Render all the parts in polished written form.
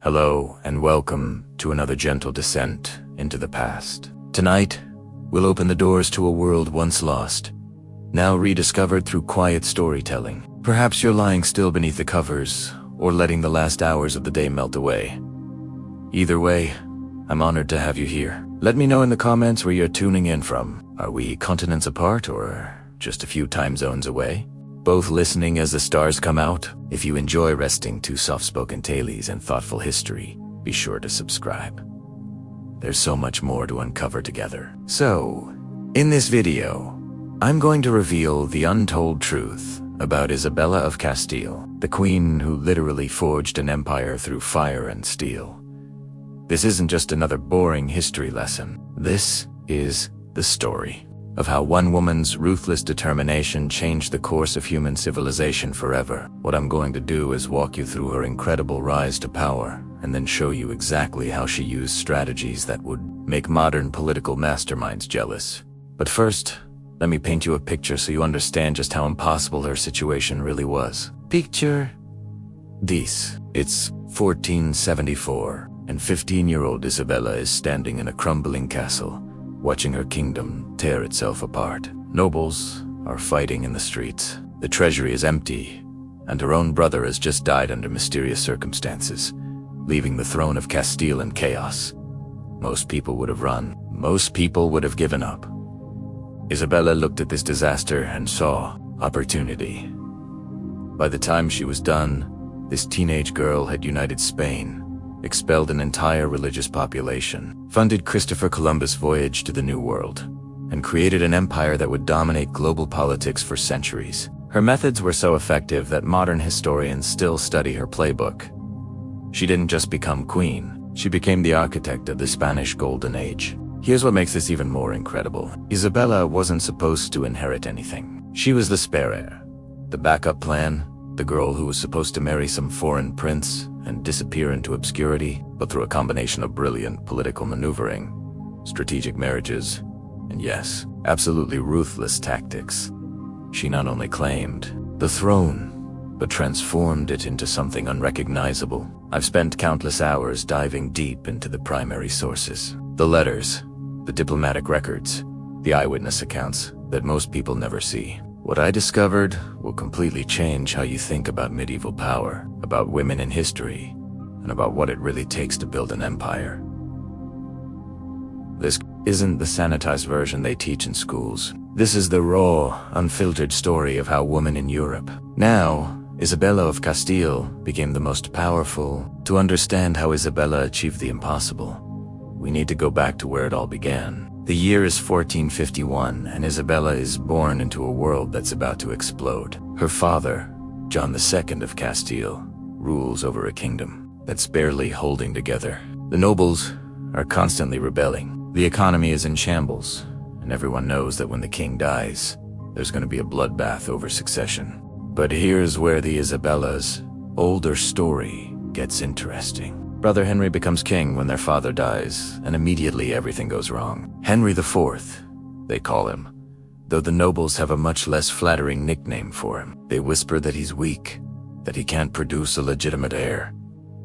Hello and welcome to another gentle descent into the past. Tonight, we'll open the doors to a world once lost, now rediscovered through quiet storytelling. Perhaps you're lying still beneath the covers, or letting the last hours of the day melt away. Either way, I'm honored to have you here. Let me know in the comments where you're tuning in from. Are we continents apart or just a few time zones away? Both listening as the stars come out? If you enjoy resting to soft-spoken tales and thoughtful history, be sure to subscribe. There's so much more to uncover together. So, in this video, I'm going to reveal the untold truth about Isabella of Castile, the queen who literally forged an empire through fire and steel. This isn't just another boring history lesson. This is the story of how one woman's ruthless determination changed the course of human civilization forever. What I'm going to do is walk you through her incredible rise to power, and then show you exactly how she used strategies that would make modern political masterminds jealous. But first, let me paint you a picture so you understand just how impossible her situation really was. Picture this. It's 1474, and 15-year-old Isabella is standing in a crumbling castle, watching her kingdom tear itself apart. Nobles are fighting in the streets. The treasury is empty, and her own brother has just died under mysterious circumstances, leaving the throne of Castile in chaos. Most people would have run. Most people would have given up. Isabella looked at this disaster and saw opportunity. By the time she was done, this teenage girl had united Spain, expelled an entire religious population, funded Christopher Columbus' voyage to the New World, and created an empire that would dominate global politics for centuries. Her methods were so effective that modern historians still study her playbook. She didn't just become queen, she became the architect of the Spanish Golden Age. Here's what makes this even more incredible. Isabella wasn't supposed to inherit anything. She was the spare heir, the backup plan, the girl who was supposed to marry some foreign prince and disappear into obscurity, but through a combination of brilliant political maneuvering, strategic marriages, and yes, absolutely ruthless tactics, she not only claimed the throne, but transformed it into something unrecognizable. I've spent countless hours diving deep into the primary sources, the letters, the diplomatic records, the eyewitness accounts that most people never see. What I discovered will completely change how you think about medieval power, about women in history, and about what it really takes to build an empire. This isn't the sanitized version they teach in schools. This is the raw, unfiltered story of how women in Europe. Now, Isabella of Castile became the most powerful. To understand how Isabella achieved the impossible, we need to go back to where it all began. The year is 1451, and Isabella is born into a world that's about to explode. Her father, John II of Castile, rules over a kingdom that's barely holding together. The nobles are constantly rebelling. The economy is in shambles, and everyone knows that when the king dies, there's going to be a bloodbath over succession. But here's where the Isabella's older story gets interesting. Brother Henry becomes king when their father dies, and immediately everything goes wrong. Henry IV, they call him, though the nobles have a much less flattering nickname for him. They whisper that he's weak, that he can't produce a legitimate heir,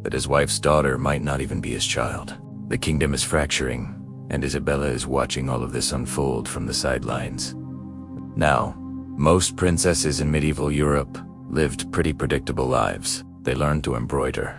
that his wife's daughter might not even be his child. The kingdom is fracturing, and Isabella is watching all of this unfold from the sidelines. Now, most princesses in medieval Europe lived pretty predictable lives. They learned to embroider.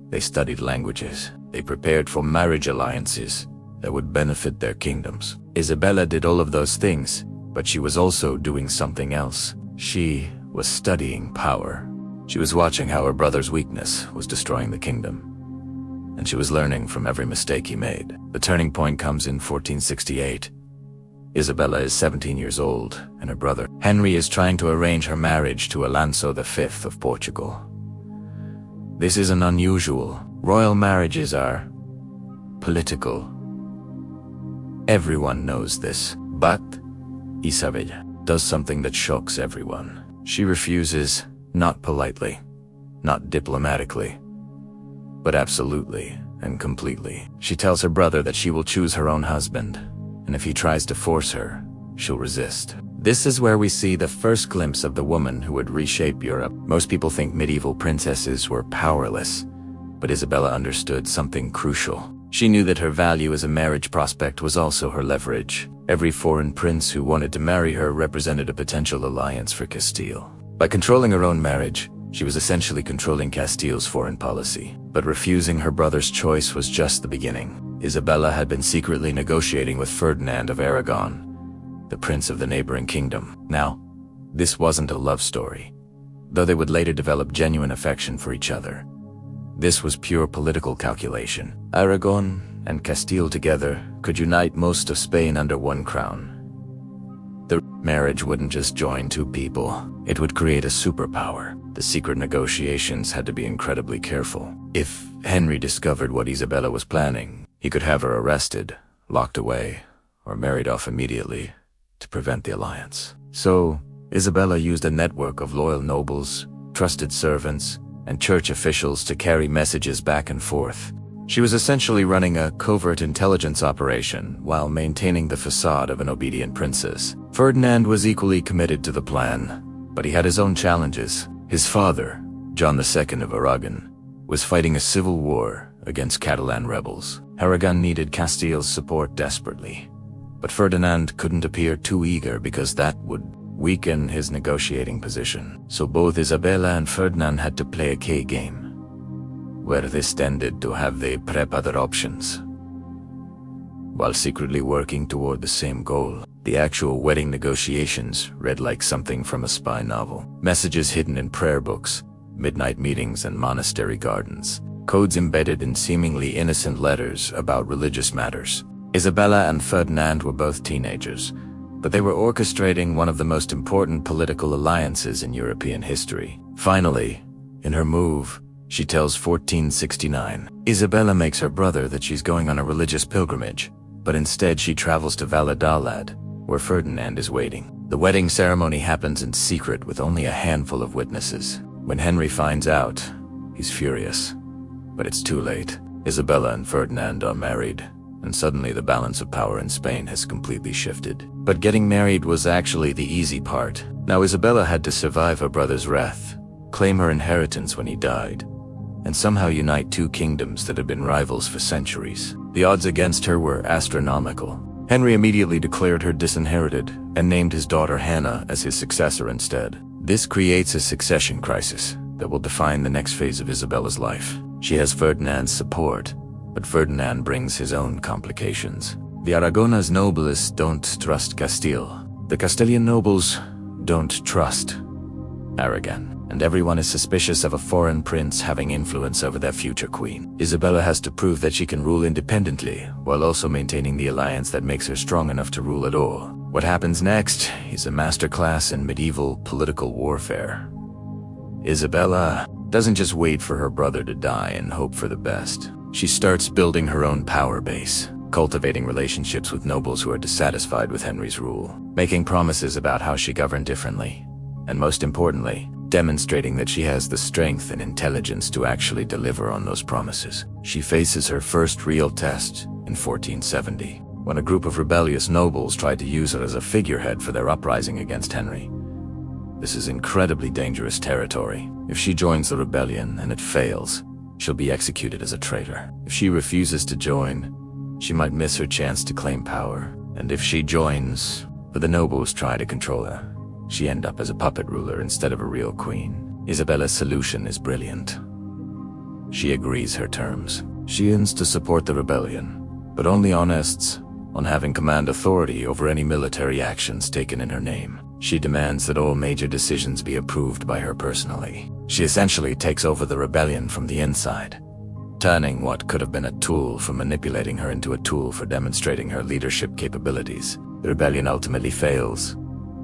They studied languages. They prepared for marriage alliances that would benefit their kingdoms. Isabella did all of those things, but she was also doing something else. She was studying power. She was watching how her brother's weakness was destroying the kingdom, and she was learning from every mistake he made. The turning point comes in 1468. Isabella is 17 years old, and her brother Henry is trying to arrange her marriage to Alonso V of Portugal. This isn't unusual. Royal marriages are political. Everyone knows this, but Isabella does something that shocks everyone. She refuses, not politely, not diplomatically, but absolutely and completely. She tells her brother that she will choose her own husband, and if he tries to force her, she'll resist. This is where we see the first glimpse of the woman who would reshape Europe. Most people think medieval princesses were powerless, But Isabella understood something crucial. She knew that her value as a marriage prospect was also her leverage. Every foreign prince who wanted to marry her represented a potential alliance for Castile. By controlling her own marriage, she was essentially controlling Castile's foreign policy. But refusing her brother's choice was just the beginning. Isabella had been secretly negotiating with Ferdinand of Aragon, the prince of the neighboring kingdom. Now, this wasn't a love story, though they would later develop genuine affection for each other. This was pure political calculation. Aragon and Castile together could unite most of Spain under one crown. The marriage wouldn't just join two people, it would create a superpower. The secret negotiations had to be incredibly careful. If Henry discovered what Isabella was planning, he could have her arrested, locked away, or married off immediately to prevent the alliance. So, Isabella used a network of loyal nobles, trusted servants, and church officials to carry messages back and forth. She was essentially running a covert intelligence operation while maintaining the facade of an obedient princess. Ferdinand was equally committed to the plan, but he had his own challenges. His father, John II of Aragon, was fighting a civil war against Catalan rebels. Aragon needed Castile's support desperately, but Ferdinand couldn't appear too eager because that would weaken his negotiating position. So both Isabella and Ferdinand had to play a K game, where this tended to have they prep other options, while secretly working toward the same goal. The actual wedding negotiations read like something from a spy novel. Messages hidden in prayer books, midnight meetings and monastery gardens, codes embedded in seemingly innocent letters about religious matters. Isabella and Ferdinand were both teenagers, but they were orchestrating one of the most important political alliances in European history. Finally, in her move, she tells 1469. Isabella makes her brother that she's going on a religious pilgrimage, but instead she travels to Valladolid, where Ferdinand is waiting. The wedding ceremony happens in secret with only a handful of witnesses. When Henry finds out, he's furious. But it's too late. Isabella and Ferdinand are married, and suddenly the balance of power in Spain has completely shifted. But getting married was actually the easy part. Now Isabella had to survive her brother's wrath, claim her inheritance when he died, and somehow unite two kingdoms that had been rivals for centuries. The odds against her were astronomical. Henry immediately declared her disinherited and named his daughter Hannah as his successor instead. This creates a succession crisis that will define the next phase of Isabella's life. She has Ferdinand's support, but Ferdinand brings his own complications. The Aragonese nobles don't trust Castile. The Castilian nobles don't trust Aragon. And everyone is suspicious of a foreign prince having influence over their future queen. Isabella has to prove that she can rule independently, while also maintaining the alliance that makes her strong enough to rule at all. What happens next is a masterclass in medieval political warfare. Isabella doesn't just wait for her brother to die and hope for the best. She starts building her own power base, cultivating relationships with nobles who are dissatisfied with Henry's rule, making promises about how she governed differently, and most importantly, demonstrating that she has the strength and intelligence to actually deliver on those promises. She faces her first real test in 1470, when a group of rebellious nobles tried to use her as a figurehead for their uprising against Henry. This is incredibly dangerous territory. If she joins the rebellion and it fails, she'll be executed as a traitor. If she refuses to join, she might miss her chance to claim power. And if she joins, but the nobles try to control her, she ends up as a puppet ruler instead of a real queen. Isabella's solution is brilliant. She agrees her terms. She aims to support the rebellion, but only insists on having command authority over any military actions taken in her name. She demands that all major decisions be approved by her personally. She essentially takes over the rebellion from the inside, turning what could have been a tool for manipulating her into a tool for demonstrating her leadership capabilities. The rebellion ultimately fails,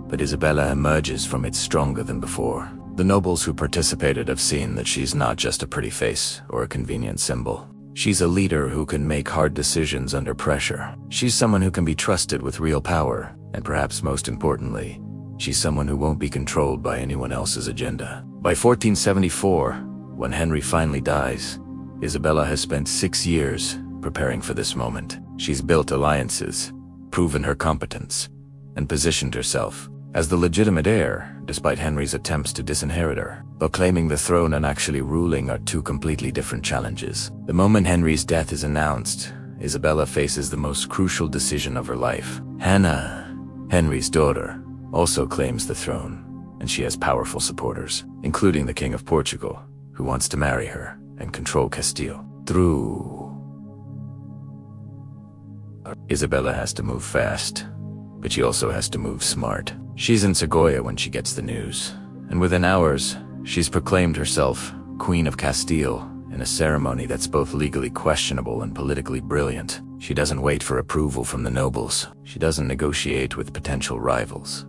but Isabella emerges from it stronger than before. The nobles who participated have seen that she's not just a pretty face or a convenient symbol. She's a leader who can make hard decisions under pressure. She's someone who can be trusted with real power, and perhaps most importantly, she's someone who won't be controlled by anyone else's agenda. By 1474, when Henry finally dies, Isabella has spent 6 years preparing for this moment. She's built alliances, proven her competence, and positioned herself as the legitimate heir, despite Henry's attempts to disinherit her. But claiming the throne and actually ruling are two completely different challenges. The moment Henry's death is announced, Isabella faces the most crucial decision of her life. Hannah, Henry's daughter, also claims the throne, and she has powerful supporters, including the King of Portugal, who wants to marry her and control Castile. Isabella has to move fast, but she also has to move smart. She's in Segovia when she gets the news, and within hours, she's proclaimed herself Queen of Castile in a ceremony that's both legally questionable and politically brilliant. She doesn't wait for approval from the nobles. She doesn't negotiate with potential rivals.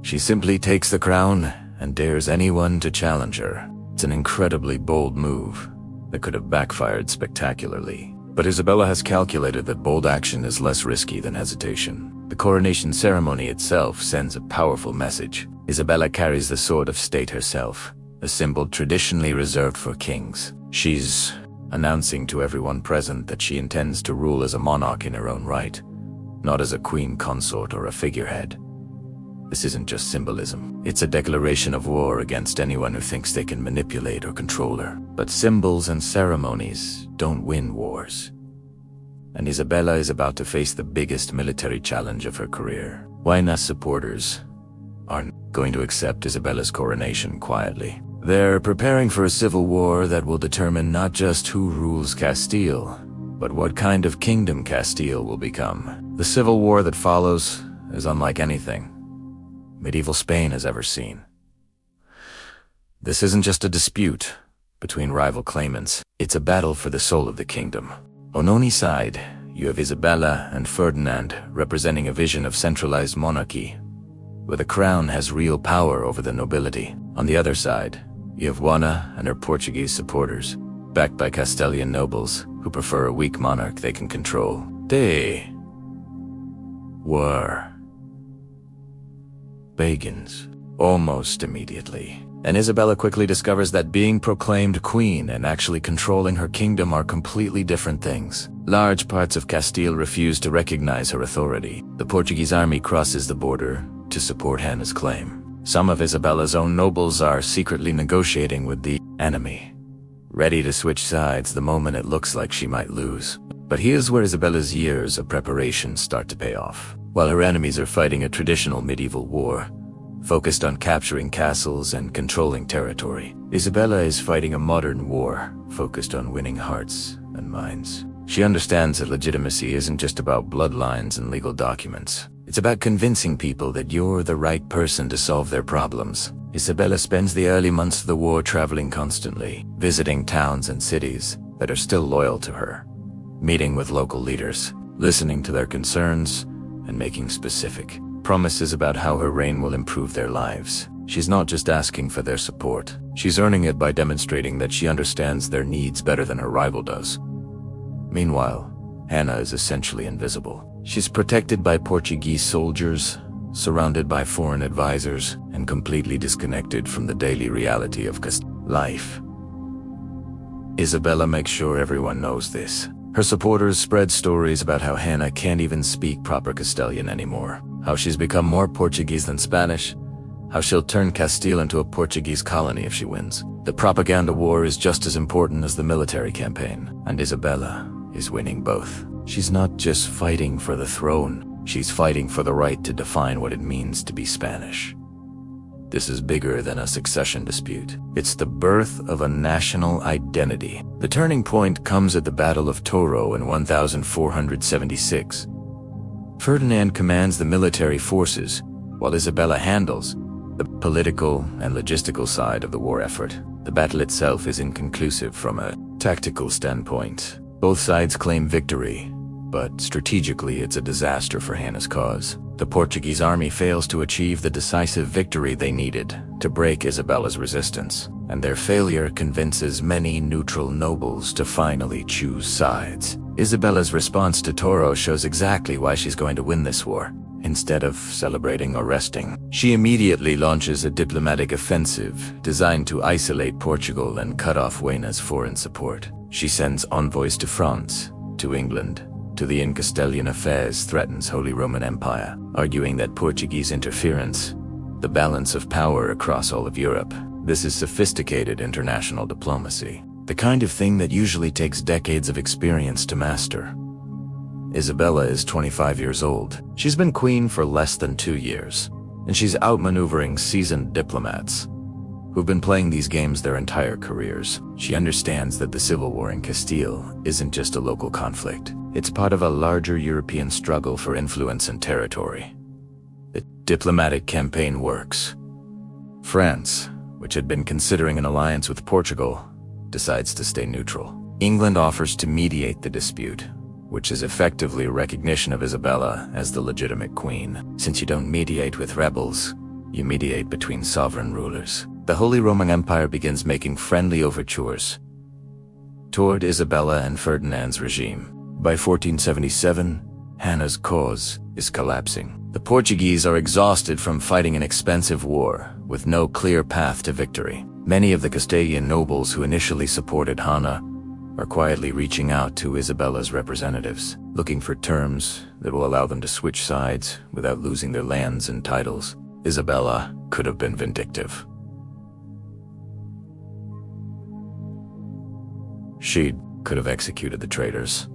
She simply takes the crown and dares anyone to challenge her. It's an incredibly bold move that could have backfired spectacularly. But Isabella has calculated that bold action is less risky than hesitation. The coronation ceremony itself sends a powerful message. Isabella carries the sword of state herself, a symbol traditionally reserved for kings. She's announcing to everyone present that she intends to rule as a monarch in her own right, not as a queen consort or a figurehead. This isn't just symbolism. It's a declaration of war against anyone who thinks they can manipulate or control her. But symbols and ceremonies don't win wars. And Isabella is about to face the biggest military challenge of her career. Huayna's supporters aren't going to accept Isabella's coronation quietly. They're preparing for a civil war that will determine not just who rules Castile, but what kind of kingdom Castile will become. The civil war that follows is unlike anything medieval Spain has ever seen. This isn't just a dispute between rival claimants. It's a battle for the soul of the kingdom. On Oni's side, you have Isabella and Ferdinand representing a vision of centralized monarchy, where the crown has real power over the nobility. On the other side, you have Juana and her Portuguese supporters, backed by Castilian nobles who prefer a weak monarch they can control. They were pagans almost immediately. And Isabella quickly discovers that being proclaimed queen and actually controlling her kingdom are completely different things. Large parts of Castile refuse to recognize her authority. The Portuguese army crosses the border to support Hannah's claim. Some of Isabella's own nobles are secretly negotiating with the enemy, ready to switch sides the moment it looks like she might lose. But here's where Isabella's years of preparation start to pay off. While her enemies are fighting a traditional medieval war, focused on capturing castles and controlling territory, Isabella is fighting a modern war focused on winning hearts and minds. She understands that legitimacy isn't just about bloodlines and legal documents. It's about convincing people that you're the right person to solve their problems. Isabella spends the early months of the war traveling constantly, visiting towns and cities that are still loyal to her, meeting with local leaders, listening to their concerns, and making specific promises about how her reign will improve their lives. She's not just asking for their support. She's earning it by demonstrating that she understands their needs better than her rival does. Meanwhile, Hannah is essentially invisible. She's protected by Portuguese soldiers, surrounded by foreign advisors, and completely disconnected from the daily reality of life. Isabella makes sure everyone knows this. Her supporters spread stories about how Hannah can't even speak proper Castilian anymore, how she's become more Portuguese than Spanish, how she'll turn Castile into a Portuguese colony if she wins. The propaganda war is just as important as the military campaign, and Isabella is winning both. She's not just fighting for the throne, she's fighting for the right to define what it means to be Spanish. This is bigger than a succession dispute. It's the birth of a national identity. The turning point comes at the Battle of Toro in 1476. Ferdinand commands the military forces, while Isabella handles the political and logistical side of the war effort. The battle itself is inconclusive from a tactical standpoint. Both sides claim victory, but strategically it's a disaster for Hannah's cause. The Portuguese army fails to achieve the decisive victory they needed to break Isabella's resistance, and their failure convinces many neutral nobles to finally choose sides. Isabella's response to Toro shows exactly why she's going to win this war. Instead of celebrating or resting, she immediately launches a diplomatic offensive designed to isolate Portugal and cut off Huayna's foreign support. She sends envoys to France, to England, to the Castilian affairs threatens Holy Roman Empire, arguing that Portuguese interference, the balance of power across all of Europe. This is sophisticated international diplomacy, the kind of thing that usually takes decades of experience to master. Isabella is 25 years old. She's been queen for less than 2 years, and she's outmaneuvering seasoned diplomats who've been playing these games their entire careers. She understands that the civil war in Castile isn't just a local conflict. It's part of a larger European struggle for influence and territory. The diplomatic campaign works. France, which had been considering an alliance with Portugal, decides to stay neutral. England offers to mediate the dispute, which is effectively a recognition of Isabella as the legitimate queen. Since you don't mediate with rebels, you mediate between sovereign rulers. The Holy Roman Empire begins making friendly overtures toward Isabella and Ferdinand's regime. By 1477, Hannah's cause is collapsing. The Portuguese are exhausted from fighting an expensive war with no clear path to victory. Many of the Castilian nobles who initially supported Hannah are quietly reaching out to Isabella's representatives, looking for terms that will allow them to switch sides without losing their lands and titles. Isabella could have been vindictive. She could have executed the traitors,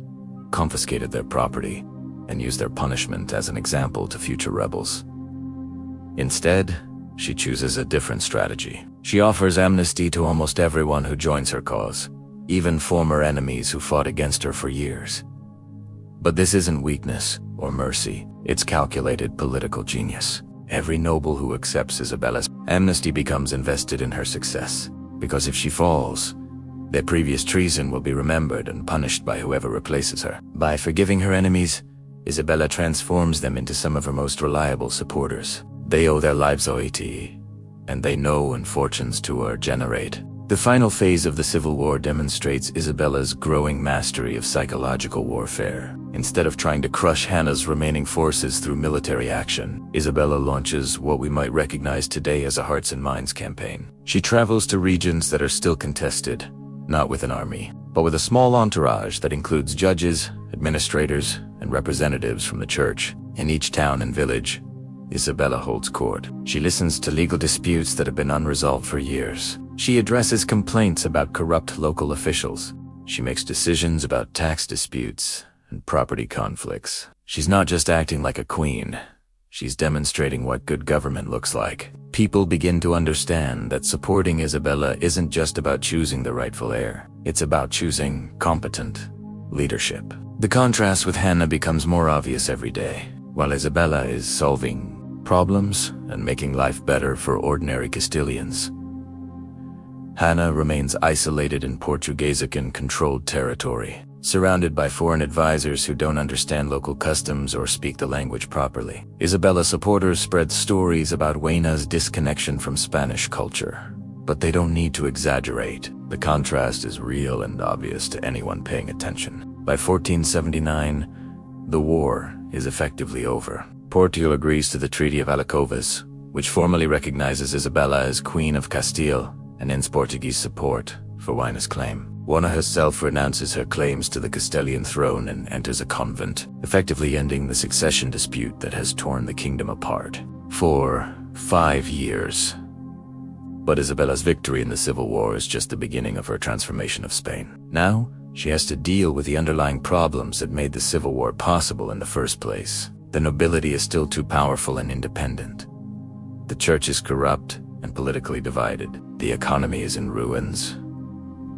confiscated their property, and used their punishment as an example to future rebels. Instead, she chooses a different strategy. She offers amnesty to almost everyone who joins her cause, even former enemies who fought against her for years. But this isn't weakness or mercy, it's calculated political genius. Every noble who accepts Isabella's amnesty becomes invested in her success, because if she falls, their previous treason will be remembered and punished by whoever replaces her. By forgiving her enemies, Isabella transforms them into some of her most reliable supporters. They owe their lives oiti, and they know when fortunes too generate. The final phase of the Civil War demonstrates Isabella's growing mastery of psychological warfare. Instead of trying to crush Hannah's remaining forces through military action, Isabella launches what we might recognize today as a hearts and minds campaign. She travels to regions that are still contested, not with an army, but with a small entourage that includes judges, administrators, and representatives from the church. In each town and village, Isabella holds court. She listens to legal disputes that have been unresolved for years. She addresses complaints about corrupt local officials. She makes decisions about tax disputes and property conflicts. She's not just acting like a queen. She's demonstrating what good government looks like. People begin to understand that supporting Isabella isn't just about choosing the rightful heir. It's about choosing competent leadership. The contrast with Hannah becomes more obvious every day. While Isabella is solving problems and making life better for ordinary Castilians, Hannah remains isolated in Portuguese-controlled territory, surrounded by foreign advisors who don't understand local customs or speak the language properly. Isabella's supporters spread stories about Huayna's disconnection from Spanish culture, but they don't need to exaggerate. The contrast is real and obvious to anyone paying attention. By 1479, the war is effectively over. Portugal agrees to the Treaty of Alcovas, which formally recognizes Isabella as Queen of Castile and ends Portuguese support for Huayna's claim. Juana herself renounces her claims to the Castilian throne and enters a convent, effectively ending the succession dispute that has torn the kingdom apart for 5 years. But Isabella's victory in the Civil War is just the beginning of her transformation of Spain. Now, she has to deal with the underlying problems that made the Civil War possible in the first place. The nobility is still too powerful and independent. The church is corrupt and politically divided. The economy is in ruins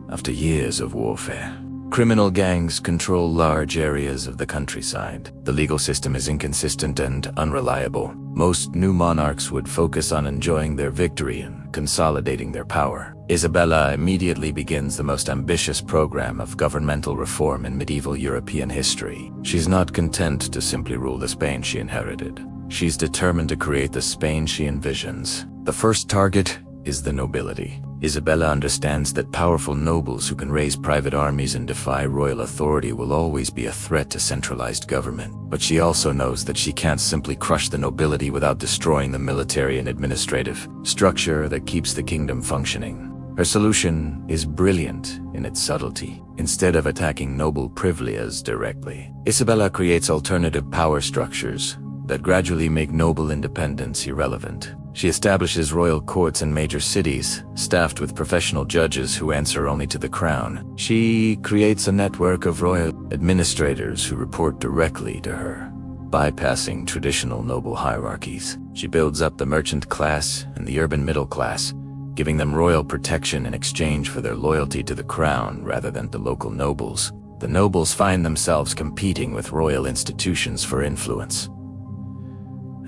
after years of warfare. Criminal gangs control large areas of the countryside. The legal system is inconsistent and unreliable. Most new monarchs would focus on enjoying their victory and consolidating their power. Isabella immediately begins the most ambitious program of governmental reform in medieval European history. She's not content to simply rule the Spain she inherited. She's determined to create the Spain she envisions. The first target is the nobility. Isabella understands that powerful nobles who can raise private armies and defy royal authority will always be a threat to centralized government. But she also knows that she can't simply crush the nobility without destroying the military and administrative structure that keeps the kingdom functioning. Her solution is brilliant in its subtlety. Instead of attacking noble privileges directly, Isabella creates alternative power structures that gradually make noble independence irrelevant. She establishes royal courts in major cities, staffed with professional judges who answer only to the crown. She creates a network of royal administrators who report directly to her, bypassing traditional noble hierarchies. She builds up the merchant class and the urban middle class, giving them royal protection in exchange for their loyalty to the crown rather than to local nobles. The nobles find themselves competing with royal institutions for influence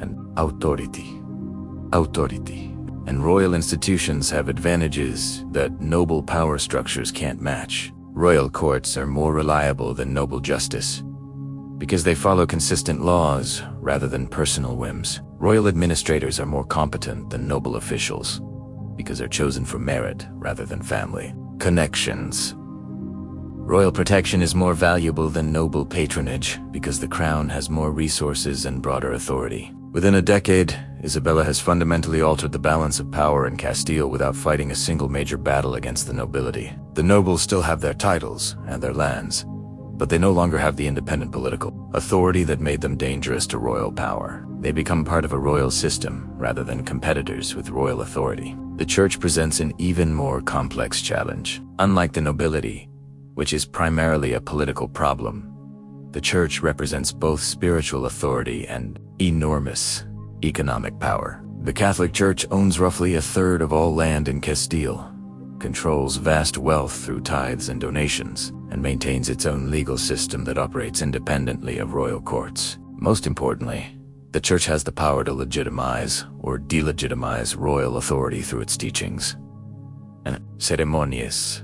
and authority. And royal institutions have advantages that noble power structures can't match. Royal courts are more reliable than noble justice because they follow consistent laws rather than personal whims. Royal administrators are more competent than noble officials because they're chosen for merit rather than family connections. Royal protection is more valuable than noble patronage because the crown has more resources and broader authority. Within a decade, Isabella has fundamentally altered the balance of power in Castile without fighting a single major battle against the nobility. The nobles still have their titles and their lands, but they no longer have the independent political authority that made them dangerous to royal power. They become part of a royal system rather than competitors with royal authority. The church presents an even more complex challenge. Unlike the nobility, which is primarily a political problem, the church represents both spiritual authority and enormous economic power. The Catholic Church owns roughly a third of all land in Castile, controls vast wealth through tithes and donations, and maintains its own legal system that operates independently of royal courts. Most importantly, the church has the power to legitimize or delegitimize royal authority through its teachings and ceremonias.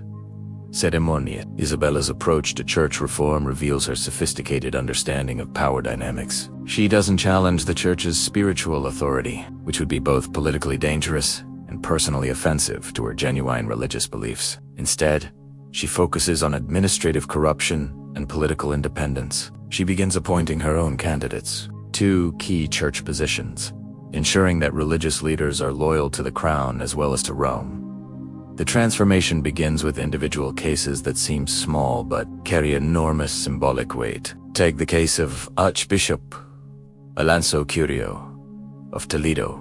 Isabella's approach to church reform reveals her sophisticated understanding of power dynamics. She doesn't challenge the church's spiritual authority, which would be both politically dangerous and personally offensive to her genuine religious beliefs. Instead, she focuses on administrative corruption and political independence. She begins appointing her own candidates to key church positions, ensuring that religious leaders are loyal to the crown as well as to Rome. The transformation begins with individual cases that seem small but carry enormous symbolic weight. Take the case of Archbishop Alonso Curio of Toledo,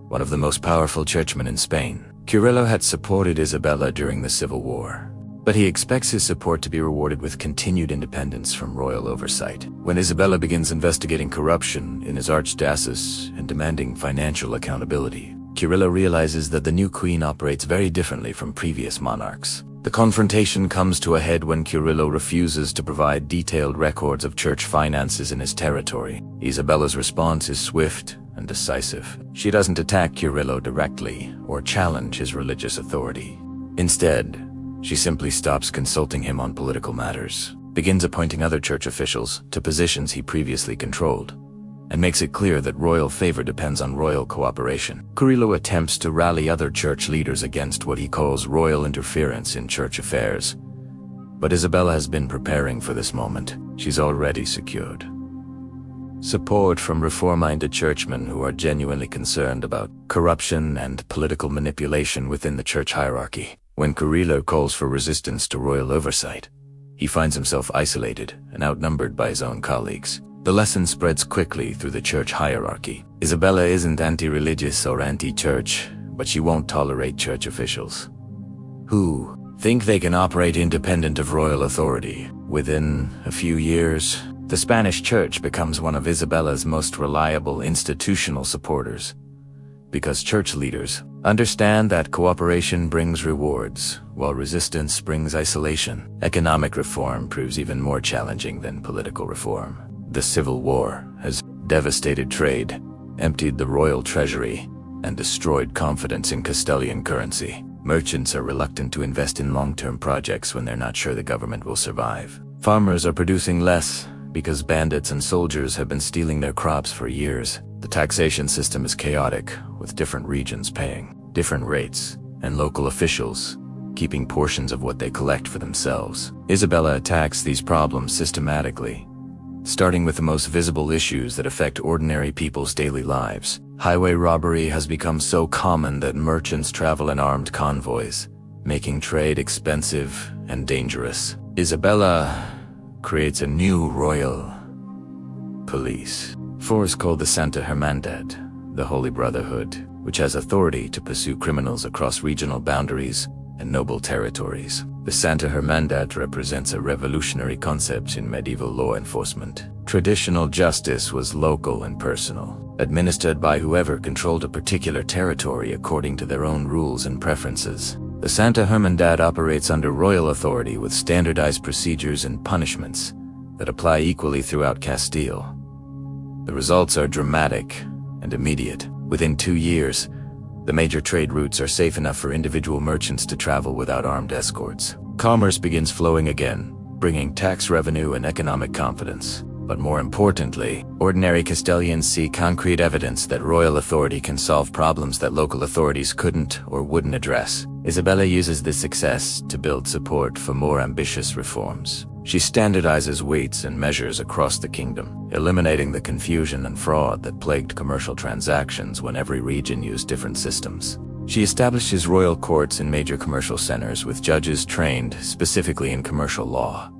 one of the most powerful churchmen in Spain. Curillo had supported Isabella during the Civil War, but he expects his support to be rewarded with continued independence from royal oversight. When Isabella begins investigating corruption in his archdiocese and demanding financial accountability, Curillo realizes that the new queen operates very differently from previous monarchs. The confrontation comes to a head when Curillo refuses to provide detailed records of church finances in his territory. Isabella's response is swift and decisive. She doesn't attack Curillo directly or challenge his religious authority. Instead, she simply stops consulting him on political matters, begins appointing other church officials to positions he previously controlled, and makes it clear that royal favor depends on royal cooperation. Curillo attempts to rally other church leaders against what he calls royal interference in church affairs. But Isabella has been preparing for this moment. She's already secured support from reform-minded churchmen who are genuinely concerned about corruption and political manipulation within the church hierarchy. When Curillo calls for resistance to royal oversight, he finds himself isolated and outnumbered by his own colleagues. The lesson spreads quickly through the church hierarchy. Isabella isn't anti-religious or anti-church, but she won't tolerate church officials who think they can operate independent of royal authority. Within a few years, the Spanish church becomes one of Isabella's most reliable institutional supporters, because church leaders understand that cooperation brings rewards, while resistance brings isolation. Economic reform proves even more challenging than political reform. The Civil War has devastated trade, emptied the royal treasury, and destroyed confidence in Castilian currency. Merchants are reluctant to invest in long-term projects when they're not sure the government will survive. Farmers are producing less because bandits and soldiers have been stealing their crops for years. The taxation system is chaotic, with different regions paying different rates, and local officials keeping portions of what they collect for themselves. Isabella attacks these problems systematically, starting with the most visible issues that affect ordinary people's daily lives. Highway robbery has become so common that merchants travel in armed convoys, making trade expensive and dangerous. Isabella creates a new royal police force called the Santa Hermandad, the Holy Brotherhood, which has authority to pursue criminals across regional boundaries and noble territories. The Santa Hermandad represents a revolutionary concept in medieval law enforcement. Traditional justice was local and personal, administered by whoever controlled a particular territory according to their own rules and preferences. The Santa Hermandad operates under royal authority with standardized procedures and punishments that apply equally throughout Castile. The results are dramatic and immediate. Within 2 years, the major trade routes are safe enough for individual merchants to travel without armed escorts. Commerce begins flowing again, bringing tax revenue and economic confidence. But more importantly, ordinary Castilians see concrete evidence that royal authority can solve problems that local authorities couldn't or wouldn't address. Isabella uses this success to build support for more ambitious reforms. She standardizes weights and measures across the kingdom, eliminating the confusion and fraud that plagued commercial transactions when every region used different systems. She establishes royal courts in major commercial centers with judges trained specifically in commercial law,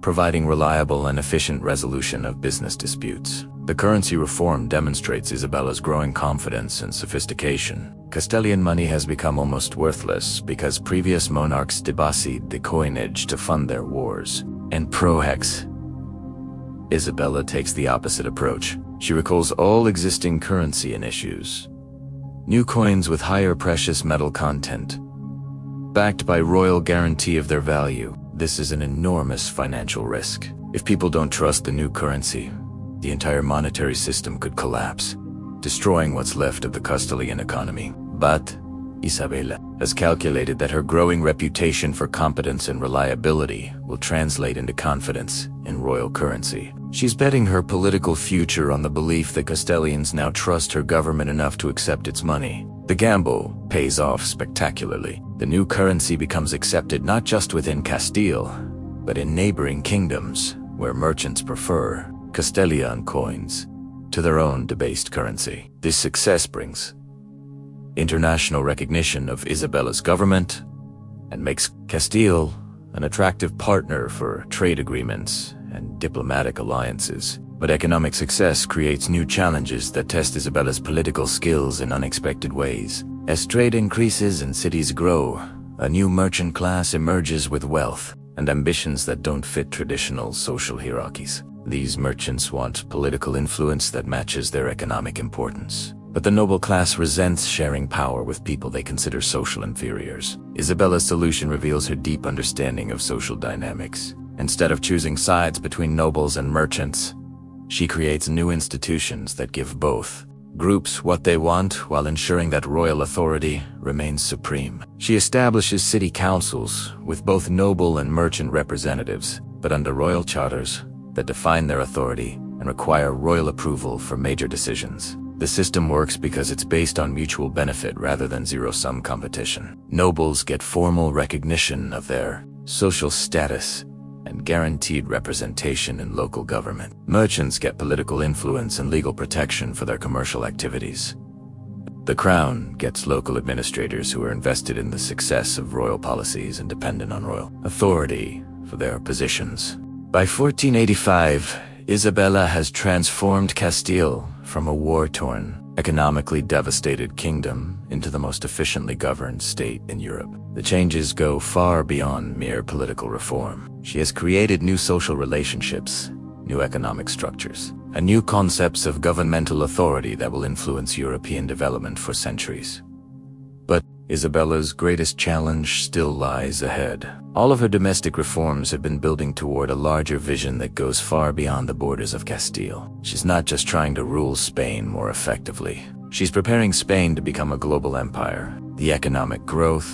providing reliable and efficient resolution of business disputes. The currency reform demonstrates Isabella's growing confidence and sophistication. Castilian money has become almost worthless because previous monarchs debased the coinage to fund their wars. And pro-hex, Isabella takes the opposite approach. She recalls all existing currency and issues new coins with higher precious metal content, backed by royal guarantee of their value. This is an enormous financial risk. If people don't trust the new currency, the entire monetary system could collapse, destroying what's left of the Castilian economy. But Isabella has calculated that her growing reputation for competence and reliability will translate into confidence in royal currency. She's betting her political future on the belief that Castilians now trust her government enough to accept its money. The gamble pays off spectacularly. The new currency becomes accepted not just within Castile, but in neighboring kingdoms where merchants prefer Castilian coins to their own debased currency. This success brings international recognition of Isabella's government and makes Castile an attractive partner for trade agreements and diplomatic alliances. But economic success creates new challenges that test Isabella's political skills in unexpected ways. As trade increases and cities grow, a new merchant class emerges with wealth and ambitions that don't fit traditional social hierarchies. These merchants want political influence that matches their economic importance. But the noble class resents sharing power with people they consider social inferiors. Isabella's solution reveals her deep understanding of social dynamics. Instead of choosing sides between nobles and merchants, she creates new institutions that give both groups what they want while ensuring that royal authority remains supreme. She establishes city councils with both noble and merchant representatives, but under royal charters that define their authority and require royal approval for major decisions. The system works because it's based on mutual benefit rather than zero-sum competition. Nobles get formal recognition of their social status and guaranteed representation in local government. Merchants get political influence and legal protection for their commercial activities. The crown gets local administrators who are invested in the success of royal policies and dependent on royal authority for their positions. By 1485, Isabella has transformed Castile from a war-torn, economically devastated kingdom into the most efficiently governed state in Europe. The changes go far beyond mere political reform. She has created new social relationships, new economic structures, and new concepts of governmental authority that will influence European development for centuries. But Isabella's greatest challenge still lies ahead. All of her domestic reforms have been building toward a larger vision that goes far beyond the borders of Castile. She's not just trying to rule Spain more effectively. She's preparing Spain to become a global empire. The economic growth,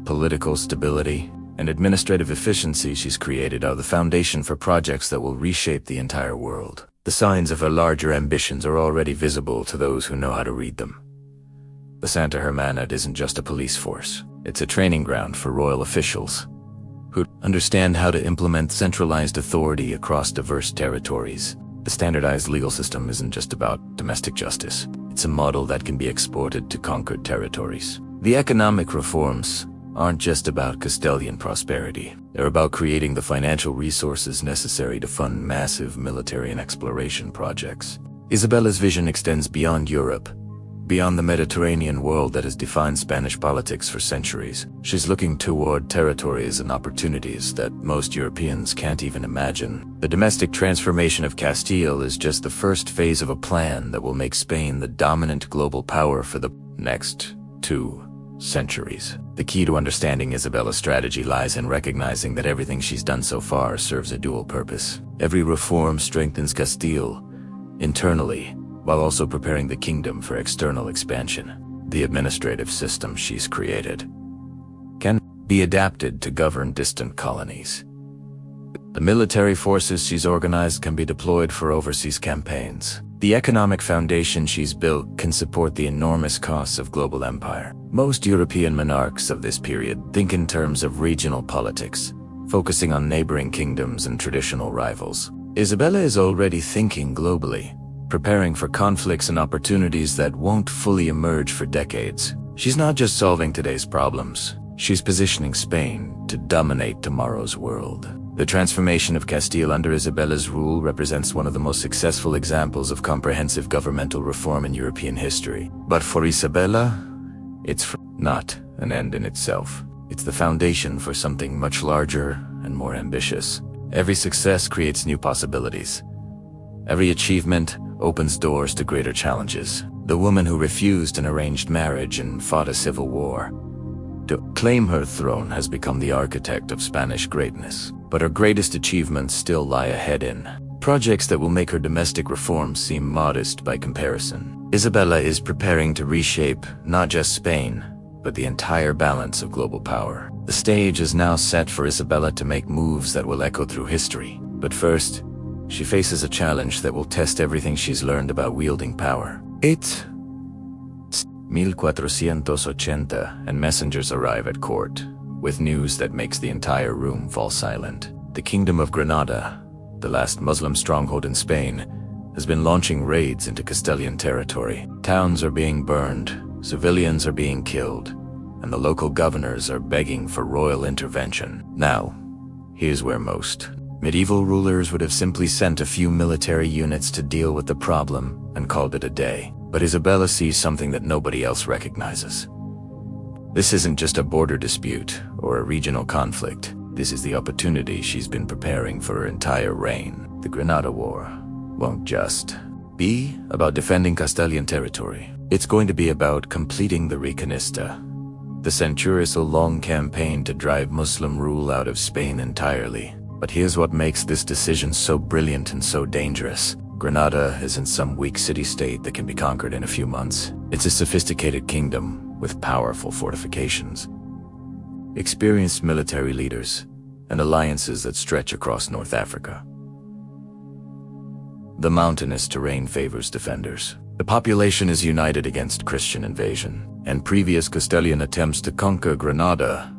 political stability, and administrative efficiency she's created are the foundation for projects that will reshape the entire world. The signs of her larger ambitions are already visible to those who know how to read them. The Santa Hermandad isn't just a police force. It's a training ground for royal officials who understand how to implement centralized authority across diverse territories. The standardized legal system isn't just about domestic justice. It's a model that can be exported to conquered territories. The economic reforms aren't just about Castilian prosperity. They're about creating the financial resources necessary to fund massive military and exploration projects. Isabella's vision extends beyond Europe, beyond the Mediterranean world that has defined Spanish politics for centuries. She's looking toward territories and opportunities that most Europeans can't even imagine. The domestic transformation of Castile is just the first phase of a plan that will make Spain the dominant global power for the next 2 centuries. The key to understanding Isabella's strategy lies in recognizing that everything she's done so far serves a dual purpose. Every reform strengthens Castile internally, while also preparing the kingdom for external expansion. The administrative system she's created can be adapted to govern distant colonies. The military forces she's organized can be deployed for overseas campaigns. The economic foundation she's built can support the enormous costs of global empire. Most European monarchs of this period think in terms of regional politics, focusing on neighboring kingdoms and traditional rivals. Isabella is already thinking globally, preparing for conflicts and opportunities that won't fully emerge for decades. She's not just solving today's problems, she's positioning Spain to dominate tomorrow's world. The transformation of Castile under Isabella's rule represents one of the most successful examples of comprehensive governmental reform in European history. But for Isabella, it's not an end in itself. It's the foundation for something much larger and more ambitious. Every success creates new possibilities. Every achievement opens doors to greater challenges. The woman who refused an arranged marriage and fought a civil war to claim her throne has become the architect of Spanish greatness. But her greatest achievements still lie ahead in projects that will make her domestic reforms seem modest by comparison. Isabella is preparing to reshape not just Spain, but the entire balance of global power. The stage is now set for Isabella to make moves that will echo through history. But first, she faces a challenge that will test everything she's learned about wielding power. It's 1480 and messengers arrive at court with news that makes the entire room fall silent. The Kingdom of Granada, the last Muslim stronghold in Spain, has been launching raids into Castilian territory. Towns are being burned, civilians are being killed, and the local governors are begging for royal intervention. Now, here's where most medieval rulers would have simply sent a few military units to deal with the problem and called it a day. But Isabella sees something that nobody else recognizes. This isn't just a border dispute or a regional conflict. This is the opportunity she's been preparing for her entire reign. The Granada War won't just be about defending Castilian territory. It's going to be about completing the Reconquista, the centuries-long campaign to drive Muslim rule out of Spain entirely. But here's what makes this decision so brilliant and so dangerous. Granada isn't some weak city-state that can be conquered in a few months. It's a sophisticated kingdom with powerful fortifications, experienced military leaders, and alliances that stretch across North Africa. The mountainous terrain favors defenders. The population is united against Christian invasion, and previous Castilian attempts to conquer Granada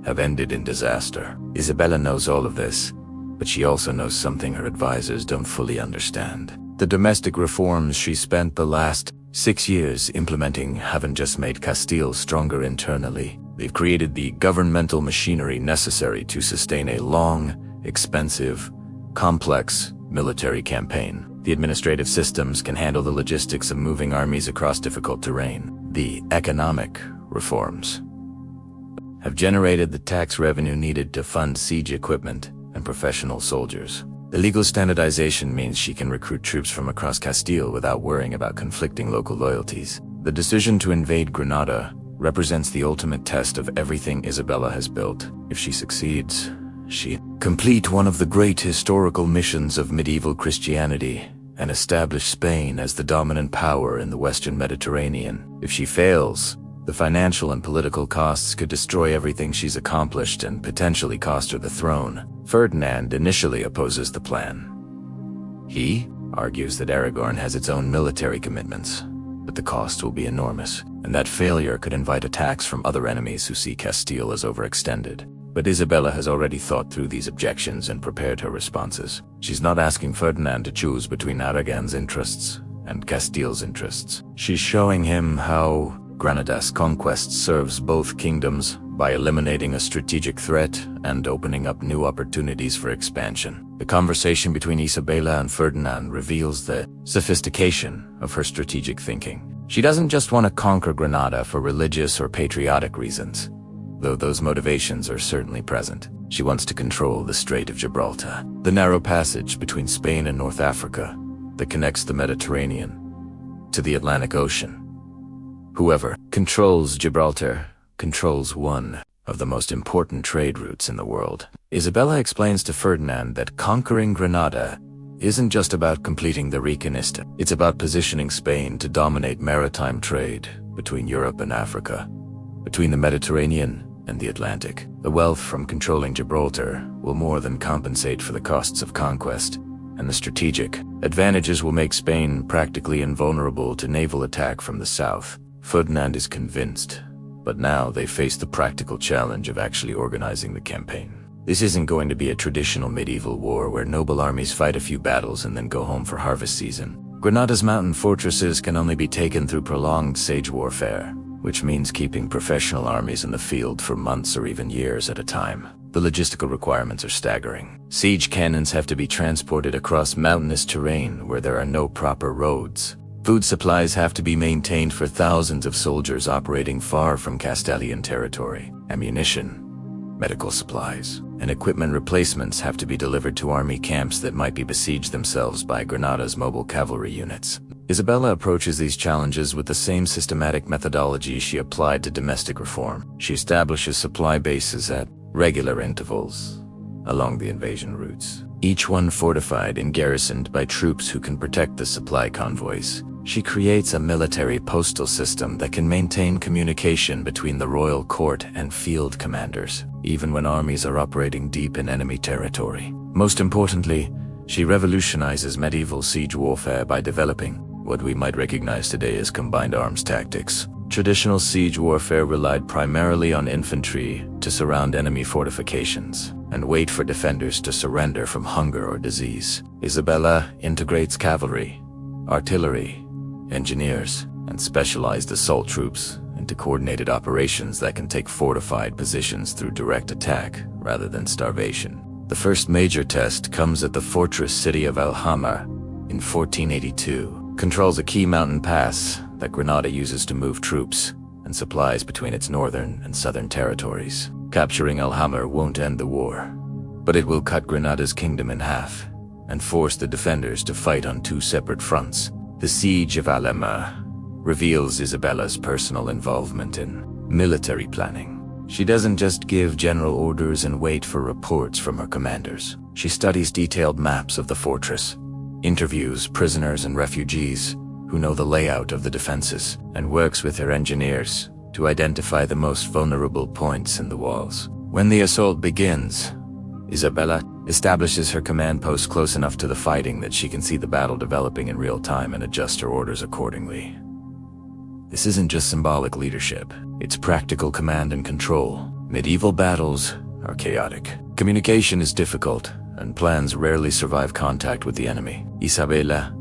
have ended in disaster. Isabella knows all of this, but she also knows something her advisors don't fully understand. The domestic reforms she spent the last 6 years implementing haven't just made Castile stronger internally. They've created the governmental machinery necessary to sustain a long, expensive, complex military campaign. The administrative systems can handle the logistics of moving armies across difficult terrain. The economic reforms have generated the tax revenue needed to fund siege equipment and professional soldiers. The legal standardization means she can recruit troops from across Castile without worrying about conflicting local loyalties. The decision to invade Granada represents the ultimate test of everything Isabella has built. If she succeeds, she complete one of the great historical missions of medieval Christianity and establish Spain as the dominant power in the Western Mediterranean. If she fails, the financial and political costs could destroy everything she's accomplished and potentially cost her the throne. Ferdinand initially opposes the plan. He argues that Aragon has its own military commitments, but the cost will be enormous, and that failure could invite attacks from other enemies who see Castile as overextended. But Isabella has already thought through these objections and prepared her responses. She's not asking Ferdinand to choose between Aragon's interests and Castile's interests. She's showing him how Granada's conquest serves both kingdoms by eliminating a strategic threat and opening up new opportunities for expansion. The conversation between Isabella and Ferdinand reveals the sophistication of her strategic thinking. She doesn't just want to conquer Granada for religious or patriotic reasons, though those motivations are certainly present. She wants to control the Strait of Gibraltar, the narrow passage between Spain and North Africa that connects the Mediterranean to the Atlantic Ocean. Whoever controls Gibraltar controls one of the most important trade routes in the world. Isabella explains to Ferdinand that conquering Granada isn't just about completing the Reconquista. It's about positioning Spain to dominate maritime trade between Europe and Africa, between the Mediterranean and the Atlantic. The wealth from controlling Gibraltar will more than compensate for the costs of conquest, and the strategic advantages will make Spain practically invulnerable to naval attack from the south. Ferdinand is convinced, but now they face the practical challenge of actually organizing the campaign. This isn't going to be a traditional medieval war where noble armies fight a few battles and then go home for harvest season. Granada's mountain fortresses can only be taken through prolonged siege warfare, which means keeping professional armies in the field for months or even years at a time. The logistical requirements are staggering. Siege cannons have to be transported across mountainous terrain where there are no proper roads. Food supplies have to be maintained for thousands of soldiers operating far from Castilian territory. Ammunition, medical supplies, and equipment replacements have to be delivered to army camps that might be besieged themselves by Granada's mobile cavalry units. Isabella approaches these challenges with the same systematic methodology she applied to domestic reform. She establishes supply bases at regular intervals along the invasion routes, each one fortified and garrisoned by troops who can protect the supply convoys. She creates a military postal system that can maintain communication between the royal court and field commanders, even when armies are operating deep in enemy territory. Most importantly, she revolutionizes medieval siege warfare by developing what we might recognize today as combined arms tactics. Traditional siege warfare relied primarily on infantry to surround enemy fortifications and wait for defenders to surrender from hunger or disease. Isabella integrates cavalry, artillery, engineers, and specialized assault troops into coordinated operations that can take fortified positions through direct attack rather than starvation. The first major test comes at the fortress city of Alhama in 1482. Controls a key mountain pass that Granada uses to move troops and supplies between its northern and southern territories. Capturing Alhama won't end the war, but it will cut Granada's kingdom in half and force the defenders to fight on two separate fronts. The Siege of Alhama reveals Isabella's personal involvement in military planning. She doesn't just give general orders and wait for reports from her commanders. She studies detailed maps of the fortress, interviews prisoners and refugees who know the layout of the defenses, and works with her engineers to identify the most vulnerable points in the walls. When the assault begins, Isabella establishes her command post close enough to the fighting that she can see the battle developing in real time and adjust her orders accordingly. This isn't just symbolic leadership, it's practical command and control. Medieval battles are chaotic. Communication is difficult, and plans rarely survive contact with the enemy. Isabella's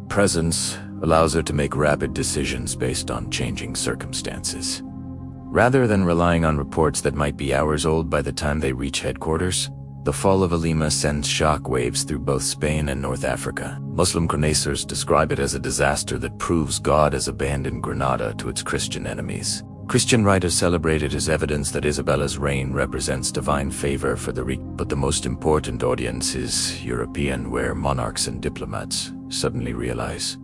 presence allows her to make rapid decisions based on changing circumstances. Rather than relying on reports that might be hours old by the time they reach headquarters, the fall of Alhama sends shock waves through both Spain and North Africa. Muslim chroniclers describe it as a disaster that proves God has abandoned Granada to its Christian enemies. Christian writers celebrate it as evidence that Isabella's reign represents divine favor for the but the most important audience is European, where monarchs and diplomats suddenly realize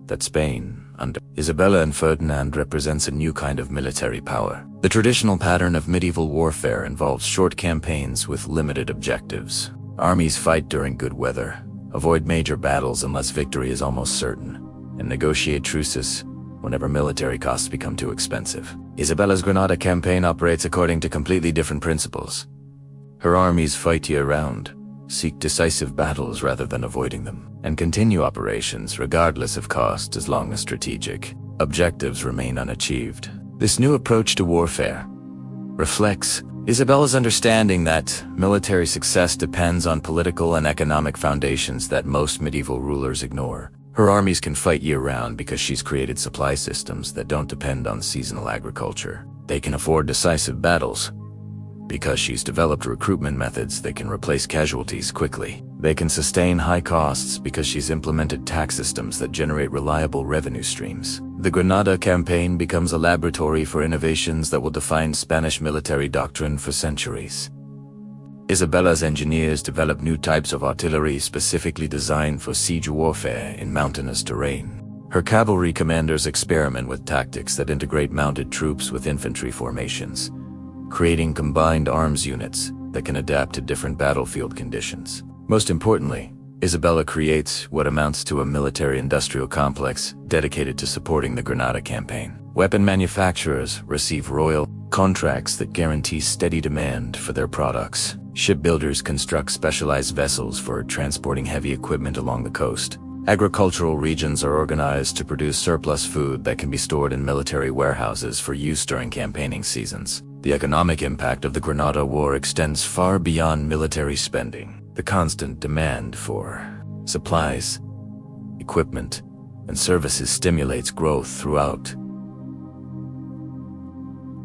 that Spain, under Isabella and Ferdinand, represents a new kind of military power. The traditional pattern of medieval warfare involves short campaigns with limited objectives. Armies fight during good weather, avoid major battles unless victory is almost certain, and negotiate truces whenever military costs become too expensive. Isabella's Granada campaign operates according to completely different principles. Her armies fight year-round, seek decisive battles rather than avoiding them, and continue operations regardless of cost as long as strategic objectives remain unachieved. This new approach to warfare reflects Isabella's understanding that military success depends on political and economic foundations that most medieval rulers ignore. Her armies can fight year-round because she's created supply systems that don't depend on seasonal agriculture. They can afford decisive battles because she's developed recruitment methods that can replace casualties quickly. They can sustain high costs because she's implemented tax systems that generate reliable revenue streams. The Granada campaign becomes a laboratory for innovations that will define Spanish military doctrine for centuries. Isabella's engineers develop new types of artillery specifically designed for siege warfare in mountainous terrain. Her cavalry commanders experiment with tactics that integrate mounted troops with infantry formations, creating combined arms units that can adapt to different battlefield conditions. Most importantly, Isabella creates what amounts to a military-industrial complex dedicated to supporting the Granada campaign. Weapon manufacturers receive royal contracts that guarantee steady demand for their products. Shipbuilders construct specialized vessels for transporting heavy equipment along the coast. Agricultural regions are organized to produce surplus food that can be stored in military warehouses for use during campaigning seasons. The economic impact of the Granada War extends far beyond military spending. The constant demand for supplies, equipment, and services stimulates growth throughout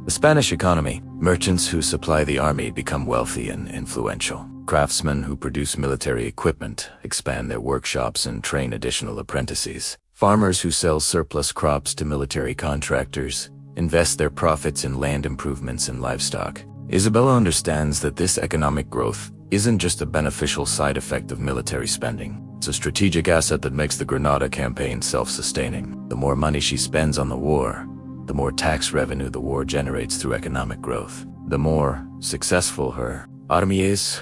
the Spanish economy. Merchants who supply the army become wealthy and influential. Craftsmen who produce military equipment expand their workshops and train additional apprentices. Farmers who sell surplus crops to military contractors invest their profits in land improvements and livestock. Isabella understands that this economic growth isn't just a beneficial side effect of military spending. It's a strategic asset that makes the Granada campaign self-sustaining. The more money she spends on the war, the more tax revenue the war generates through economic growth. The more successful her army is,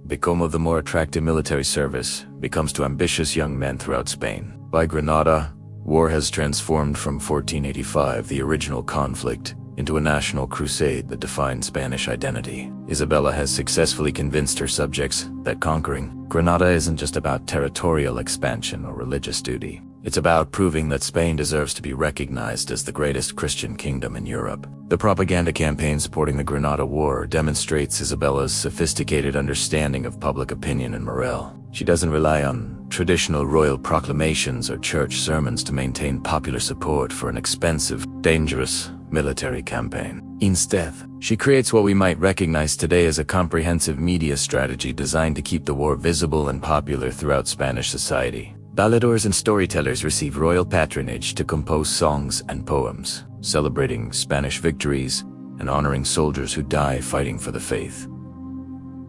the more attractive military service becomes to ambitious young men throughout Spain. By Granada, war has transformed from 1485, the original conflict, into a national crusade that defined Spanish identity. Isabella has successfully convinced her subjects that conquering Granada isn't just about territorial expansion or religious duty. It's about proving that Spain deserves to be recognized as the greatest Christian kingdom in Europe. The propaganda campaign supporting the Granada War demonstrates Isabella's sophisticated understanding of public opinion and morale. She doesn't rely on traditional royal proclamations or church sermons to maintain popular support for an expensive, dangerous military campaign. Instead, she creates what we might recognize today as a comprehensive media strategy designed to keep the war visible and popular throughout Spanish society. Balladors and storytellers receive royal patronage to compose songs and poems, celebrating Spanish victories and honoring soldiers who die fighting for the faith.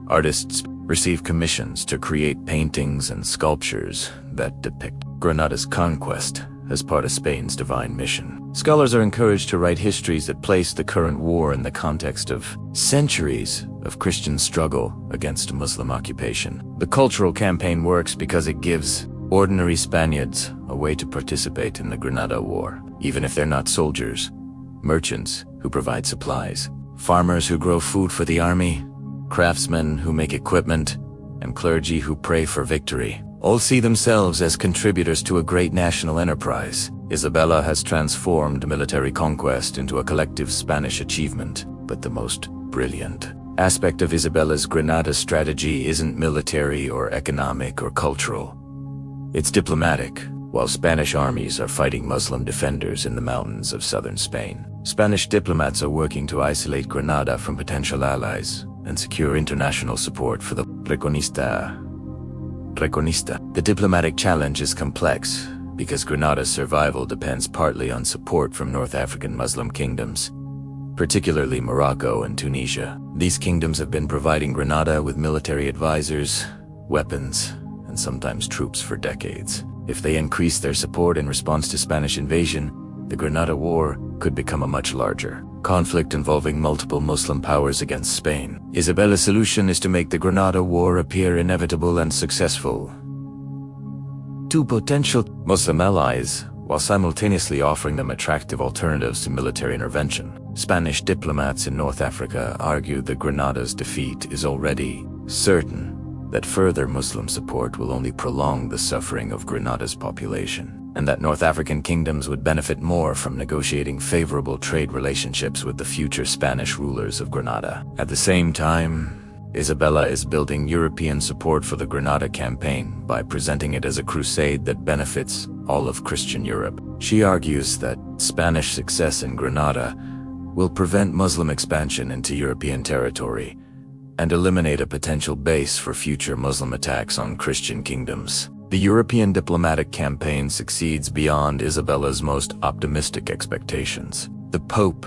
Artists receive commissions to create paintings and sculptures that depict Granada's conquest as part of Spain's divine mission. Scholars are encouraged to write histories that place the current war in the context of centuries of Christian struggle against Muslim occupation. The cultural campaign works because it gives ordinary Spaniards a way to participate in the Granada War, even if they're not soldiers. Merchants who provide supplies, farmers who grow food for the army, craftsmen who make equipment, and clergy who pray for victory all see themselves as contributors to a great national enterprise. Isabella has transformed military conquest into a collective Spanish achievement, but the most brilliant aspect of Isabella's Granada strategy isn't military or economic or cultural. It's diplomatic. While Spanish armies are fighting Muslim defenders in the mountains of southern Spain, Spanish diplomats are working to isolate Granada from potential allies and secure international support for the Reconquista. The diplomatic challenge is complex because Granada's survival depends partly on support from North African Muslim kingdoms, particularly Morocco and Tunisia. These kingdoms have been providing Granada with military advisors, weapons, and sometimes troops for decades. If they increase their support in response to Spanish invasion, the Granada War could become a much larger conflict involving multiple Muslim powers against Spain. Isabella's solution is to make the Granada War appear inevitable and successful to potential Muslim allies, while simultaneously offering them attractive alternatives to military intervention. Spanish diplomats in North Africa argue that Granada's defeat is already certain, that further Muslim support will only prolong the suffering of Granada's population, and that North African kingdoms would benefit more from negotiating favorable trade relationships with the future Spanish rulers of Granada. At the same time, Isabella is building European support for the Granada campaign by presenting it as a crusade that benefits all of Christian Europe. She argues that Spanish success in Granada will prevent Muslim expansion into European territory and eliminate a potential base for future Muslim attacks on Christian kingdoms. The European diplomatic campaign succeeds beyond Isabella's most optimistic expectations. The Pope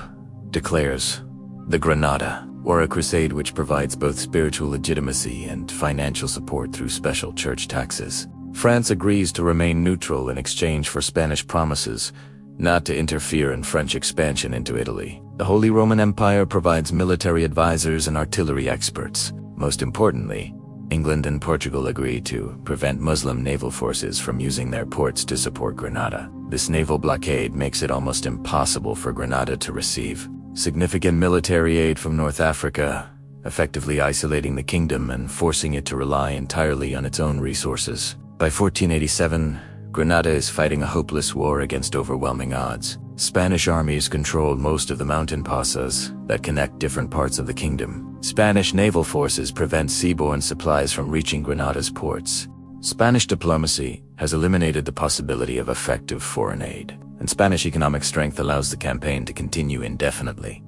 declares the Granada or a crusade which provides both spiritual legitimacy and financial support through special church taxes. France agrees to remain neutral in exchange for Spanish promises not to interfere in French expansion into Italy. The Holy Roman Empire provides military advisors and artillery experts. Most importantly, England and Portugal agree to prevent Muslim naval forces from using their ports to support Granada. This naval blockade makes it almost impossible for Granada to receive significant military aid from North Africa, effectively isolating the kingdom and forcing it to rely entirely on its own resources. By 1487, Granada is fighting a hopeless war against overwhelming odds. Spanish armies control most of the mountain passes that connect different parts of the kingdom. Spanish naval forces prevent seaborne supplies from reaching Granada's ports. Spanish diplomacy has eliminated the possibility of effective foreign aid, and Spanish economic strength allows the campaign to continue indefinitely.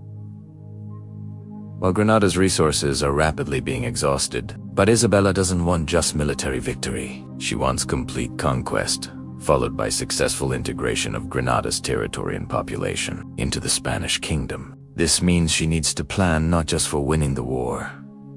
While Granada's resources are rapidly being exhausted, but Isabella doesn't want just military victory. She wants complete conquest, followed by successful integration of Granada's territory and population into the Spanish kingdom. This means she needs to plan not just for winning the war,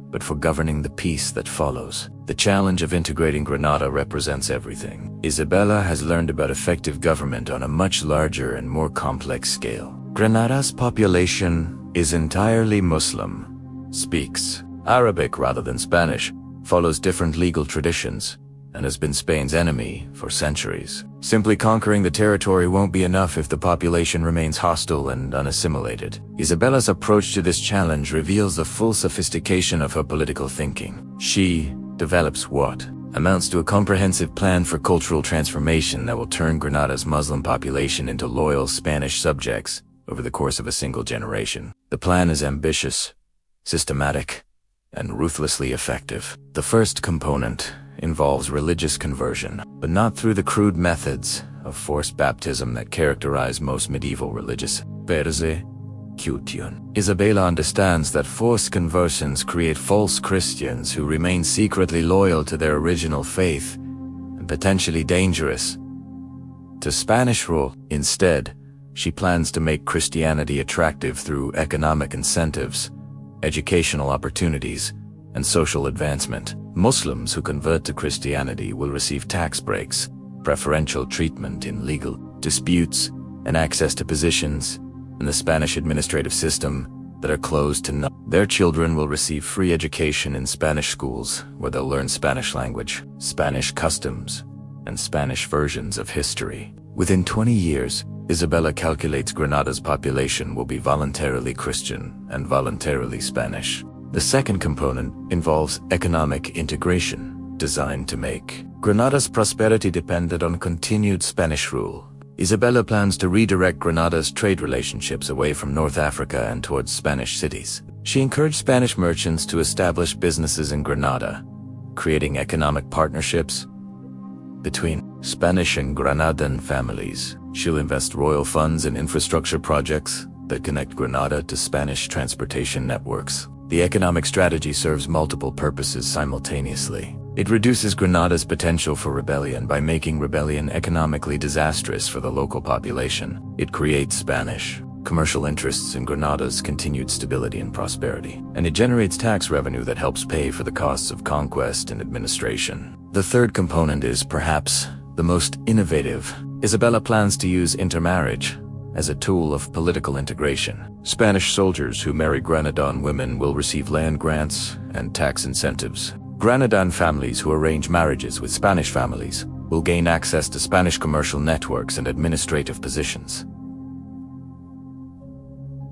but for governing the peace that follows. The challenge of integrating Granada represents everything. Isabella has learned about effective government on a much larger and more complex scale. Granada's population is entirely Muslim, speaks Arabic rather than Spanish, follows different legal traditions, and has been Spain's enemy for centuries. Simply conquering the territory won't be enough if the population remains hostile and unassimilated. Isabella's approach to this challenge reveals the full sophistication of her political thinking. She develops what amounts to a comprehensive plan for cultural transformation that will turn Granada's Muslim population into loyal Spanish subjects over the course of a single generation. The plan is ambitious, systematic, and ruthlessly effective. The first component involves religious conversion, but not through the crude methods of forced baptism that characterize most medieval religious persecution. Isabella understands that forced conversions create false Christians who remain secretly loyal to their original faith and potentially dangerous to Spanish rule. Instead, she plans to make Christianity attractive through economic incentives, educational opportunities, and social advancement. Muslims who convert to Christianity will receive tax breaks, preferential treatment in legal disputes, and access to positions in the Spanish administrative system that are closed to none. Their children will receive free education in Spanish schools where they'll learn Spanish language, Spanish customs, and Spanish versions of history. Within 20 years, Isabella calculates Granada's population will be voluntarily Christian and voluntarily Spanish. The second component involves economic integration, designed to make Granada's prosperity dependent on continued Spanish rule. Isabella plans to redirect Granada's trade relationships away from North Africa and towards Spanish cities. She encouraged Spanish merchants to establish businesses in Granada, creating economic partnerships between Spanish and Granadan families. She'll invest royal funds in infrastructure projects that connect Granada to Spanish transportation networks. The economic strategy serves multiple purposes simultaneously. It reduces Granada's potential for rebellion by making rebellion economically disastrous for the local population. It creates Spanish commercial interests in Granada's continued stability and prosperity. And it generates tax revenue that helps pay for the costs of conquest and administration. The third component is perhaps the most innovative. Isabella plans to use intermarriage as a tool of political integration. Spanish soldiers who marry Granadan women will receive land grants and tax incentives. Granadan families who arrange marriages with Spanish families will gain access to Spanish commercial networks and administrative positions.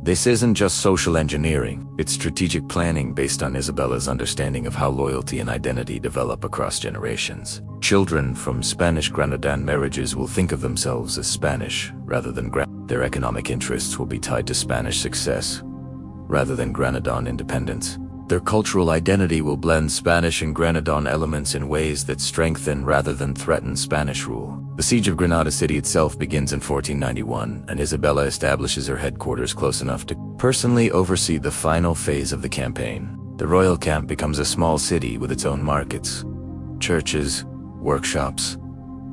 This isn't just social engineering, it's strategic planning based on Isabella's understanding of how loyalty and identity develop across generations. Children from Spanish Granadan marriages will think of themselves as Spanish rather than Their economic interests will be tied to Spanish success rather than Granadan independence. Their cultural identity will blend Spanish and Granadan elements in ways that strengthen rather than threaten Spanish rule. The siege of Granada City itself begins in 1491, and Isabella establishes her headquarters close enough to personally oversee the final phase of the campaign. The royal camp becomes a small city with its own markets, churches, workshops,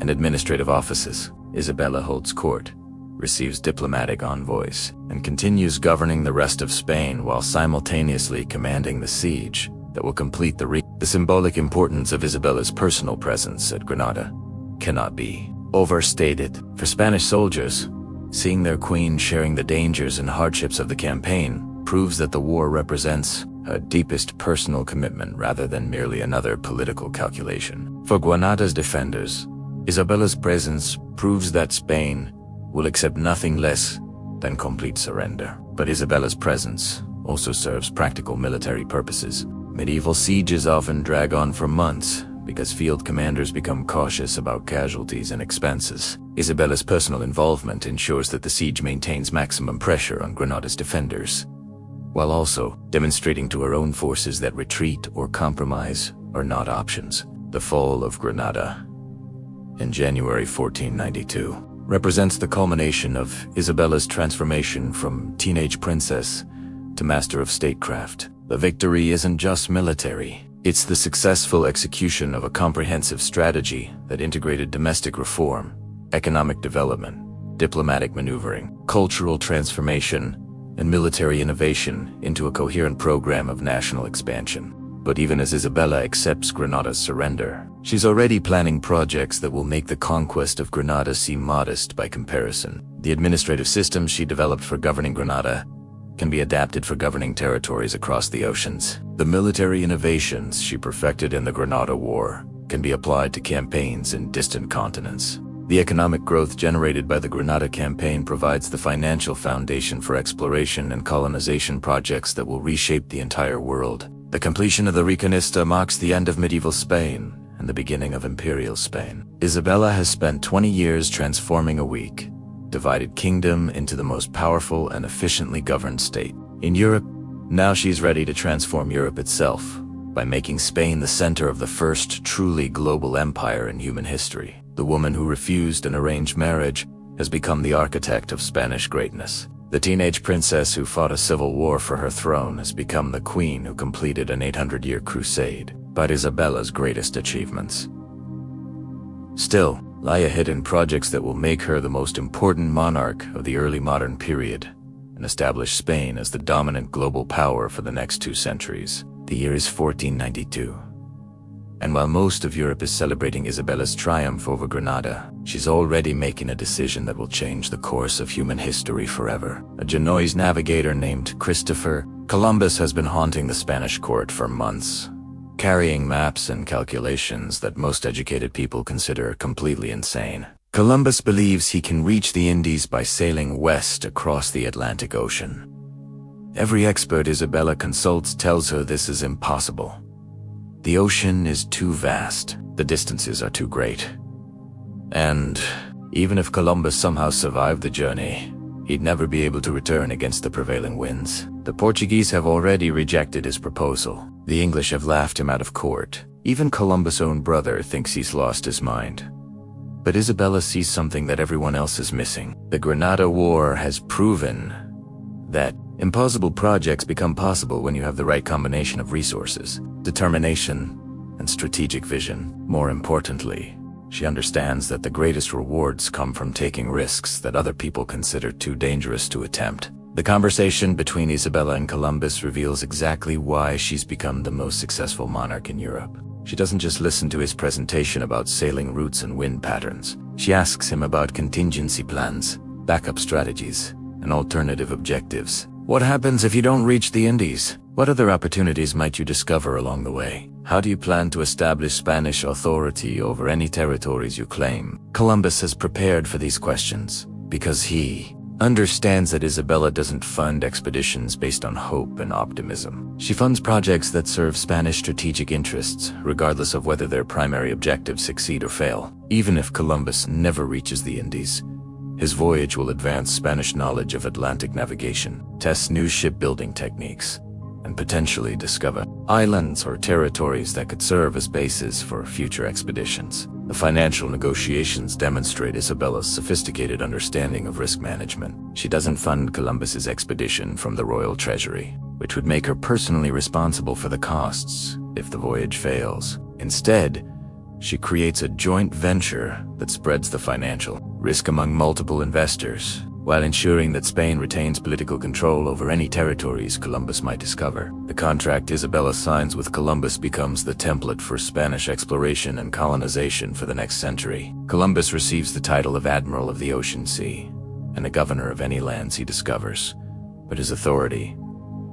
and administrative offices. Isabella holds court, receives diplomatic envoys, and continues governing the rest of Spain while simultaneously commanding the siege that will complete the symbolic importance of Isabella's personal presence at Granada cannot be overstated. For Spanish soldiers, seeing their queen sharing the dangers and hardships of the campaign proves that the war represents her deepest personal commitment rather than merely another political calculation. For Granada's defenders, Isabella's presence proves that Spain will accept nothing less than complete surrender. But Isabella's presence also serves practical military purposes. Medieval sieges often drag on for months because field commanders become cautious about casualties and expenses. Isabella's personal involvement ensures that the siege maintains maximum pressure on Granada's defenders, while also demonstrating to her own forces that retreat or compromise are not options. The fall of Granada in January 1492 represents the culmination of Isabella's transformation from teenage princess to master of statecraft. The victory isn't just military. It's the successful execution of a comprehensive strategy that integrated domestic reform, economic development, diplomatic maneuvering, cultural transformation, and military innovation into a coherent program of national expansion. But even as Isabella accepts Granada's surrender, she's already planning projects that will make the conquest of Granada seem modest by comparison. The administrative systems she developed for governing Granada can be adapted for governing territories across the oceans. The military innovations she perfected in the Granada War can be applied to campaigns in distant continents. The economic growth generated by the Granada campaign provides the financial foundation for exploration and colonization projects that will reshape the entire world. The completion of the Reconquista marks the end of medieval Spain and the beginning of imperial Spain. Isabella has spent 20 years transforming a weak, divided kingdom into the most powerful and efficiently governed state in Europe. Now she's ready to transform Europe itself by making Spain the center of the first truly global empire in human history. The woman who refused an arranged marriage has become the architect of Spanish greatness. The teenage princess who fought a civil war for her throne has become the queen who completed an 800-year crusade. But Isabella's greatest achievements still lie ahead in projects that will make her the most important monarch of the early modern period and establish Spain as the dominant global power for the next 2 centuries. The year is 1492. And while most of Europe is celebrating Isabella's triumph over Granada, she's already making a decision that will change the course of human history forever. A Genoese navigator named Christopher Columbus has been haunting the Spanish court for months, carrying maps and calculations that most educated people consider completely insane. Columbus believes he can reach the Indies by sailing west across the Atlantic Ocean. Every expert Isabella consults tells her this is impossible. The ocean is too vast, the distances are too great. And even if Columbus somehow survived the journey, he'd never be able to return against the prevailing winds. The Portuguese have already rejected his proposal. The English have laughed him out of court. Even Columbus' own brother thinks he's lost his mind. But Isabella sees something that everyone else is missing. The Granada War has proven that impossible projects become possible when you have the right combination of resources, determination, and strategic vision. More importantly, she understands that the greatest rewards come from taking risks that other people consider too dangerous to attempt. The conversation between Isabella and Columbus reveals exactly why she's become the most successful monarch in Europe. She doesn't just listen to his presentation about sailing routes and wind patterns. She asks him about contingency plans, backup strategies, and alternative objectives. What happens if you don't reach the Indies? What other opportunities might you discover along the way? How do you plan to establish Spanish authority over any territories you claim? Columbus has prepared for these questions because he understands that Isabella doesn't fund expeditions based on hope and optimism. She funds projects that serve Spanish strategic interests, regardless of whether their primary objectives succeed or fail. Even if Columbus never reaches the Indies, his voyage will advance Spanish knowledge of Atlantic navigation, test new shipbuilding techniques, and potentially discover islands or territories that could serve as bases for future expeditions. The financial negotiations demonstrate Isabella's sophisticated understanding of risk management. She doesn't fund Columbus's expedition from the royal treasury, which would make her personally responsible for the costs if the voyage fails. Instead, she creates a joint venture that spreads the financial risk among multiple investors, while ensuring that Spain retains political control over any territories Columbus might discover. The contract Isabella signs with Columbus becomes the template for Spanish exploration and colonization for the next century. Columbus receives the title of Admiral of the Ocean Sea and the governor of any lands he discovers, but his authority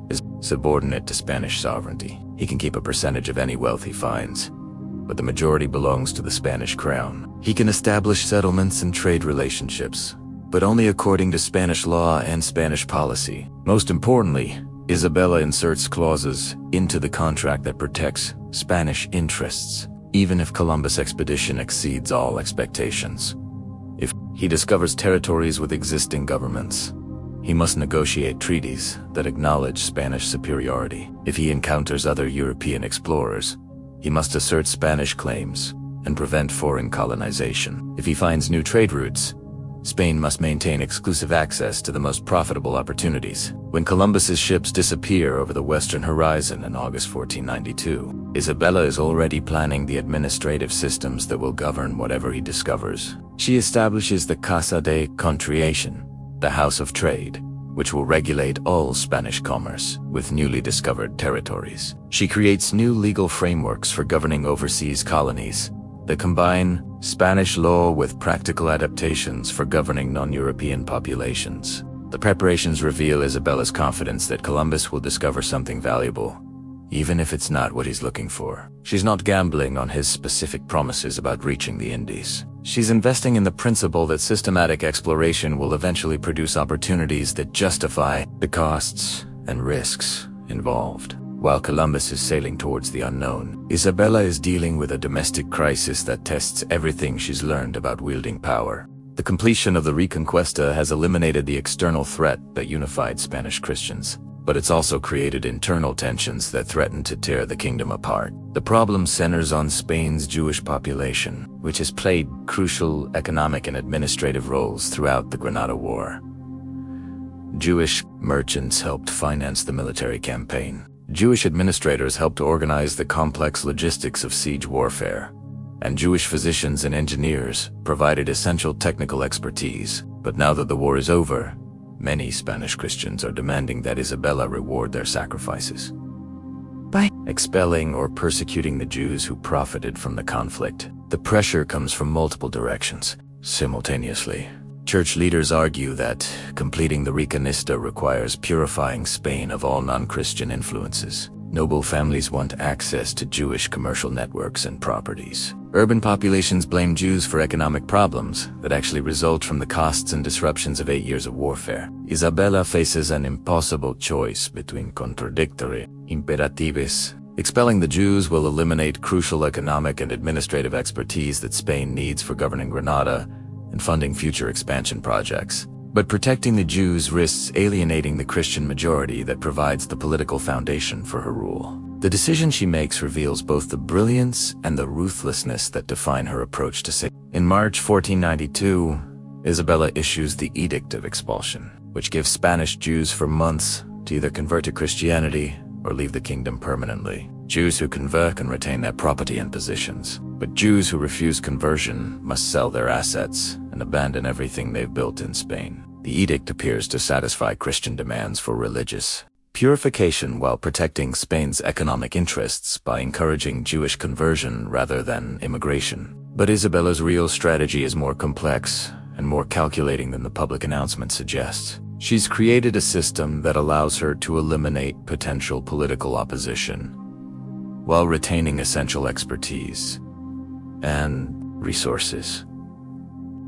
is subordinate to Spanish sovereignty. He can keep a percentage of any wealth he finds, but the majority belongs to the Spanish crown. He can establish settlements and trade relationships, but only according to Spanish law and Spanish policy. Most importantly, Isabella inserts clauses into the contract that protects Spanish interests, even if Columbus' expedition exceeds all expectations. If he discovers territories with existing governments, he must negotiate treaties that acknowledge Spanish superiority. If he encounters other European explorers, he must assert Spanish claims and prevent foreign colonization. If he finds new trade routes, Spain must maintain exclusive access to the most profitable opportunities. When Columbus's ships disappear over the western horizon in August 1492, Isabella is already planning the administrative systems that will govern whatever he discovers. She establishes the Casa de Contratación, the House of Trade, which will regulate all Spanish commerce with newly discovered territories. She creates new legal frameworks for governing overseas colonies that combine Spanish law with practical adaptations for governing non-European populations. The preparations reveal Isabella's confidence that Columbus will discover something valuable, even if it's not what he's looking for. She's not gambling on his specific promises about reaching the Indies. She's investing in the principle that systematic exploration will eventually produce opportunities that justify the costs and risks involved. While Columbus is sailing towards the unknown, Isabella is dealing with a domestic crisis that tests everything she's learned about wielding power. The completion of the Reconquista has eliminated the external threat that unified Spanish Christians, but it's also created internal tensions that threaten to tear the kingdom apart. The problem centers on Spain's Jewish population, which has played crucial economic and administrative roles throughout the Granada War. Jewish merchants helped finance the military campaign. Jewish administrators helped organize the complex logistics of siege warfare, and Jewish physicians and engineers provided essential technical expertise. But now that the war is over, many Spanish Christians are demanding that Isabella reward their sacrifices by expelling or persecuting the Jews who profited from the conflict. The pressure comes from multiple directions simultaneously. Church leaders argue that completing the Reconquista requires purifying Spain of all non-Christian influences. Noble families want access to Jewish commercial networks and properties. Urban populations blame Jews for economic problems that actually result from the costs and disruptions of 8 years of warfare. Isabella faces an impossible choice between contradictory imperatives. Expelling the Jews will eliminate crucial economic and administrative expertise that Spain needs for governing Granada and funding future expansion projects. But protecting the Jews risks alienating the Christian majority that provides the political foundation for her rule. The decision she makes reveals both the brilliance and the ruthlessness that define her approach to sin. In March 1492, Isabella issues the Edict of Expulsion, which gives Spanish Jews for months to either convert to Christianity or leave the kingdom permanently. Jews who convert can retain their property and positions, but Jews who refuse conversion must sell their assets and abandon everything they've built in Spain. The edict appears to satisfy Christian demands for religious purification while protecting Spain's economic interests by encouraging Jewish conversion rather than immigration. But Isabella's real strategy is more complex and more calculating than the public announcement suggests. She's created a system that allows her to eliminate potential political opposition while retaining essential expertise and resources.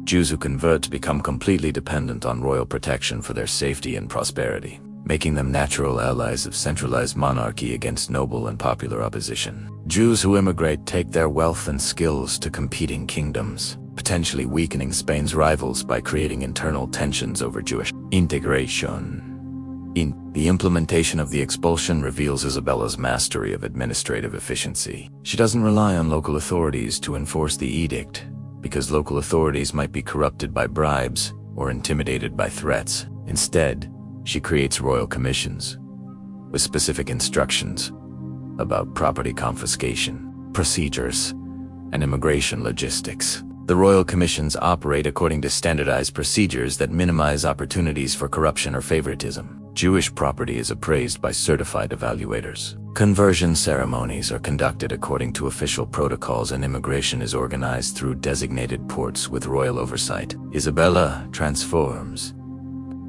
Jews who convert become completely dependent on royal protection for their safety and prosperity, making them natural allies of centralized monarchy against noble and popular opposition. Jews who immigrate take their wealth and skills to competing kingdoms, potentially weakening Spain's rivals by creating internal tensions over Jewish integration. The implementation of the expulsion reveals Isabella's mastery of administrative efficiency. She doesn't rely on local authorities to enforce the edict, because local authorities might be corrupted by bribes or intimidated by threats. Instead, she creates royal commissions with specific instructions about property confiscation, procedures, and immigration logistics. The royal commissions operate according to standardized procedures that minimize opportunities for corruption or favoritism. Jewish property is appraised by certified evaluators. Conversion ceremonies are conducted according to official protocols, and immigration is organized through designated ports with royal oversight. Isabella transforms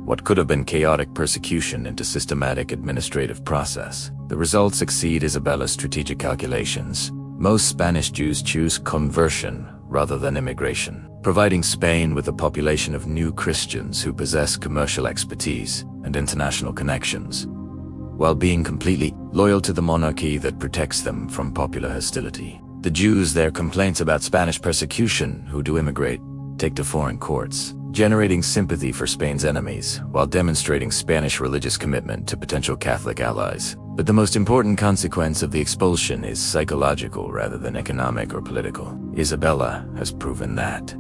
what could have been chaotic persecution into systematic administrative process. The results exceed Isabella's strategic calculations. Most Spanish Jews choose conversion rather than immigration, providing Spain with a population of new Christians who possess commercial expertise and international connections, while being completely loyal to the monarchy that protects them from popular hostility. The Jews, their complaints about Spanish persecution who do immigrate, take to foreign courts, generating sympathy for Spain's enemies while demonstrating Spanish religious commitment to potential Catholic allies. But the most important consequence of the expulsion is psychological rather than economic or political. Isabella has proven that.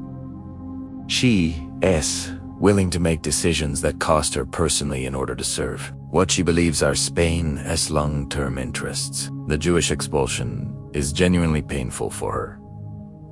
She is willing to make decisions that cost her personally in order to serve what she believes are Spain's long-term interests. The Jewish expulsion is genuinely painful for her,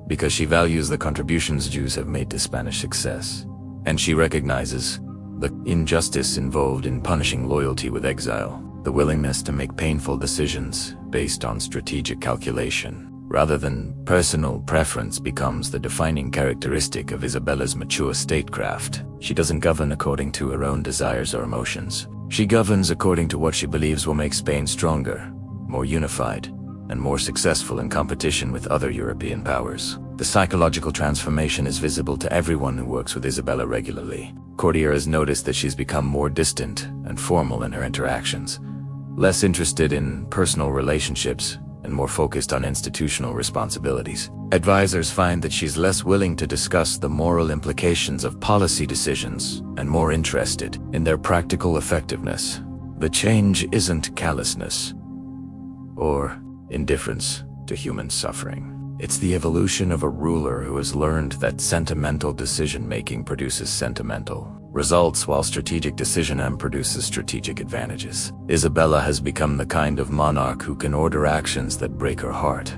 because she values the contributions Jews have made to Spanish success, and she recognizes the injustice involved in punishing loyalty with exile. The willingness to make painful decisions based on strategic calculation rather than personal preference becomes the defining characteristic of Isabella's mature statecraft. She doesn't govern according to her own desires or emotions. She governs according to what she believes will make Spain stronger, more unified, and more successful in competition with other European powers. The psychological transformation is visible to everyone who works with Isabella regularly. Courtier has noticed that she's become more distant and formal in her interactions, less interested in personal relationships and more focused on institutional responsibilities. Advisors find that she's less willing to discuss the moral implications of policy decisions and more interested in their practical effectiveness. The change isn't callousness or indifference to human suffering. It's the evolution of a ruler who has learned that sentimental decision-making produces sentimental results, while strategic decision produces strategic advantages. Isabella has become the kind of monarch who can order actions that break her heart,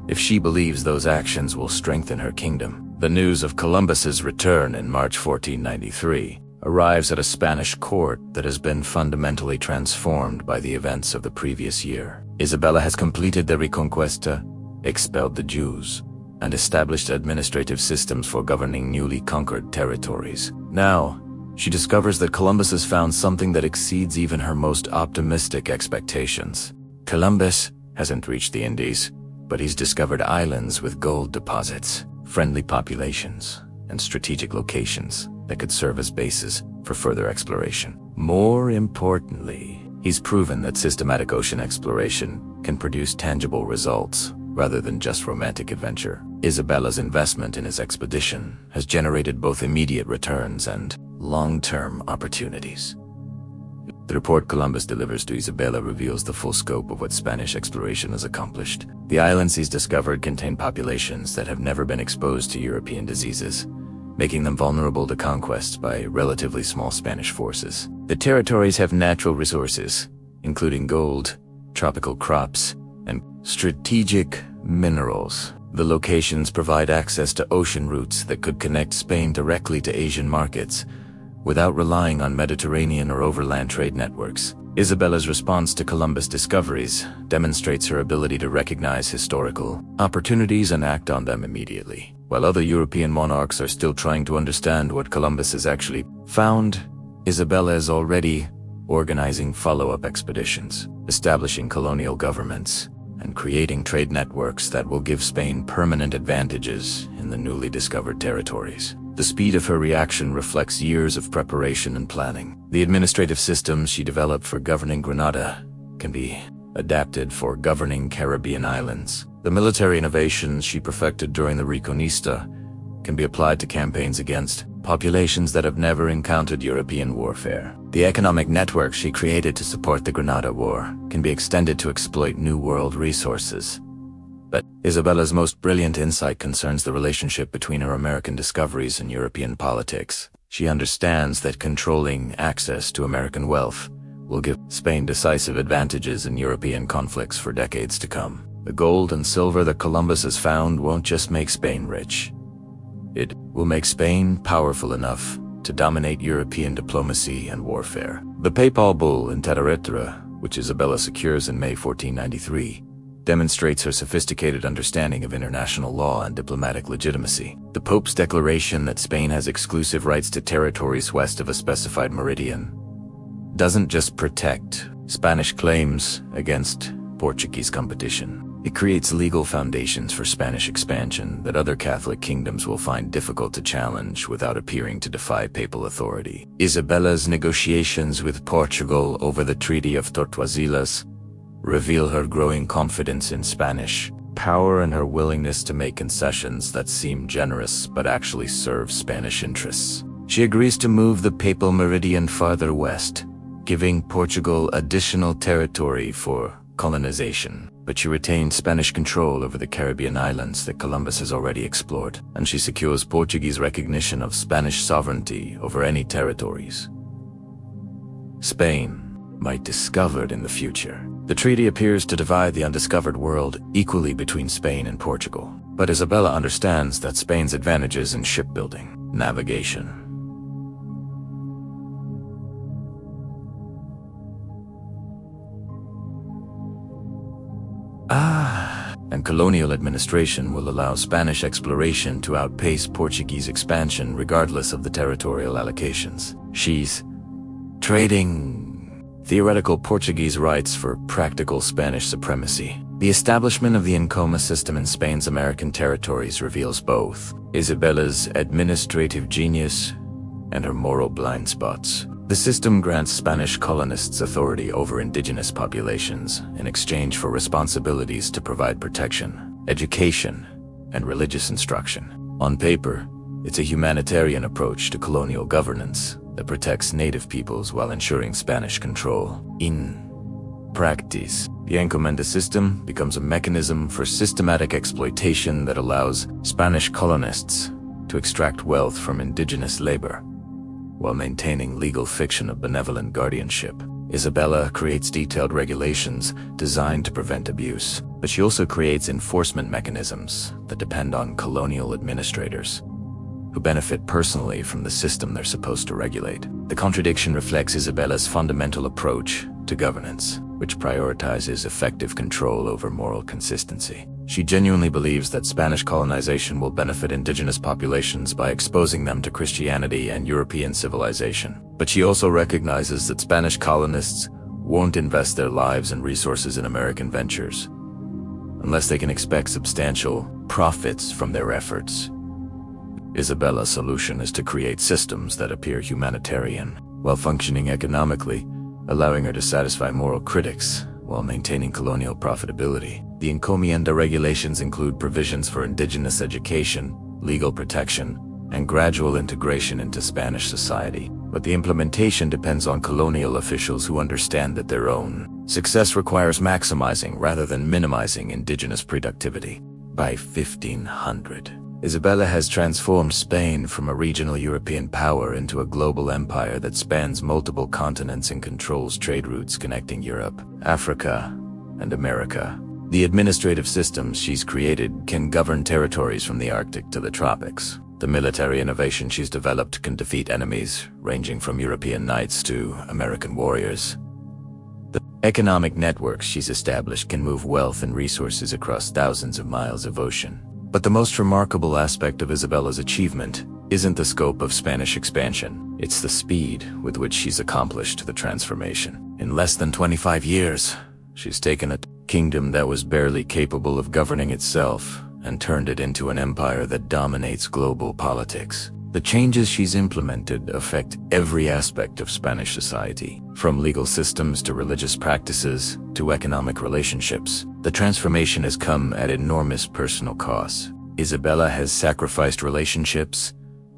if she believes those actions will strengthen her kingdom. The news of Columbus's return in March 1493 arrives at a Spanish court that has been fundamentally transformed by the events of the previous year. Isabella has completed the Reconquista, expelled the Jews, and established administrative systems for governing newly conquered territories. Now, she discovers that Columbus has found something that exceeds even her most optimistic expectations. Columbus hasn't reached the Indies, but he's discovered islands with gold deposits, friendly populations, and strategic locations that could serve as bases for further exploration. More importantly, he's proven that systematic ocean exploration can produce tangible results rather than just romantic adventure. Isabella's investment in his expedition has generated both immediate returns and long-term opportunities. The report Columbus delivers to Isabella reveals the full scope of what Spanish exploration has accomplished. The islands he's discovered contain populations that have never been exposed to European diseases, making them vulnerable to conquest by relatively small Spanish forces. The territories have natural resources, including gold, tropical crops, and strategic minerals. The locations provide access to ocean routes that could connect Spain directly to Asian markets without relying on Mediterranean or overland trade networks. Isabella's response to Columbus' discoveries demonstrates her ability to recognize historical opportunities and act on them immediately. While other European monarchs are still trying to understand what Columbus has actually found, Isabella is already organizing follow-up expeditions, establishing colonial governments, and creating trade networks that will give Spain permanent advantages in the newly discovered territories. The speed of her reaction reflects years of preparation and planning. The administrative systems she developed for governing Granada can be adapted for governing Caribbean islands. The military innovations she perfected during the Reconquista can be applied to campaigns against populations that have never encountered European warfare. The economic network she created to support the Granada War can be extended to exploit New World resources. But Isabella's most brilliant insight concerns the relationship between her American discoveries and European politics. She understands that controlling access to American wealth will give Spain decisive advantages in European conflicts for decades to come. The gold and silver that Columbus has found won't just make Spain rich. It will make Spain powerful enough to dominate European diplomacy and warfare. The papal bull in Terra, which Isabella secures in May 1493, demonstrates her sophisticated understanding of international law and diplomatic legitimacy. The Pope's declaration that Spain has exclusive rights to territories west of a specified meridian doesn't just protect Spanish claims against Portuguese competition. It creates legal foundations for Spanish expansion that other Catholic kingdoms will find difficult to challenge without appearing to defy papal authority. Isabella's negotiations with Portugal over the Treaty of Tordesillas reveal her growing confidence in Spanish power and her willingness to make concessions that seem generous but actually serve Spanish interests. She agrees to move the papal meridian farther west, giving Portugal additional territory for colonization. But she retains Spanish control over the Caribbean islands that Columbus has already explored, and she secures Portuguese recognition of Spanish sovereignty over any territories Spain might discover in the future. The treaty appears to divide the undiscovered world equally between Spain and Portugal, but Isabella understands that Spain's advantages in shipbuilding, navigation, and colonial administration will allow Spanish exploration to outpace Portuguese expansion regardless of the territorial allocations. She's trading theoretical Portuguese rights for practical Spanish supremacy. The establishment of the Encoma system in Spain's American territories reveals both Isabella's administrative genius and her moral blind spots. The system grants Spanish colonists authority over indigenous populations in exchange for responsibilities to provide protection, education, and religious instruction. On paper, it's a humanitarian approach to colonial governance that protects native peoples while ensuring Spanish control. In practice, the encomenda system becomes a mechanism for systematic exploitation that allows Spanish colonists to extract wealth from indigenous labor, while maintaining legal fiction of benevolent guardianship. Isabella creates detailed regulations designed to prevent abuse, but she also creates enforcement mechanisms that depend on colonial administrators, who benefit personally from the system they're supposed to regulate. The contradiction reflects Isabella's fundamental approach to governance, which prioritizes effective control over moral consistency. She genuinely believes that Spanish colonization will benefit indigenous populations by exposing them to Christianity and European civilization. But she also recognizes that Spanish colonists won't invest their lives and resources in American ventures unless they can expect substantial profits from their efforts. Isabella's solution is to create systems that appear humanitarian while functioning economically, allowing her to satisfy moral critics while maintaining colonial profitability. The encomienda regulations include provisions for indigenous education, legal protection, and gradual integration into Spanish society. But the implementation depends on colonial officials who understand that their own success requires maximizing rather than minimizing indigenous productivity. By 1500, Isabella has transformed Spain from a regional European power into a global empire that spans multiple continents and controls trade routes connecting Europe, Africa, and America. The administrative systems she's created can govern territories from the Arctic to the tropics. The military innovation she's developed can defeat enemies ranging from European knights to American warriors. The economic networks she's established can move wealth and resources across thousands of miles of ocean. But the most remarkable aspect of Isabella's achievement isn't the scope of Spanish expansion. It's the speed with which she's accomplished the transformation. In less than 25 years, she's taken a kingdom that was barely capable of governing itself and turned it into an empire that dominates global politics. The changes she's implemented affect every aspect of Spanish society, from legal systems to religious practices to economic relationships. The transformation has come at enormous personal costs. Isabella has sacrificed relationships,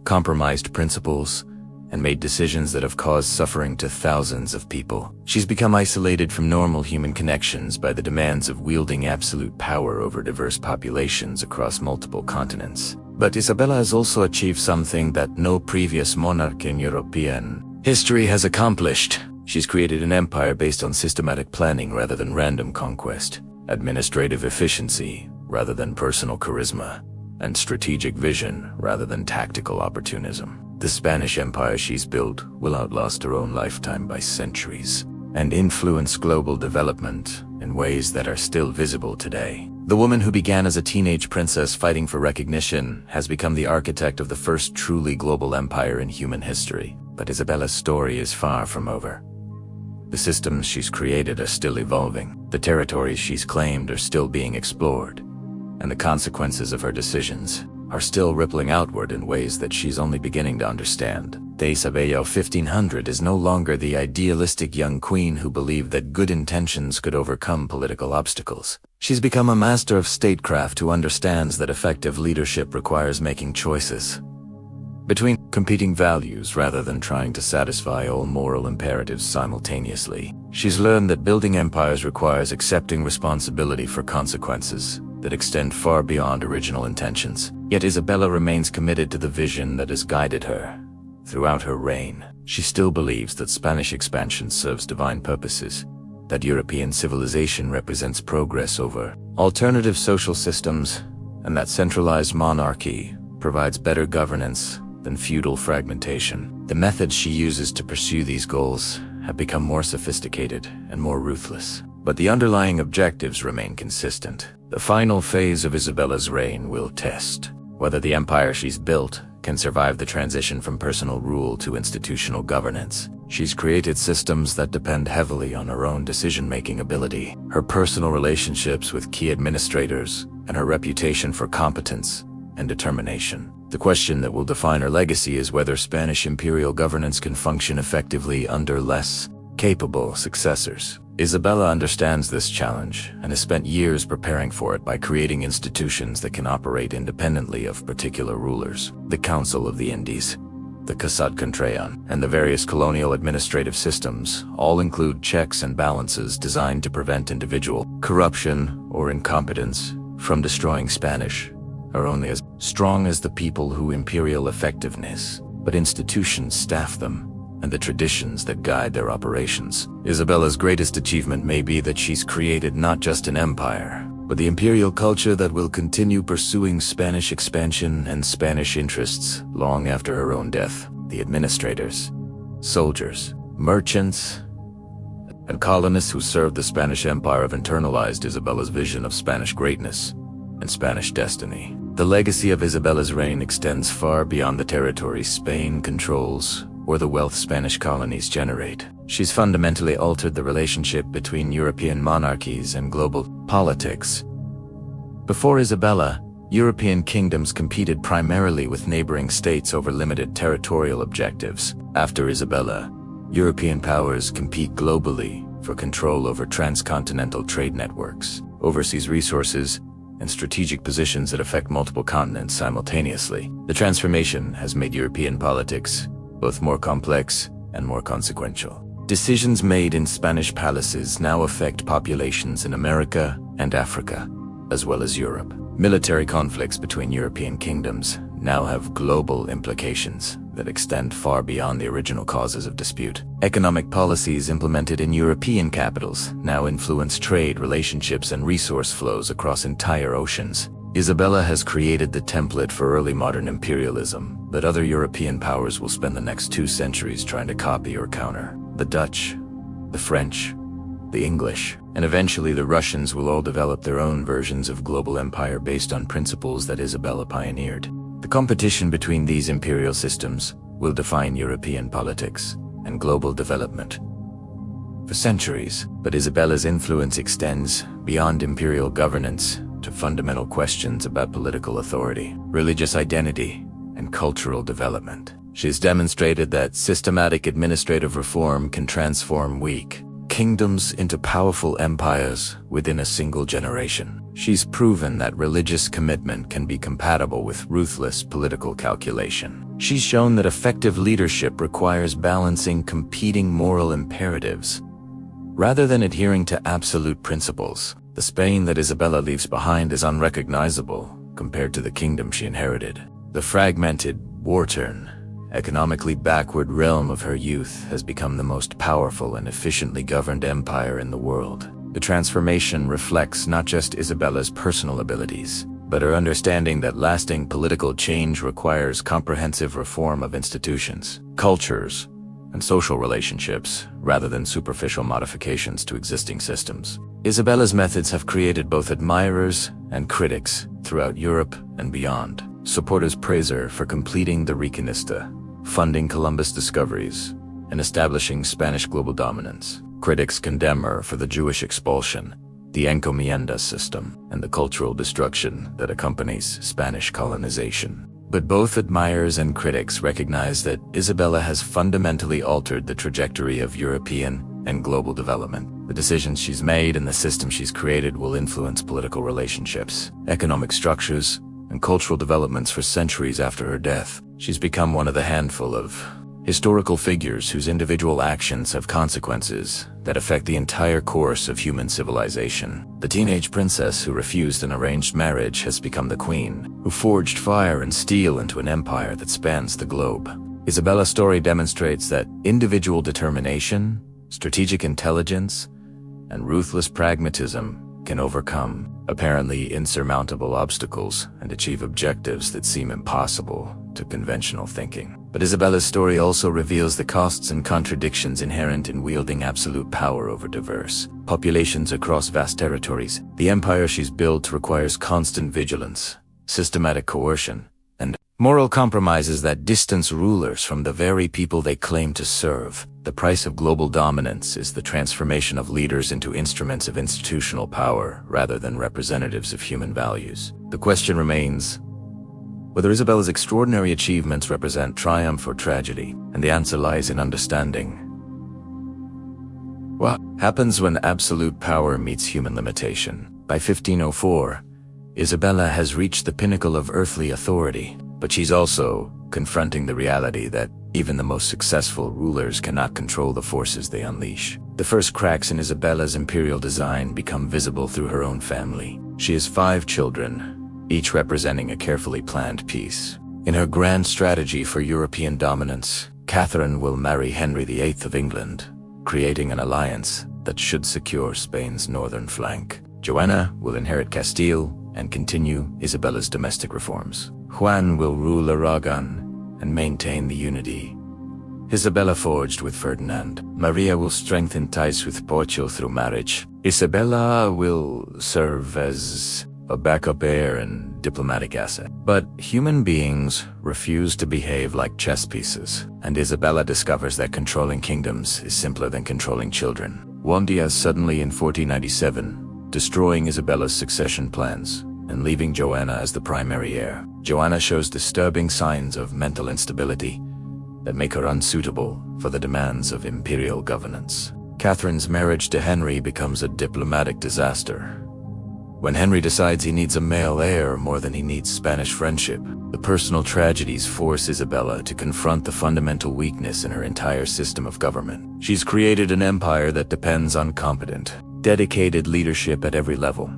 compromised principles, and made decisions that have caused suffering to thousands of people. She's become isolated from normal human connections by the demands of wielding absolute power over diverse populations across multiple continents. But Isabella has also achieved something that no previous monarch in European history has accomplished. She's created an empire based on systematic planning rather than random conquest, administrative efficiency rather than personal charisma, and strategic vision rather than tactical opportunism. The Spanish empire she's built will outlast her own lifetime by centuries and influence global development in ways that are still visible today. The woman who began as a teenage princess fighting for recognition has become the architect of the first truly global empire in human history. But Isabella's story is far from over. The systems she's created are still evolving. The territories she's claimed are still being explored, and the consequences of her decisions are still rippling outward in ways that she's only beginning to understand. The Isabella of 1500 is no longer the idealistic young queen who believed that good intentions could overcome political obstacles. She's become a master of statecraft who understands that effective leadership requires making choices between competing values rather than trying to satisfy all moral imperatives simultaneously. She's learned that building empires requires accepting responsibility for consequences that extend far beyond original intentions. Yet Isabella remains committed to the vision that has guided her throughout her reign. She still believes that Spanish expansion serves divine purposes, that European civilization represents progress over alternative social systems, and that centralized monarchy provides better governance than feudal fragmentation. The methods she uses to pursue these goals have become more sophisticated and more ruthless, but the underlying objectives remain consistent. The final phase of Isabella's reign will test whether the empire she's built can survive the transition from personal rule to institutional governance. She's created systems that depend heavily on her own decision-making ability, her personal relationships with key administrators, and her reputation for competence and determination. The question that will define her legacy is whether Spanish imperial governance can function effectively under less capable successors. Isabella understands this challenge and has spent years preparing for it by creating institutions that can operate independently of particular rulers. The Council of the Indies, the Casat Contrayan, and the various colonial administrative systems all include checks and balances designed to prevent individual corruption or incompetence from destroying Spanish are only as strong as the people who imperial effectiveness, but institutions staff them and the traditions that guide their operations. Isabella's greatest achievement may be that she's created not just an empire, but the imperial culture that will continue pursuing Spanish expansion and Spanish interests long after her own death. The administrators, soldiers, merchants, and colonists who served the Spanish Empire have internalized Isabella's vision of Spanish greatness and Spanish destiny. The legacy of Isabella's reign extends far beyond the territories Spain controls or the wealth Spanish colonies generate. She's fundamentally altered the relationship between European monarchies and global politics. Before Isabella, European kingdoms competed primarily with neighboring states over limited territorial objectives. After Isabella, European powers compete globally for control over transcontinental trade networks, overseas resources, and strategic positions that affect multiple continents simultaneously. The transformation has made European politics both more complex and more consequential. Decisions made in Spanish palaces now affect populations in America and Africa, as well as Europe. Military conflicts between European kingdoms now have global implications that extend far beyond the original causes of dispute. Economic policies implemented in European capitals now influence trade, relationships, and resource flows across entire oceans. Isabella has created the template for early modern imperialism that other European powers will spend the next 2 centuries trying to copy or counter. The Dutch, the French, the English, and eventually the Russians will all develop their own versions of global empire based on principles that Isabella pioneered. The competition between these imperial systems will define European politics and global development for centuries, but Isabella's influence extends beyond imperial governance to fundamental questions about political authority, religious identity, and cultural development. She's demonstrated that systematic administrative reform can transform weak, kingdoms into powerful empires within a single generation. She's proven that religious commitment can be compatible with ruthless political calculation. She's shown that effective leadership requires balancing competing moral imperatives rather than adhering to absolute principles. The Spain that Isabella leaves behind is unrecognizable compared to the kingdom she inherited. The fragmented, war-torn, economically backward realm of her youth has become the most powerful and efficiently governed empire in the world. The transformation reflects not just Isabella's personal abilities, but her understanding that lasting political change requires comprehensive reform of institutions, cultures, and social relationships, rather than superficial modifications to existing systems. Isabella's methods have created both admirers and critics throughout Europe and beyond. Supporters praise her for completing the Reconquista, funding Columbus' discoveries, and establishing Spanish global dominance. Critics condemn her for the Jewish expulsion, the encomienda system, and the cultural destruction that accompanies Spanish colonization. But both admirers and critics recognize that Isabella has fundamentally altered the trajectory of European and global development. The decisions she's made and the system she's created will influence political relationships, economic structures, and cultural developments for centuries after her death. She's become one of the handful of historical figures whose individual actions have consequences that affect the entire course of human civilization. The teenage princess who refused an arranged marriage has become the queen, who forged fire and steel into an empire that spans the globe. Isabella's story demonstrates that individual determination, strategic intelligence, and ruthless pragmatism can overcome apparently insurmountable obstacles and achieve objectives that seem impossible to conventional thinking. But Isabella's story also reveals the costs and contradictions inherent in wielding absolute power over diverse populations across vast territories. The empire she's built requires constant vigilance, systematic coercion, and moral compromises that distance rulers from the very people they claim to serve. The price of global dominance is the transformation of leaders into instruments of institutional power rather than representatives of human values. The question remains whether Isabella's extraordinary achievements represent triumph or tragedy, and the answer lies in understanding what happens when absolute power meets human limitation. By 1504, Isabella has reached the pinnacle of earthly authority, but she's also confronting the reality that even the most successful rulers cannot control the forces they unleash. The first cracks in Isabella's imperial design become visible through her own family. She has 5 children, each representing a carefully planned piece. In her grand strategy for European dominance, Catherine will marry Henry VIII of England, creating an alliance that should secure Spain's northern flank. Joanna will inherit Castile and continue Isabella's domestic reforms. Juan will rule Aragon and maintain the unity Isabella forged with Ferdinand. Maria will strengthen ties with Portugal through marriage. Isabella will serve as a backup heir and diplomatic asset. But human beings refuse to behave like chess pieces, and Isabella discovers that controlling kingdoms is simpler than controlling children. Juan Diaz suddenly in 1497, destroying Isabella's succession plans and leaving Joanna as the primary heir. Joanna shows disturbing signs of mental instability that make her unsuitable for the demands of imperial governance. Catherine's marriage to Henry becomes a diplomatic disaster. When Henry decides he needs a male heir more than he needs Spanish friendship, the personal tragedies force Isabella to confront the fundamental weakness in her entire system of government. She's created an empire that depends on competent, dedicated leadership at every level,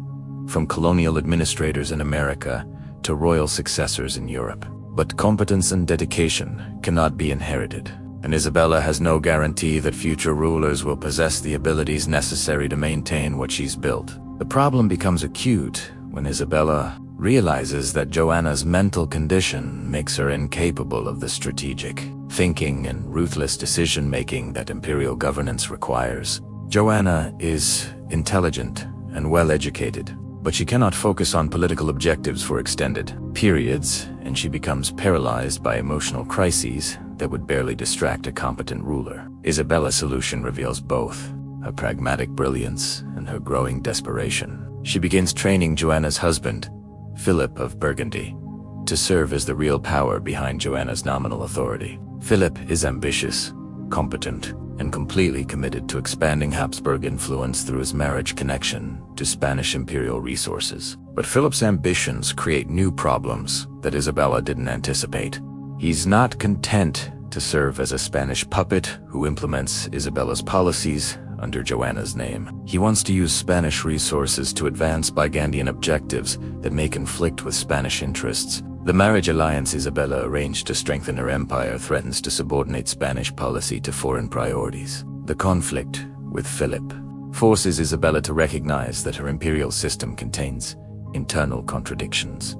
from colonial administrators in America to royal successors in Europe. But competence and dedication cannot be inherited, and Isabella has no guarantee that future rulers will possess the abilities necessary to maintain what she's built. The problem becomes acute when Isabella realizes that Joanna's mental condition makes her incapable of the strategic thinking and ruthless decision-making that imperial governance requires. Joanna is intelligent and well-educated, but she cannot focus on political objectives for extended periods, and she becomes paralyzed by emotional crises that would barely distract a competent ruler. Isabella's solution reveals both her pragmatic brilliance and her growing desperation. She begins training Joanna's husband, Philip of Burgundy, to serve as the real power behind Joanna's nominal authority. Philip is ambitious, competent, and completely committed to expanding Habsburg influence through his marriage connection to Spanish imperial resources. But Philip's ambitions create new problems that Isabella didn't anticipate. He's not content to serve as a Spanish puppet who implements Isabella's policies under Joanna's name. He wants to use Spanish resources to advance Burgundian objectives that may conflict with Spanish interests. The marriage alliance Isabella arranged to strengthen her empire threatens to subordinate Spanish policy to foreign priorities. The conflict with Philip forces Isabella to recognize that her imperial system contains internal contradictions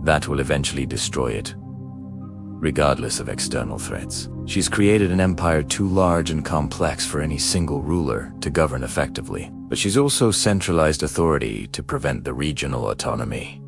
that will eventually destroy it, regardless of external threats. She's created an empire too large and complex for any single ruler to govern effectively, but she's also centralized authority to prevent the regional autonomy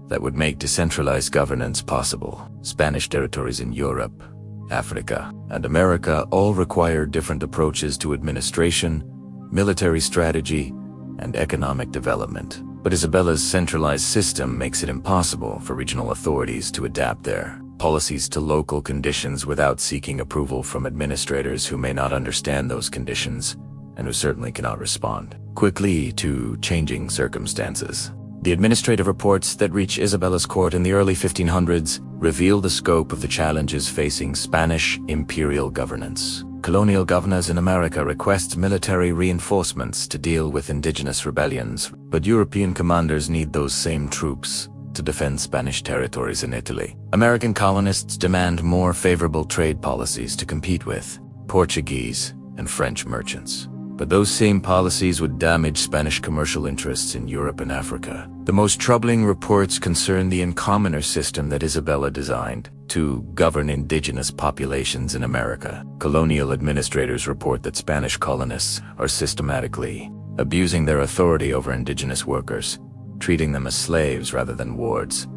that would make decentralized governance possible. Spanish territories in Europe, Africa, and America all require different approaches to administration, military strategy, and economic development. But Isabella's centralized system makes it impossible for regional authorities to adapt their policies to local conditions without seeking approval from administrators who may not understand those conditions and who certainly cannot respond quickly to changing circumstances. The administrative reports that reach Isabella's court in the early 1500s reveal the scope of the challenges facing Spanish imperial governance. Colonial governors in America request military reinforcements to deal with indigenous rebellions, but European commanders need those same troops to defend Spanish territories in Italy. American colonists demand more favorable trade policies to compete with Portuguese and French merchants. But those same policies would damage Spanish commercial interests in Europe and Africa. The most troubling reports concern the in-commoner system that Isabella designed to govern indigenous populations in America. Colonial administrators report that Spanish colonists are systematically abusing their authority over indigenous workers, treating them as slaves rather than wards.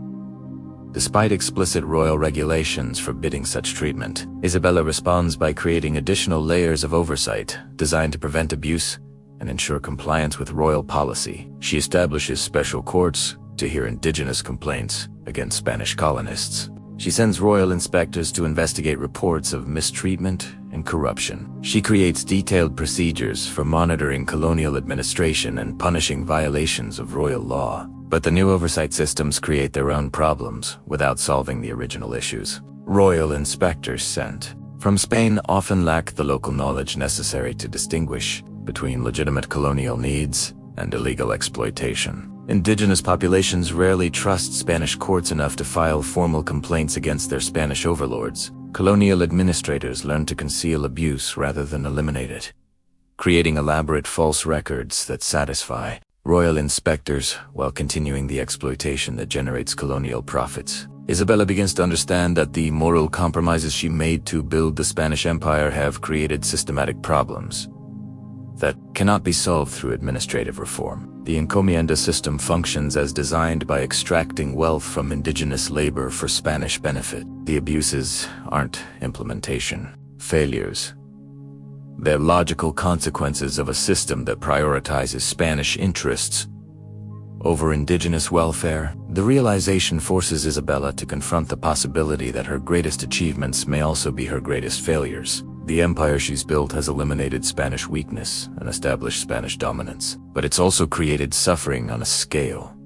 Despite explicit royal regulations forbidding such treatment, Isabella responds by creating additional layers of oversight designed to prevent abuse and ensure compliance with royal policy. She establishes special courts to hear indigenous complaints against Spanish colonists. She sends royal inspectors to investigate reports of mistreatment and corruption. She creates detailed procedures for monitoring colonial administration and punishing violations of royal law. But the new oversight systems create their own problems without solving the original issues. Royal inspectors sent from Spain often lack the local knowledge necessary to distinguish between legitimate colonial needs and illegal exploitation. Indigenous populations rarely trust Spanish courts enough to file formal complaints against their Spanish overlords. Colonial administrators learn to conceal abuse rather than eliminate it, creating elaborate false records that satisfy royal inspectors while continuing the exploitation that generates colonial profits. Isabella begins to understand that the moral compromises she made to build the Spanish Empire have created systematic problems that cannot be solved through administrative reform. The encomienda system functions as designed by extracting wealth from indigenous labor for Spanish benefit. The abuses aren't implementation failures. They're logical consequences of a system that prioritizes Spanish interests over indigenous welfare. The realization forces Isabella to confront the possibility that her greatest achievements may also be her greatest failures. The empire she's built has eliminated Spanish weakness and established Spanish dominance, but it's also created suffering on a scale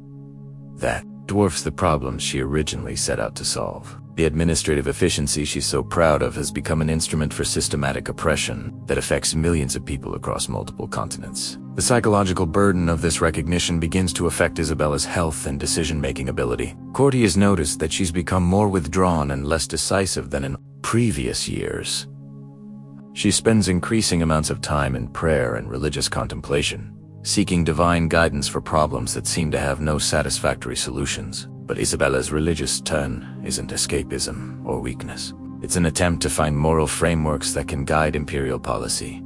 that dwarfs the problems she originally set out to solve. The administrative efficiency she's so proud of has become an instrument for systematic oppression that affects millions of people across multiple continents. The psychological burden of this recognition begins to affect Isabella's health and decision-making ability. Corti has noticed that she's become more withdrawn and less decisive than in previous years. She spends increasing amounts of time in prayer and religious contemplation, seeking divine guidance for problems that seem to have no satisfactory solutions. But Isabella's religious turn isn't escapism or weakness. It's an attempt to find moral frameworks that can guide imperial policy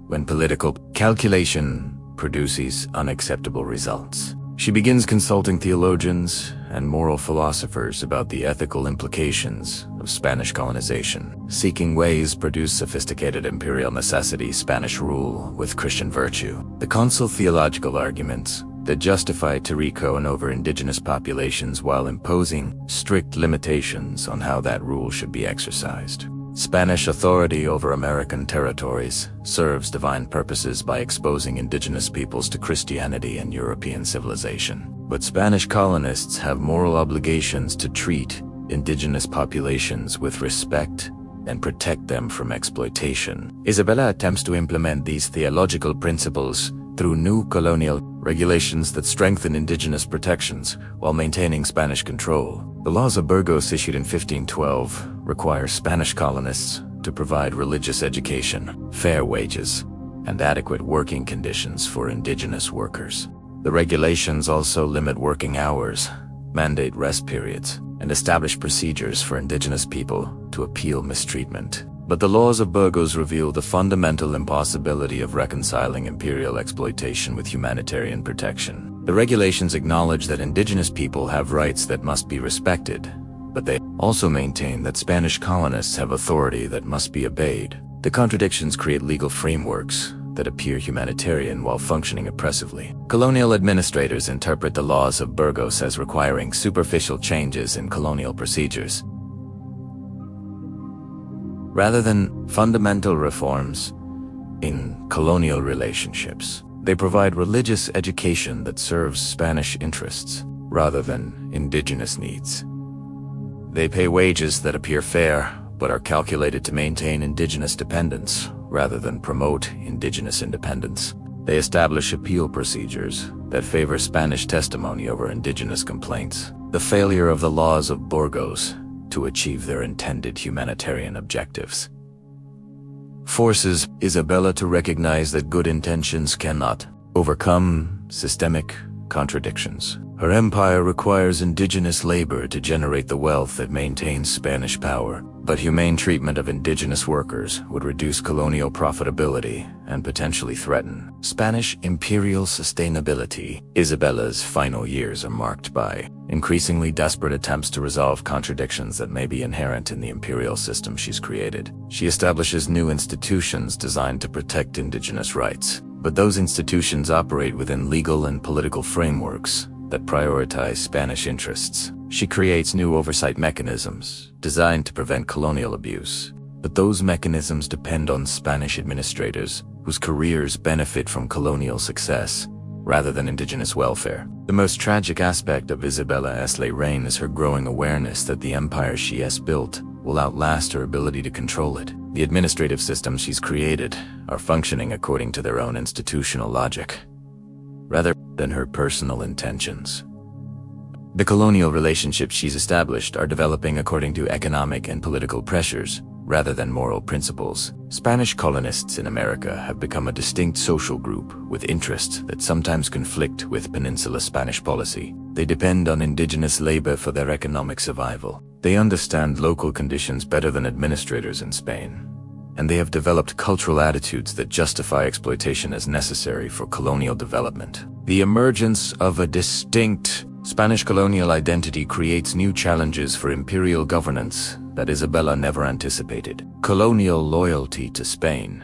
when political calculation produces unacceptable results. She begins consulting theologians and moral philosophers about the ethical implications of Spanish colonization, seeking ways to produce sophisticated imperial necessity Spanish rule with Christian virtue. The consul theological arguments that justify territorial over indigenous populations while imposing strict limitations on how that rule should be exercised. Spanish authority over American territories serves divine purposes by exposing indigenous peoples to Christianity and European civilization. But Spanish colonists have moral obligations to treat indigenous populations with respect and protect them from exploitation. Isabella attempts to implement these theological principles through new colonial regulations that strengthen indigenous protections while maintaining Spanish control. The laws of Burgos, issued in 1512, require Spanish colonists to provide religious education, fair wages, and adequate working conditions for indigenous workers. The regulations also limit working hours, mandate rest periods, and establish procedures for indigenous people to appeal mistreatment. But the laws of Burgos reveal the fundamental impossibility of reconciling imperial exploitation with humanitarian protection. The regulations acknowledge that indigenous people have rights that must be respected, but they also maintain that Spanish colonists have authority that must be obeyed. The contradictions create legal frameworks that appear humanitarian while functioning oppressively. Colonial administrators interpret the laws of Burgos as requiring superficial changes in colonial procedures, rather than fundamental reforms in colonial relationships. They provide religious education that serves Spanish interests rather than indigenous needs. They pay wages that appear fair but are calculated to maintain indigenous dependence rather than promote indigenous independence. They establish appeal procedures that favor Spanish testimony over indigenous complaints. The failure of the laws of Burgos to achieve their intended humanitarian objectives forces Isabella to recognize that good intentions cannot overcome systemic contradictions. Her empire requires indigenous labor to generate the wealth that maintains Spanish power, but humane treatment of indigenous workers would reduce colonial profitability and potentially threaten Spanish imperial sustainability. Isabella's final years are marked by increasingly desperate attempts to resolve contradictions that may be inherent in the imperial system she's created. She establishes new institutions designed to protect indigenous rights, but those institutions operate within legal and political frameworks that prioritize Spanish interests. She creates new oversight mechanisms designed to prevent colonial abuse, but those mechanisms depend on Spanish administrators whose careers benefit from colonial success rather than indigenous welfare. The most tragic aspect of Isabella's reign is her growing awareness that the empire she has built will outlast her ability to control it. The administrative systems she's created are functioning according to their own institutional logic, rather than her personal intentions. The colonial relationships she's established are developing according to economic and political pressures, rather than moral principles. Spanish colonists in America have become a distinct social group with interests that sometimes conflict with Peninsula Spanish policy. They depend on indigenous labor for their economic survival. They understand local conditions better than administrators in Spain, and they have developed cultural attitudes that justify exploitation as necessary for colonial development. The emergence of a distinct Spanish colonial identity creates new challenges for imperial governance that Isabella never anticipated. Colonial loyalty to Spain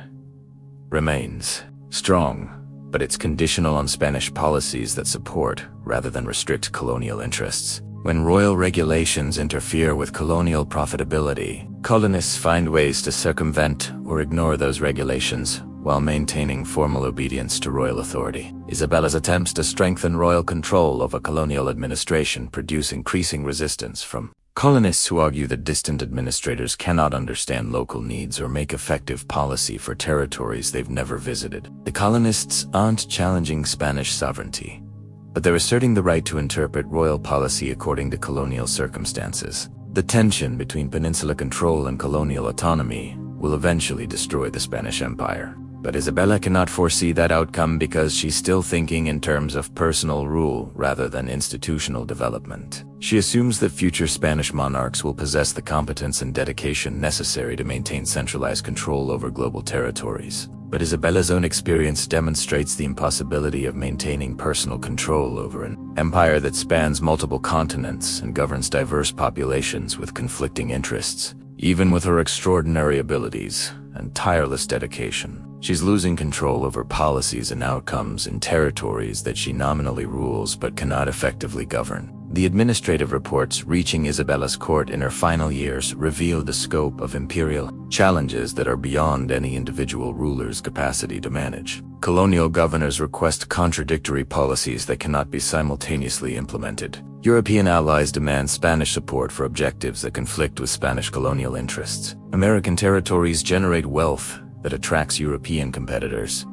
remains strong, but it's conditional on Spanish policies that support rather than restrict colonial interests. When royal regulations interfere with colonial profitability, colonists find ways to circumvent or ignore those regulations while maintaining formal obedience to royal authority. Isabella's attempts to strengthen royal control over colonial administration produce increasing resistance from colonists who argue that distant administrators cannot understand local needs or make effective policy for territories they've never visited. The colonists aren't challenging Spanish sovereignty, but they're asserting the right to interpret royal policy according to colonial circumstances. The tension between peninsula control and colonial autonomy will eventually destroy the Spanish Empire. But Isabella cannot foresee that outcome because she's still thinking in terms of personal rule rather than institutional development. She assumes that future Spanish monarchs will possess the competence and dedication necessary to maintain centralized control over global territories. But Isabella's own experience demonstrates the impossibility of maintaining personal control over an empire that spans multiple continents and governs diverse populations with conflicting interests. Even with her extraordinary abilities and tireless dedication, she's losing control over policies and outcomes in territories that she nominally rules but cannot effectively govern. The administrative reports reaching Isabella's court in her final years reveal the scope of imperial challenges that are beyond any individual ruler's capacity to manage. Colonial governors request contradictory policies that cannot be simultaneously implemented. European allies demand Spanish support for objectives that conflict with Spanish colonial interests. American territories generate wealth that attracts European competitors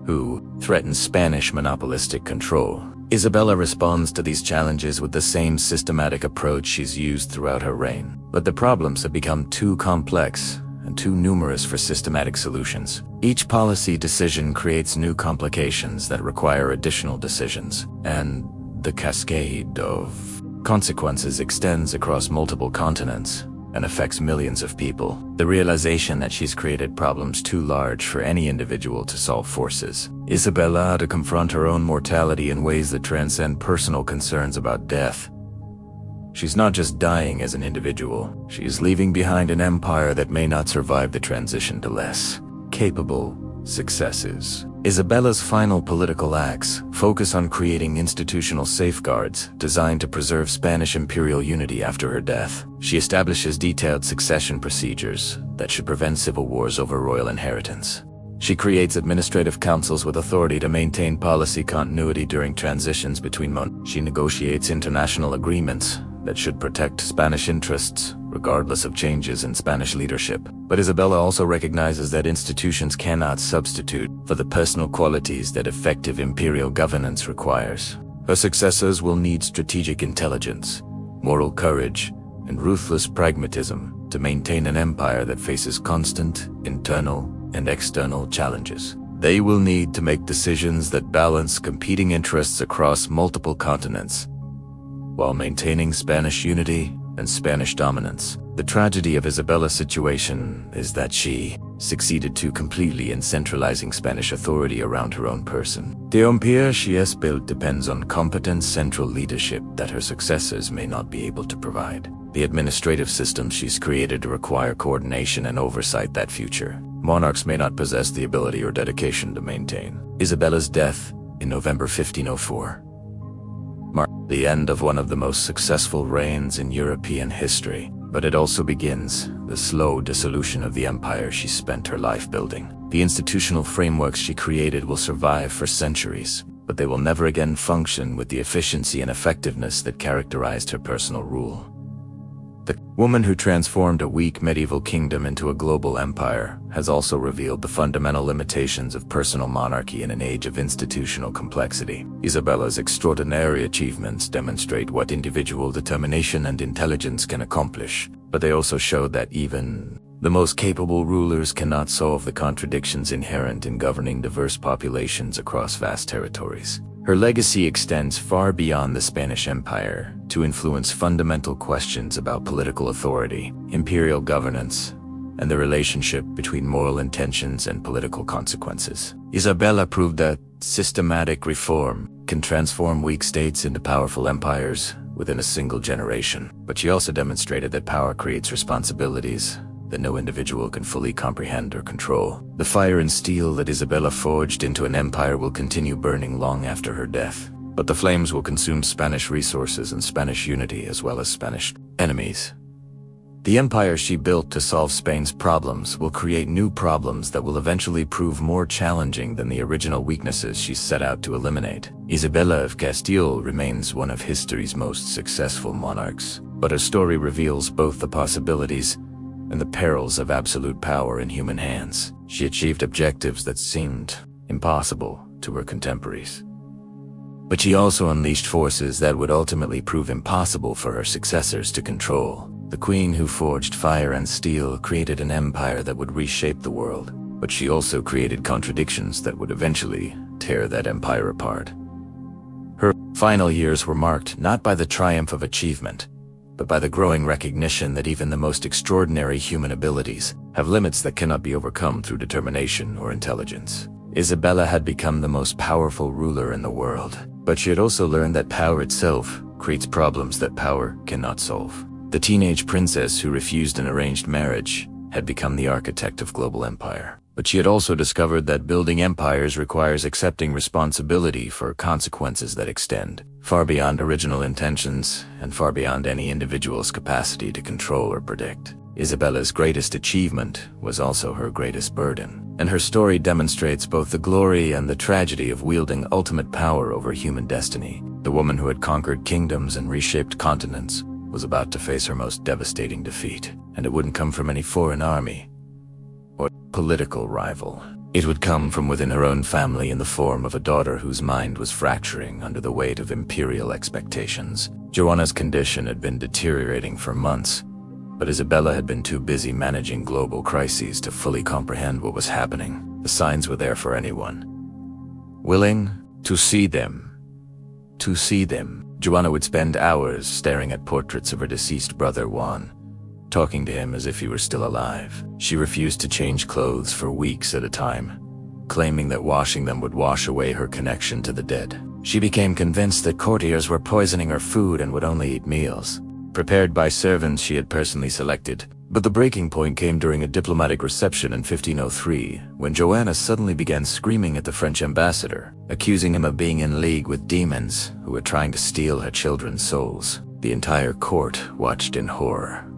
who threaten Spanish monopolistic control. Isabella responds to these challenges with the same systematic approach she's used throughout her reign. But the problems have become too complex and too numerous for systematic solutions. Each policy decision creates new complications that require additional decisions, and the cascade of consequences extends across multiple continents and affects millions of people. The realization that she's created problems too large for any individual to solve forces Isabella to confront her own mortality in ways that transcend personal concerns about death. She's not just dying as an individual, she is leaving behind an empire that may not survive the transition to less capable successes. Isabella's final political acts focus on creating institutional safeguards designed to preserve Spanish imperial unity after her death. She establishes detailed succession procedures that should prevent civil wars over royal inheritance. She creates administrative councils with authority to maintain policy continuity during transitions between monarchs. She negotiates international agreements that should protect Spanish interests, regardless of changes in Spanish leadership. But Isabella also recognizes that institutions cannot substitute for the personal qualities that effective imperial governance requires. Her successors will need strategic intelligence, moral courage, and ruthless pragmatism to maintain an empire that faces constant internal and external challenges. They will need to make decisions that balance competing interests across multiple continents, while maintaining Spanish unity and Spanish dominance. The tragedy of Isabella's situation is that she succeeded too completely in centralizing Spanish authority around her own person. The empire she has built depends on competent central leadership that her successors may not be able to provide. The administrative systems she's created require coordination and oversight that future monarchs may not possess the ability or dedication to maintain. Isabella's death in November 1504 marked the end of one of the most successful reigns in European history, but it also begins the slow dissolution of the empire she spent her life building. The institutional frameworks she created will survive for centuries, but they will never again function with the efficiency and effectiveness that characterized her personal rule. The woman who transformed a weak medieval kingdom into a global empire has also revealed the fundamental limitations of personal monarchy in an age of institutional complexity. Isabella's extraordinary achievements demonstrate what individual determination and intelligence can accomplish, but they also show that even the most capable rulers cannot solve the contradictions inherent in governing diverse populations across vast territories. Her legacy extends far beyond the Spanish Empire to influence fundamental questions about political authority, imperial governance, and the relationship between moral intentions and political consequences. Isabella proved that systematic reform can transform weak states into powerful empires within a single generation. But she also demonstrated that power creates responsibilities that no individual can fully comprehend or control. The fire and steel that Isabella forged into an empire will continue burning long after her death, but the flames will consume Spanish resources and Spanish unity as well as Spanish enemies. The empire she built to solve Spain's problems will create new problems that will eventually prove more challenging than the original weaknesses she set out to eliminate. Isabella of Castile remains one of history's most successful monarchs, but her story reveals both the possibilities and the perils of absolute power in human hands. She achieved objectives that seemed impossible to her contemporaries, but she also unleashed forces that would ultimately prove impossible for her successors to control. The queen who forged fire and steel created an empire that would reshape the world, but she also created contradictions that would eventually tear that empire apart. Her final years were marked not by the triumph of achievement, but by the growing recognition that even the most extraordinary human abilities have limits that cannot be overcome through determination or intelligence. Isabella had become the most powerful ruler in the world, but she had also learned that power itself creates problems that power cannot solve. The teenage princess who refused an arranged marriage had become the architect of global empire. But she had also discovered that building empires requires accepting responsibility for consequences that extend far beyond original intentions and far beyond any individual's capacity to control or predict. Isabella's greatest achievement was also her greatest burden, and her story demonstrates both the glory and the tragedy of wielding ultimate power over human destiny. The woman who had conquered kingdoms and reshaped continents was about to face her most devastating defeat, and it wouldn't come from any foreign army or political rival. It would come from within her own family in the form of a daughter whose mind was fracturing under the weight of imperial expectations. Joanna's condition had been deteriorating for months, but Isabella had been too busy managing global crises to fully comprehend what was happening. The signs were there for anyone willing to see them. Joanna would spend hours staring at portraits of her deceased brother Juan, talking to him as if he were still alive. She refused to change clothes for weeks at a time, claiming that washing them would wash away her connection to the dead. She became convinced that courtiers were poisoning her food and would only eat meals prepared by servants she had personally selected. But the breaking point came during a diplomatic reception in 1503, when Joanna suddenly began screaming at the French ambassador, accusing him of being in league with demons who were trying to steal her children's souls. The entire court watched in horror.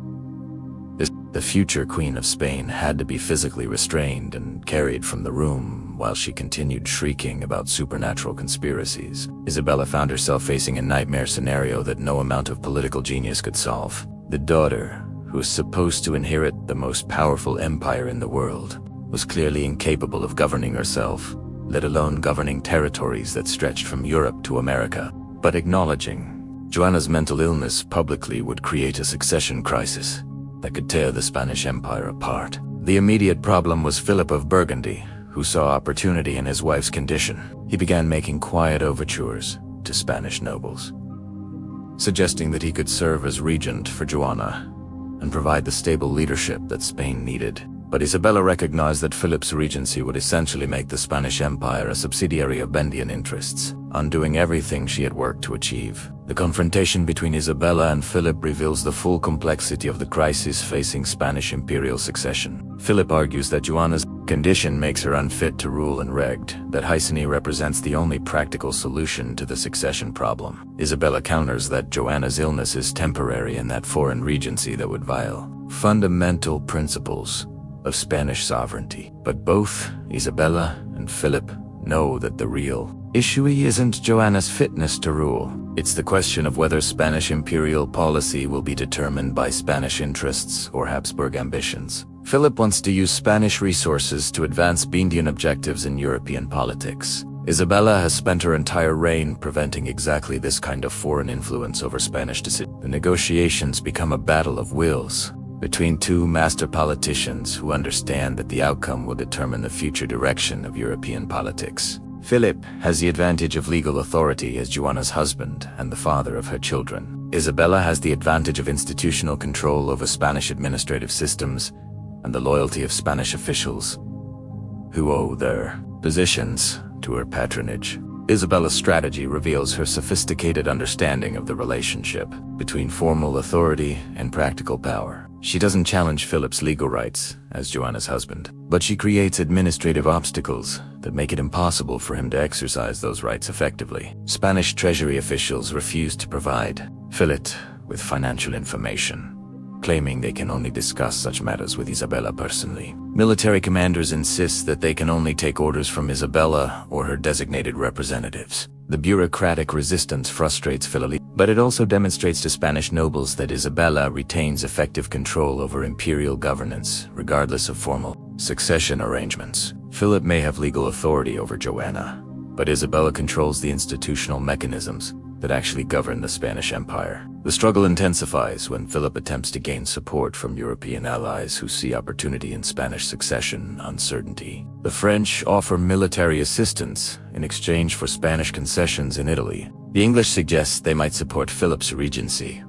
The future Queen of Spain had to be physically restrained and carried from the room while she continued shrieking about supernatural conspiracies. Isabella found herself facing a nightmare scenario that no amount of political genius could solve. The daughter, who was supposed to inherit the most powerful empire in the world, was clearly incapable of governing herself, let alone governing territories that stretched from Europe to America. But acknowledging Joanna's mental illness publicly would create a succession crisis that could tear the Spanish Empire apart. The immediate problem was Philip of Burgundy, who saw opportunity in his wife's condition. He began making quiet overtures to Spanish nobles, suggesting that he could serve as regent for Joanna and provide the stable leadership that Spain needed. But Isabella recognized that Philip's regency would essentially make the Spanish Empire a subsidiary of Bendian interests, undoing everything she had worked to achieve. The confrontation between Isabella and Philip reveals the full complexity of the crisis facing Spanish imperial succession. Philip argues that Joanna's condition makes her unfit to rule and regned, that Hysany represents the only practical solution to the succession problem. Isabella counters that Joanna's illness is temporary and that foreign regency that would violate fundamental principles of Spanish sovereignty. But both Isabella and Philip know that the real issue isn't Joanna's fitness to rule. It's the question of whether Spanish imperial policy will be determined by Spanish interests or Habsburg ambitions. Philip wants to use Spanish resources to advance Bendian objectives in European politics. Isabella has spent her entire reign preventing exactly this kind of foreign influence over Spanish decisions. The negotiations become a battle of wills between two master politicians who understand that the outcome will determine the future direction of European politics. Philip has the advantage of legal authority as Joanna's husband and the father of her children. Isabella has the advantage of institutional control over Spanish administrative systems and the loyalty of Spanish officials who owe their positions to her patronage. Isabella's strategy reveals her sophisticated understanding of the relationship between formal authority and practical power. She doesn't challenge Philip's legal rights as Joanna's husband, but she creates administrative obstacles that make it impossible for him to exercise those rights effectively. Spanish treasury officials refuse to provide Philip with financial information, claiming they can only discuss such matters with Isabella personally. Military commanders insist that they can only take orders from Isabella or her designated representatives. The bureaucratic resistance frustrates Philip, but it also demonstrates to Spanish nobles that Isabella retains effective control over imperial governance, regardless of formal succession arrangements. Philip may have legal authority over Joanna, but Isabella controls the institutional mechanisms that actually govern the Spanish Empire. The struggle intensifies when Philip attempts to gain support from European allies who see opportunity in Spanish succession uncertainty. The French offer military assistance in exchange for Spanish concessions in Italy. The English suggest they might support Philip's regency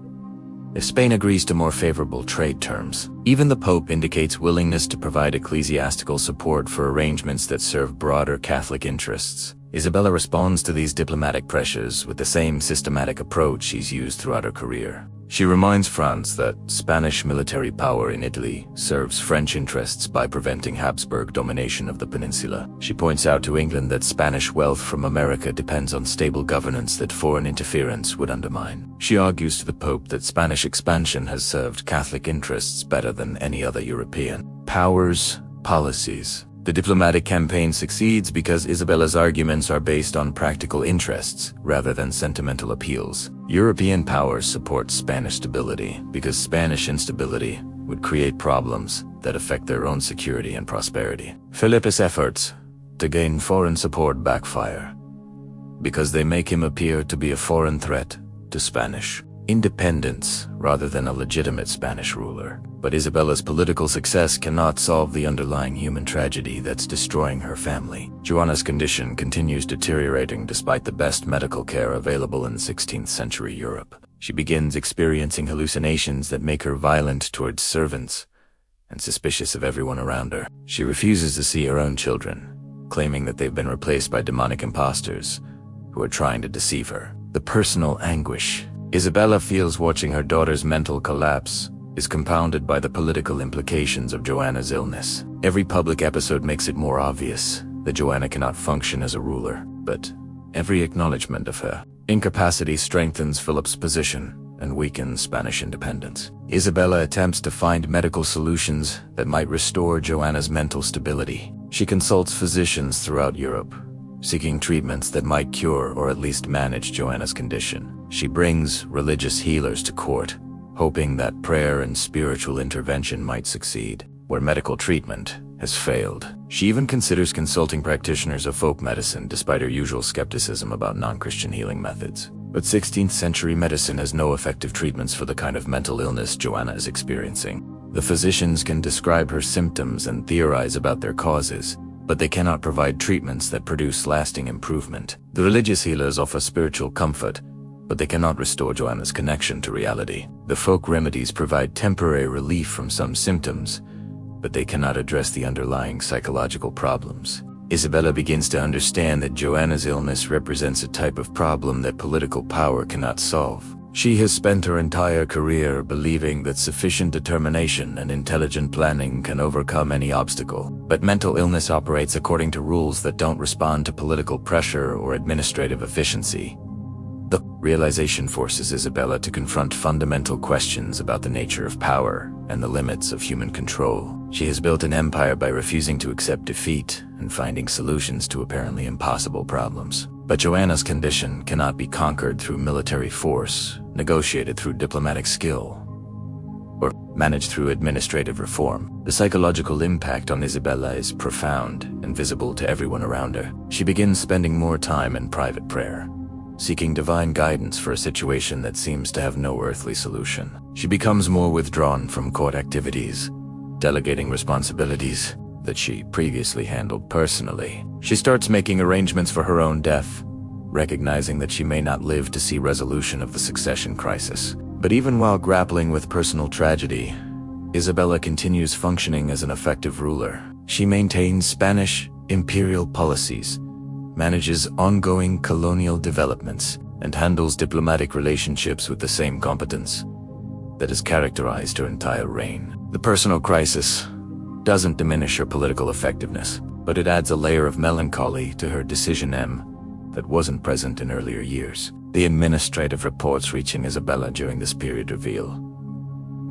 if Spain agrees to more favorable trade terms. Even the Pope indicates willingness to provide ecclesiastical support for arrangements that serve broader Catholic interests. Isabella responds to these diplomatic pressures with the same systematic approach she's used throughout her career. She reminds France that Spanish military power in Italy serves French interests by preventing Habsburg domination of the peninsula. She points out to England that Spanish wealth from America depends on stable governance that foreign interference would undermine. She argues to the Pope that Spanish expansion has served Catholic interests better than any other European powers' policies. The diplomatic campaign succeeds because Isabella's arguments are based on practical interests rather than sentimental appeals. European powers support Spanish stability because Spanish instability would create problems that affect their own security and prosperity. Philip's efforts to gain foreign support backfire because they make him appear to be a foreign threat to Spanish independence rather than a legitimate Spanish ruler. But Isabella's political success cannot solve the underlying human tragedy that's destroying her family. Joanna's condition continues deteriorating despite the best medical care available in 16th century Europe. She begins experiencing hallucinations that make her violent towards servants and suspicious of everyone around her. She refuses to see her own children, claiming that they've been replaced by demonic imposters who are trying to deceive her. The personal anguish Isabella feels watching her daughter's mental collapse is compounded by the political implications of Joanna's illness. Every public episode makes it more obvious that Joanna cannot function as a ruler, but every acknowledgement of her incapacity strengthens Philip's position and weakens Spanish independence. Isabella attempts to find medical solutions that might restore Joanna's mental stability. She consults physicians throughout Europe, seeking treatments that might cure or at least manage Joanna's condition. She brings religious healers to court, hoping that prayer and spiritual intervention might succeed, where medical treatment has failed. She even considers consulting practitioners of folk medicine despite her usual skepticism about non-Christian healing methods. But 16th century medicine has no effective treatments for the kind of mental illness Joanna is experiencing. The physicians can describe her symptoms and theorize about their causes, but they cannot provide treatments that produce lasting improvement. The religious healers offer spiritual comfort, but they cannot restore Joanna's connection to reality. The folk remedies provide temporary relief from some symptoms, but they cannot address the underlying psychological problems. Isabella begins to understand that Joanna's illness represents a type of problem that political power cannot solve. She has spent her entire career believing that sufficient determination and intelligent planning can overcome any obstacle. But mental illness operates according to rules that don't respond to political pressure or administrative efficiency. The realization forces Isabella to confront fundamental questions about the nature of power and the limits of human control. She has built an empire by refusing to accept defeat and finding solutions to apparently impossible problems. But Joanna's condition cannot be conquered through military force, negotiated through diplomatic skill, or managed through administrative reform. The psychological impact on Isabella is profound and visible to everyone around her. She begins spending more time in private prayer, seeking divine guidance for a situation that seems to have no earthly solution. She becomes more withdrawn from court activities, delegating responsibilities that she previously handled personally. She starts making arrangements for her own death, recognizing that she may not live to see resolution of the succession crisis. But even while grappling with personal tragedy, Isabella continues functioning as an effective ruler. She maintains Spanish imperial policies, manages ongoing colonial developments, and handles diplomatic relationships with the same competence that has characterized her entire reign. The personal crisis doesn't diminish her political effectiveness, but it adds a layer of melancholy to her decision that wasn't present in earlier years. The administrative reports reaching Isabella during this period reveal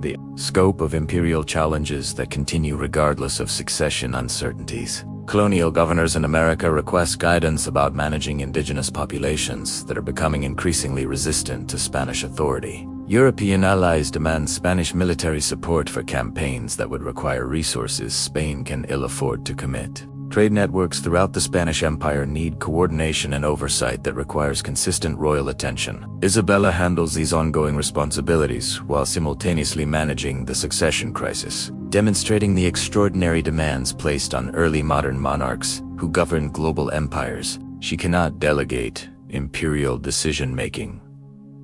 the scope of imperial challenges that continue regardless of succession uncertainties. Colonial governors in America request guidance about managing indigenous populations that are becoming increasingly resistant to Spanish authority. European allies demand Spanish military support for campaigns that would require resources Spain can ill afford to commit. Trade networks throughout the Spanish Empire need coordination and oversight that requires consistent royal attention. Isabella handles these ongoing responsibilities while simultaneously managing the succession crisis, demonstrating the extraordinary demands placed on early modern monarchs who govern global empires. She cannot delegate imperial decision-making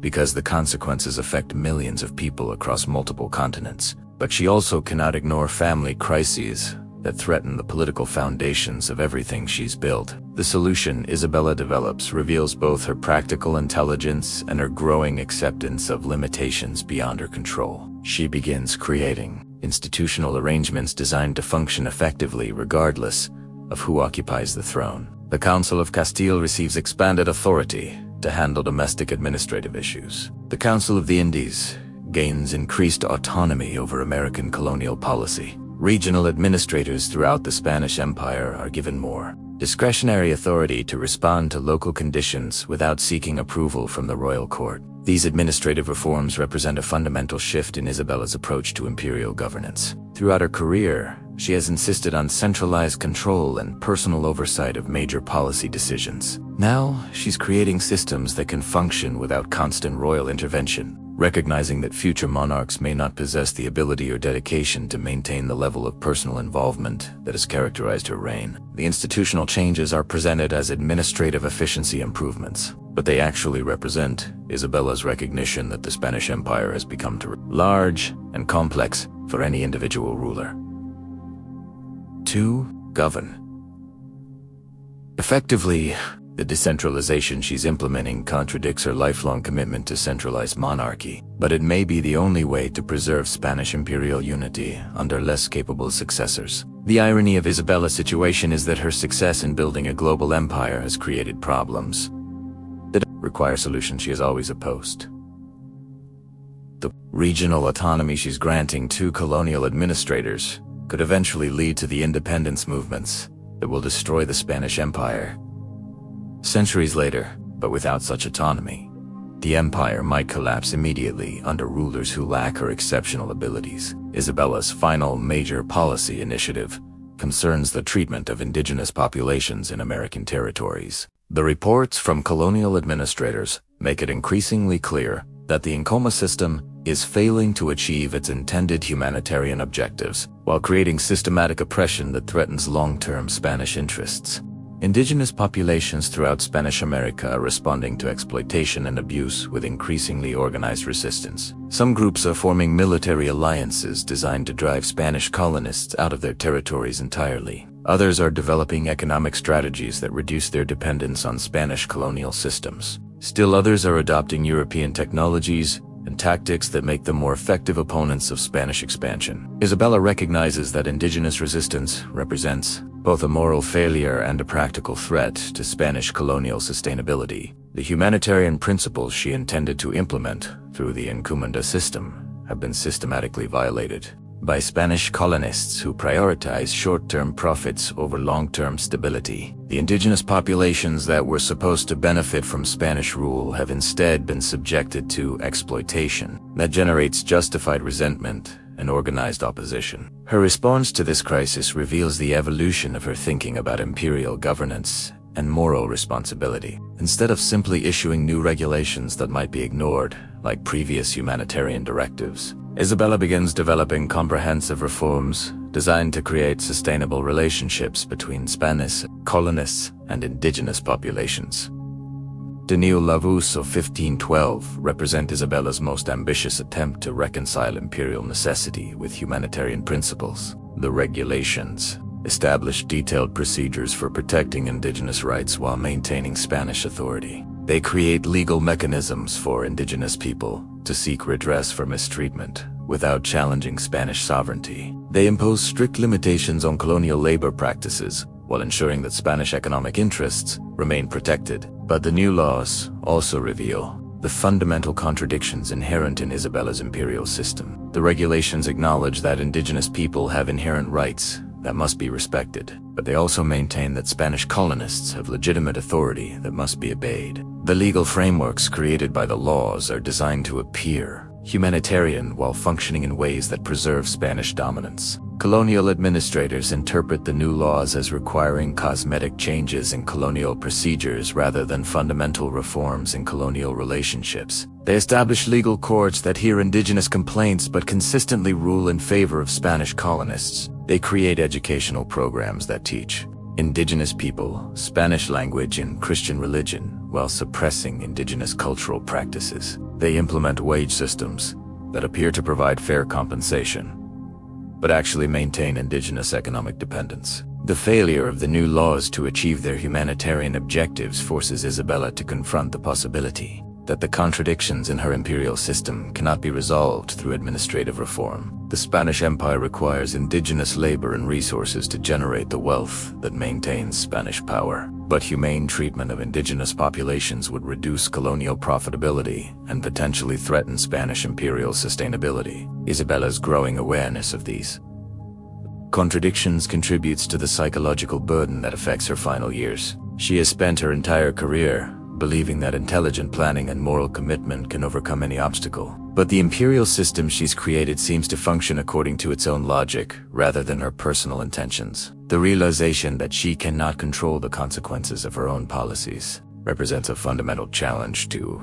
because the consequences affect millions of people across multiple continents. But she also cannot ignore family crises that threaten the political foundations of everything she's built. The solution Isabella develops reveals both her practical intelligence and her growing acceptance of limitations beyond her control. She begins creating institutional arrangements designed to function effectively regardless of who occupies the throne. The Council of Castile receives expanded authority to handle domestic administrative issues. The Council of the Indies gains increased autonomy over American colonial policy. Regional administrators throughout the Spanish Empire are given more discretionary authority to respond to local conditions without seeking approval from the royal court. These administrative reforms represent a fundamental shift in Isabella's approach to imperial governance. Throughout her career, she has insisted on centralized control and personal oversight of major policy decisions. Now, she's creating systems that can function without constant royal intervention, recognizing that future monarchs may not possess the ability or dedication to maintain the level of personal involvement that has characterized her reign. The institutional changes are presented as administrative efficiency improvements, but they actually represent Isabella's recognition that the Spanish Empire has become too large and complex for any individual ruler to govern. Effectively, the decentralization she's implementing contradicts her lifelong commitment to centralized monarchy, but it may be the only way to preserve Spanish imperial unity under less capable successors. The irony of Isabella's situation is that her success in building a global empire has created problems that require solutions she has always opposed. The regional autonomy she's granting to colonial administrators could eventually lead to the independence movements that will destroy the Spanish Empire. Centuries later, but without such autonomy, the empire might collapse immediately under rulers who lack her exceptional abilities. Isabella's final major policy initiative concerns the treatment of indigenous populations in American territories. The reports from colonial administrators make it increasingly clear that the Incoma system is failing to achieve its intended humanitarian objectives, while creating systematic oppression that threatens long-term Spanish interests. Indigenous populations throughout Spanish America are responding to exploitation and abuse with increasingly organized resistance. Some groups are forming military alliances designed to drive Spanish colonists out of their territories entirely. Others are developing economic strategies that reduce their dependence on Spanish colonial systems. Still others are adopting European technologies and tactics that make them more effective opponents of Spanish expansion. Isabella recognizes that indigenous resistance represents both a moral failure and a practical threat to Spanish colonial sustainability. The humanitarian principles she intended to implement through the encomenda system have been systematically violated by Spanish colonists who prioritize short-term profits over long-term stability. The indigenous populations that were supposed to benefit from Spanish rule have instead been subjected to exploitation that generates justified resentment and organized opposition. Her response to this crisis reveals the evolution of her thinking about imperial governance and moral responsibility. Instead of simply issuing new regulations that might be ignored, like previous humanitarian directives, Isabella begins developing comprehensive reforms designed to create sustainable relationships between Spanish colonists and indigenous populations. Denis Lavus of 1512 represent Isabella's most ambitious attempt to reconcile imperial necessity with humanitarian principles. The regulations establish detailed procedures for protecting indigenous rights while maintaining Spanish authority. They create legal mechanisms for indigenous people to seek redress for mistreatment without challenging Spanish sovereignty. They impose strict limitations on colonial labor practices while ensuring that Spanish economic interests remain protected. But the new laws also reveal the fundamental contradictions inherent in Isabella's imperial system. The regulations acknowledge that indigenous people have inherent rights that must be respected, but they also maintain that Spanish colonists have legitimate authority that must be obeyed. The legal frameworks created by the laws are designed to appear humanitarian while functioning in ways that preserve Spanish dominance. Colonial administrators interpret the new laws as requiring cosmetic changes in colonial procedures rather than fundamental reforms in colonial relationships. They establish legal courts that hear indigenous complaints but consistently rule in favor of Spanish colonists. They create educational programs that teach indigenous people Spanish language and Christian religion while suppressing indigenous cultural practices. They implement wage systems that appear to provide fair compensation but actually maintain indigenous economic dependence. The failure of the new laws to achieve their humanitarian objectives forces Isabella to confront the possibility that the contradictions in her imperial system cannot be resolved through administrative reform. The Spanish Empire requires indigenous labor and resources to generate the wealth that maintains Spanish power. But humane treatment of indigenous populations would reduce colonial profitability and potentially threaten Spanish imperial sustainability. Isabella's growing awareness of these contradictions contributes to the psychological burden that affects her final years. She has spent her entire career believing that intelligent planning and moral commitment can overcome any obstacle. But the imperial system she's created seems to function according to its own logic, rather than her personal intentions. The realization that she cannot control the consequences of her own policies represents a fundamental challenge to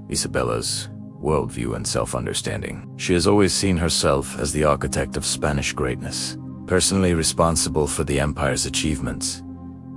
Isabella's worldview and self-understanding. She has always seen herself as the architect of Spanish greatness, personally responsible for the empire's achievements,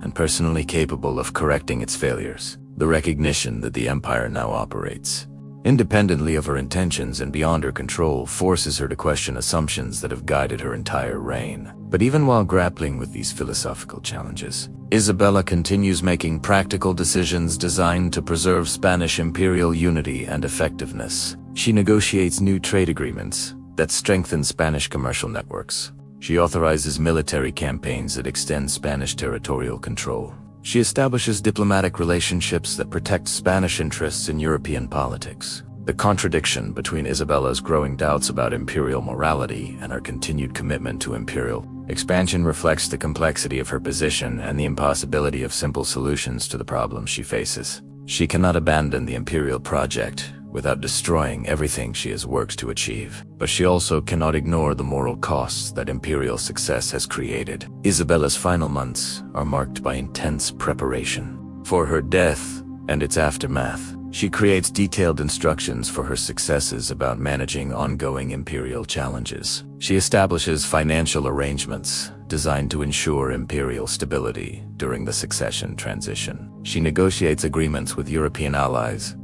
and personally capable of correcting its failures. The recognition that the empire now operates independently of her intentions and beyond her control forces her to question assumptions that have guided her entire reign. But even while grappling with these philosophical challenges, Isabella continues making practical decisions designed to preserve Spanish imperial unity and effectiveness. She negotiates new trade agreements that strengthen Spanish commercial networks. She authorizes military campaigns that extend Spanish territorial control. She establishes diplomatic relationships that protect Spanish interests in European politics. The contradiction between Isabella's growing doubts about imperial morality and her continued commitment to imperial expansion reflects the complexity of her position and the impossibility of simple solutions to the problems she faces. She cannot abandon the imperial project without destroying everything she has worked to achieve. But she also cannot ignore the moral costs that imperial success has created. Isabella's final months are marked by intense preparation for her death and its aftermath. She creates detailed instructions for her successors about managing ongoing imperial challenges. She establishes financial arrangements designed to ensure imperial stability during the succession transition. She negotiates agreements with European allies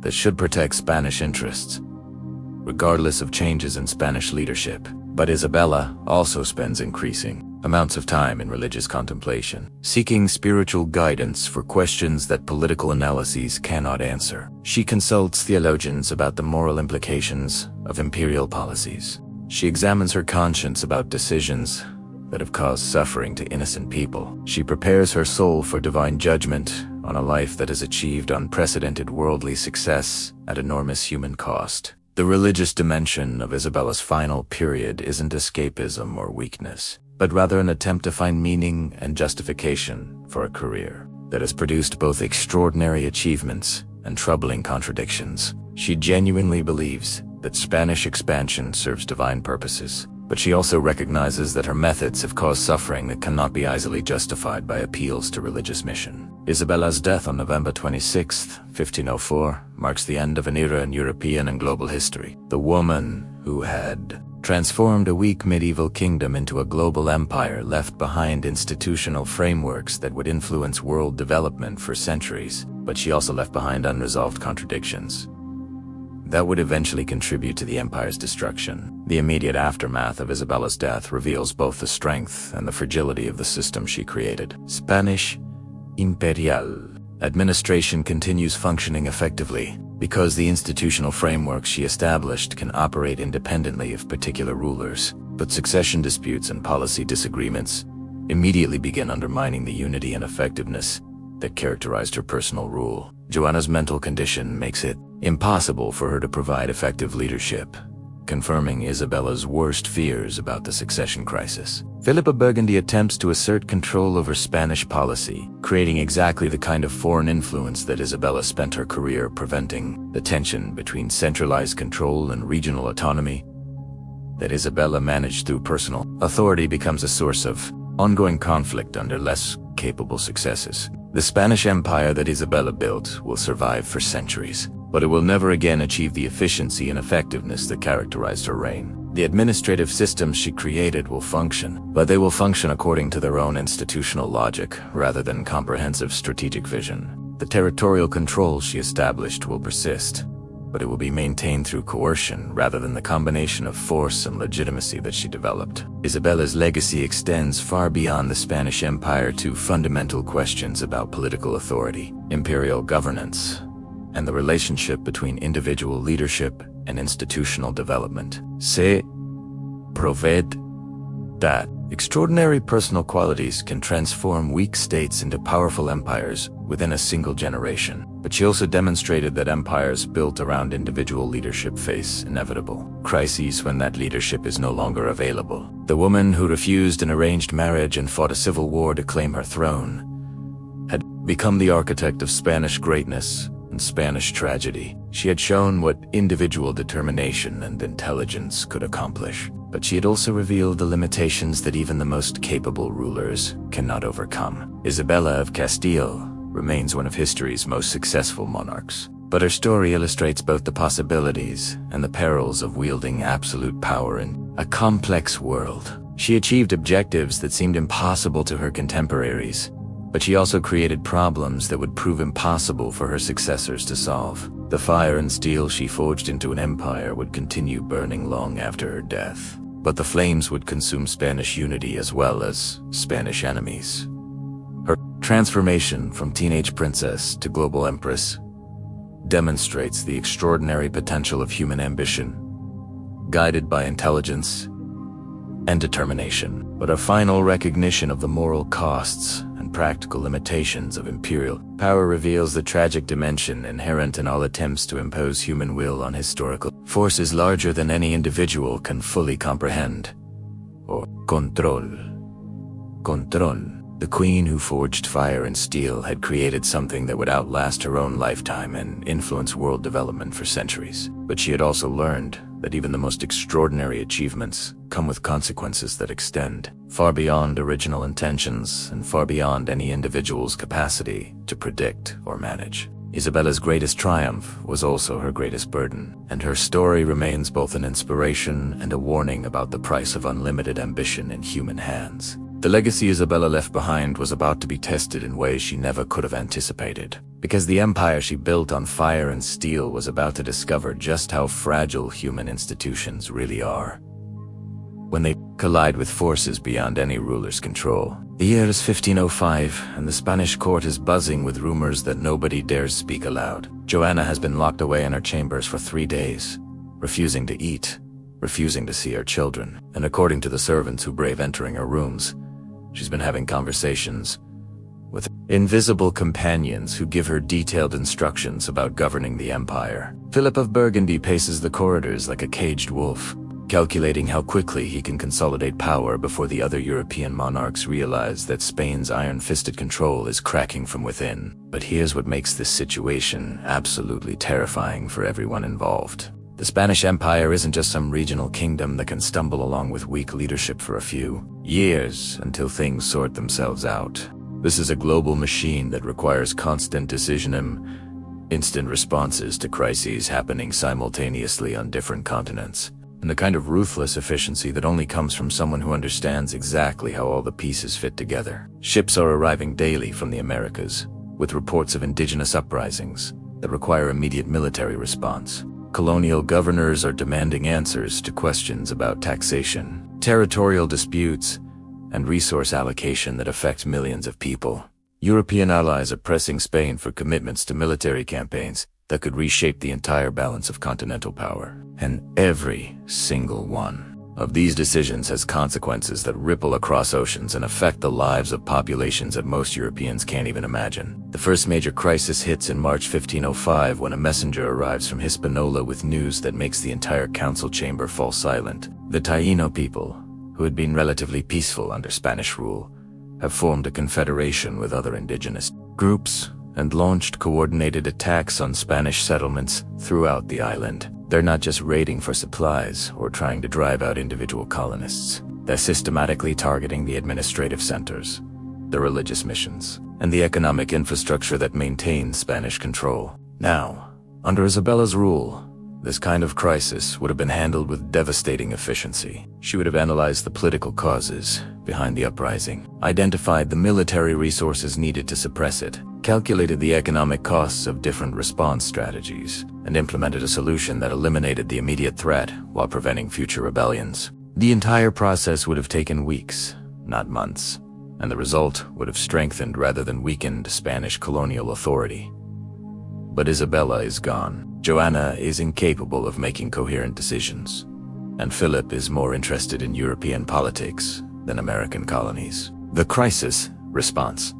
that should protect Spanish interests, regardless of changes in Spanish leadership. But Isabella also spends increasing amounts of time in religious contemplation, seeking spiritual guidance for questions that political analyses cannot answer. She consults theologians about the moral implications of imperial policies. She examines her conscience about decisions that have caused suffering to innocent people. She prepares her soul for divine judgment on a life that has achieved unprecedented worldly success at enormous human cost. The religious dimension of Isabella's final period isn't escapism or weakness, but rather an attempt to find meaning and justification for a career that has produced both extraordinary achievements and troubling contradictions. She genuinely believes that Spanish expansion serves divine purposes, but she also recognizes that her methods have caused suffering that cannot be easily justified by appeals to religious mission. Isabella's death on November 26, 1504, marks the end of an era in European and global history. The woman who had transformed a weak medieval kingdom into a global empire left behind institutional frameworks that would influence world development for centuries, but she also left behind unresolved contradictions that would eventually contribute to the empire's destruction. The immediate aftermath of Isabella's death reveals both the strength and the fragility of the system she created. Spanish Imperial administration continues functioning effectively because the institutional framework she established can operate independently of particular rulers. But succession disputes and policy disagreements immediately begin undermining the unity and effectiveness that characterized her personal rule. Joanna's mental condition makes it impossible for her to provide effective leadership, confirming Isabella's worst fears about the succession crisis. Philip of Burgundy attempts to assert control over Spanish policy, creating exactly the kind of foreign influence that Isabella spent her career preventing. The tension between centralized control and regional autonomy that Isabella managed through personal authority becomes a source of ongoing conflict under less capable successors. The Spanish Empire that Isabella built will survive for centuries, but it will never again achieve the efficiency and effectiveness that characterized her reign. The administrative systems she created will function, but they will function according to their own institutional logic rather than comprehensive strategic vision. The territorial control she established will persist, but it will be maintained through coercion rather than the combination of force and legitimacy that she developed. Isabella's legacy extends far beyond the Spanish Empire to fundamental questions about political authority, imperial governance, and the relationship between individual leadership and institutional development. Se proved that extraordinary personal qualities can transform weak states into powerful empires within a single generation. But she also demonstrated that empires built around individual leadership face inevitable crises when that leadership is no longer available. The woman who refused an arranged marriage and fought a civil war to claim her throne had become the architect of Spanish greatness and Spanish tragedy. She had shown what individual determination and intelligence could accomplish, but she had also revealed the limitations that even the most capable rulers cannot overcome. Isabella of Castile remains one of history's most successful monarchs, but her story illustrates both the possibilities and the perils of wielding absolute power in a complex world. She achieved objectives that seemed impossible to her contemporaries, but she also created problems that would prove impossible for her successors to solve. The fire and steel she forged into an empire would continue burning long after her death, but the flames would consume Spanish unity as well as Spanish enemies. Her transformation from teenage princess to global empress demonstrates the extraordinary potential of human ambition, guided by intelligence and determination. But a final recognition of the moral costs and practical limitations of imperial power reveals the tragic dimension inherent in all attempts to impose human will on historical forces larger than any individual can fully comprehend. Or control. The queen who forged fire and steel had created something that would outlast her own lifetime and influence world development for centuries. But she had also learned that even the most extraordinary achievements come with consequences that extend far beyond original intentions and far beyond any individual's capacity to predict or manage. Isabella's greatest triumph was also her greatest burden, and her story remains both an inspiration and a warning about the price of unlimited ambition in human hands. The legacy Isabella left behind was about to be tested in ways she never could have anticipated, because the empire she built on fire and steel was about to discover just how fragile human institutions really are when they collide with forces beyond any ruler's control. The year is 1505, and the Spanish court is buzzing with rumors that nobody dares speak aloud. Joanna has been locked away in her chambers for 3 days, refusing to eat, refusing to see her children, and according to the servants who brave entering her rooms, she's been having conversations with invisible companions who give her detailed instructions about governing the empire. Philip of Burgundy paces the corridors like a caged wolf, calculating how quickly he can consolidate power before the other European monarchs realize that Spain's iron-fisted control is cracking from within. But here's what makes this situation absolutely terrifying for everyone involved. The Spanish Empire isn't just some regional kingdom that can stumble along with weak leadership for a few years until things sort themselves out. This is a global machine that requires constant decision and instant responses to crises happening simultaneously on different continents, and the kind of ruthless efficiency that only comes from someone who understands exactly how all the pieces fit together. Ships are arriving daily from the Americas, with reports of indigenous uprisings that require immediate military response. Colonial governors are demanding answers to questions about taxation, territorial disputes, and resource allocation that affect millions of people. European allies are pressing Spain for commitments to military campaigns that could reshape the entire balance of continental power. And every single one of these decisions has consequences that ripple across oceans and affect the lives of populations that most Europeans can't even imagine. The first major crisis hits in March 1505 when a messenger arrives from Hispaniola with news that makes the entire council chamber fall silent. The Taino people, who had been relatively peaceful under Spanish rule, have formed a confederation with other indigenous groups and launched coordinated attacks on Spanish settlements throughout the island. They're not just raiding for supplies or trying to drive out individual colonists. They're systematically targeting the administrative centers, the religious missions, and the economic infrastructure that maintains Spanish control. Now, under Isabella's rule, this kind of crisis would have been handled with devastating efficiency. She would have analyzed the political causes behind the uprising, identified the military resources needed to suppress it, calculated the economic costs of different response strategies, and implemented a solution that eliminated the immediate threat while preventing future rebellions. The entire process would have taken weeks, not months, and the result would have strengthened rather than weakened Spanish colonial authority. But Isabella is gone. Joanna is incapable of making coherent decisions, and Philip is more interested in European politics than American colonies. The crisis response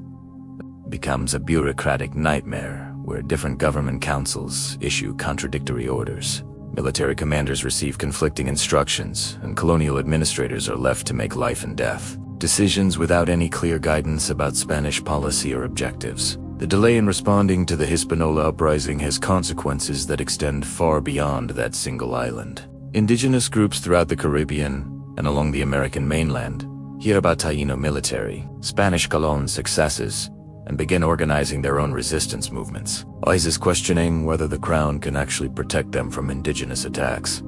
becomes a bureaucratic nightmare where different government councils issue contradictory orders. Military commanders receive conflicting instructions, and colonial administrators are left to make life and death decisions without any clear guidance about Spanish policy or objectives. The delay in responding to the Hispaniola uprising has consequences that extend far beyond that single island. Indigenous groups throughout the Caribbean and along the American mainland hear about Taino military, Spanish colon successes, and begin organizing their own resistance movements. ISIS questioning whether the crown can actually protect them from indigenous attacks.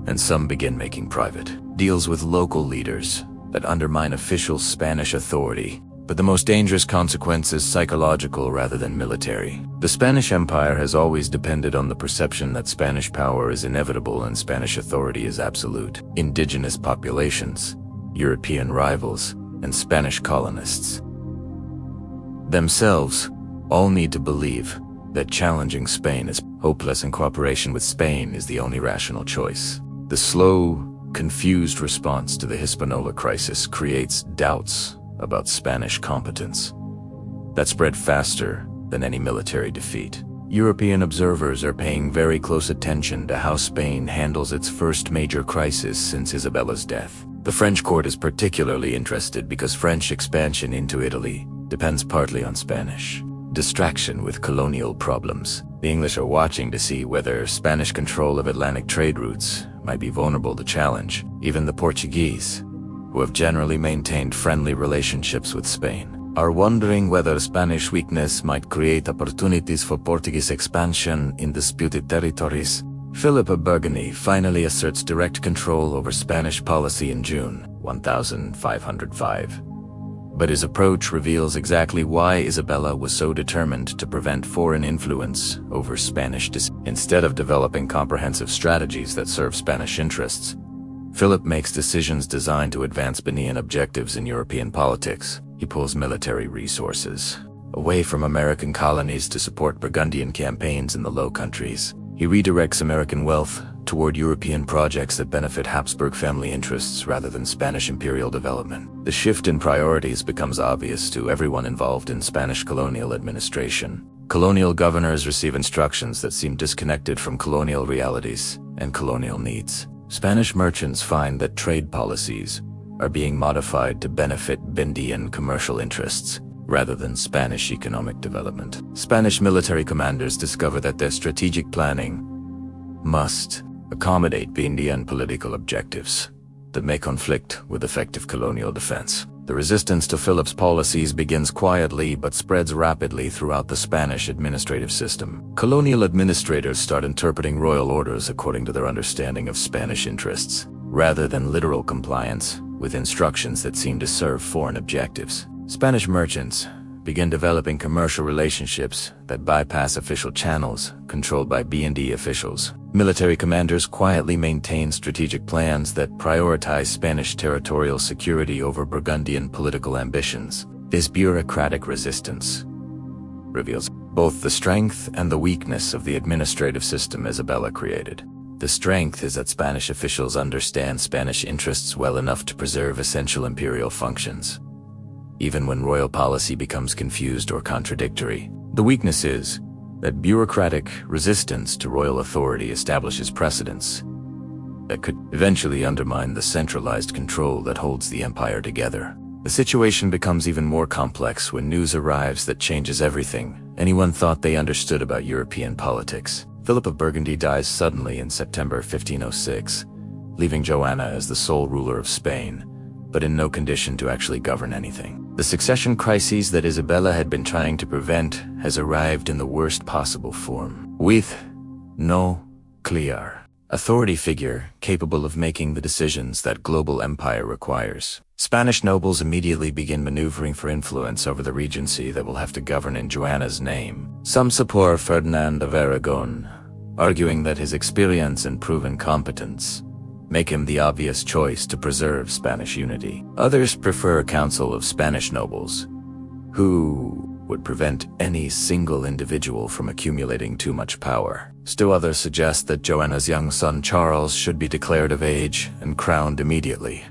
And some begin making private deals with local leaders that undermine official Spanish authority. But the most dangerous consequence is psychological rather than military. The Spanish Empire has always depended on the perception that Spanish power is inevitable and Spanish authority is absolute. Indigenous populations, European rivals, and Spanish colonists themselves all need to believe that challenging Spain is hopeless and cooperation with Spain is the only rational choice. The slow, confused response to the Hispaniola crisis creates doubts about Spanish competence that spread faster than any military defeat. European observers are paying very close attention to how Spain handles its first major crisis since Isabella's death. The French court is particularly interested because French expansion into Italy depends partly on Spanish distraction with colonial problems. The English are watching to see whether Spanish control of Atlantic trade routes might be vulnerable to challenge. Even the Portuguese, who have generally maintained friendly relationships with Spain, are wondering whether Spanish weakness might create opportunities for Portuguese expansion in disputed territories. Philip of Burgundy finally asserts direct control over Spanish policy in June 1505. But his approach reveals exactly why Isabella was so determined to prevent foreign influence over Spanish Instead of developing comprehensive strategies that serve Spanish interests, Philip makes decisions designed to advance Benean objectives in European politics. He pulls military resources away from American colonies to support Burgundian campaigns in the Low Countries. He redirects American wealth toward European projects that benefit Habsburg family interests rather than Spanish imperial development. The shift in priorities becomes obvious to everyone involved in Spanish colonial administration. Colonial governors receive instructions that seem disconnected from colonial realities and colonial needs. Spanish merchants find that trade policies are being modified to benefit Bendian commercial interests rather than Spanish economic development. Spanish military commanders discover that their strategic planning must accommodate Bendian political objectives that may conflict with effective colonial defense. The resistance to Philip's policies begins quietly but spreads rapidly throughout the Spanish administrative system. Colonial administrators start interpreting royal orders according to their understanding of Spanish interests, rather than literal compliance with instructions that seem to serve foreign objectives. Spanish merchants begin developing commercial relationships that bypass official channels controlled by B&D officials. Military commanders quietly maintain strategic plans that prioritize Spanish territorial security over Burgundian political ambitions. This bureaucratic resistance reveals both the strength and the weakness of the administrative system Isabella created. The strength is that Spanish officials understand Spanish interests well enough to preserve essential imperial functions, even when royal policy becomes confused or contradictory. The weakness is that bureaucratic resistance to royal authority establishes precedents that could eventually undermine the centralized control that holds the empire together. The situation becomes even more complex when news arrives that changes everything anyone thought they understood about European politics. Philip of Burgundy dies suddenly in September 1506, leaving Joanna as the sole ruler of Spain, but in no condition to actually govern anything. The succession crisis that Isabella had been trying to prevent has arrived in the worst possible form, with no clear authority figure capable of making the decisions that global empire requires. Spanish nobles immediately begin maneuvering for influence over the regency that will have to govern in Joanna's name. Some support Ferdinand of Aragon, arguing that his experience and proven competence make him the obvious choice to preserve Spanish unity. Others prefer a council of Spanish nobles, who would prevent any single individual from accumulating too much power. Still others suggest that Joanna's young son Charles should be declared of age and crowned immediately,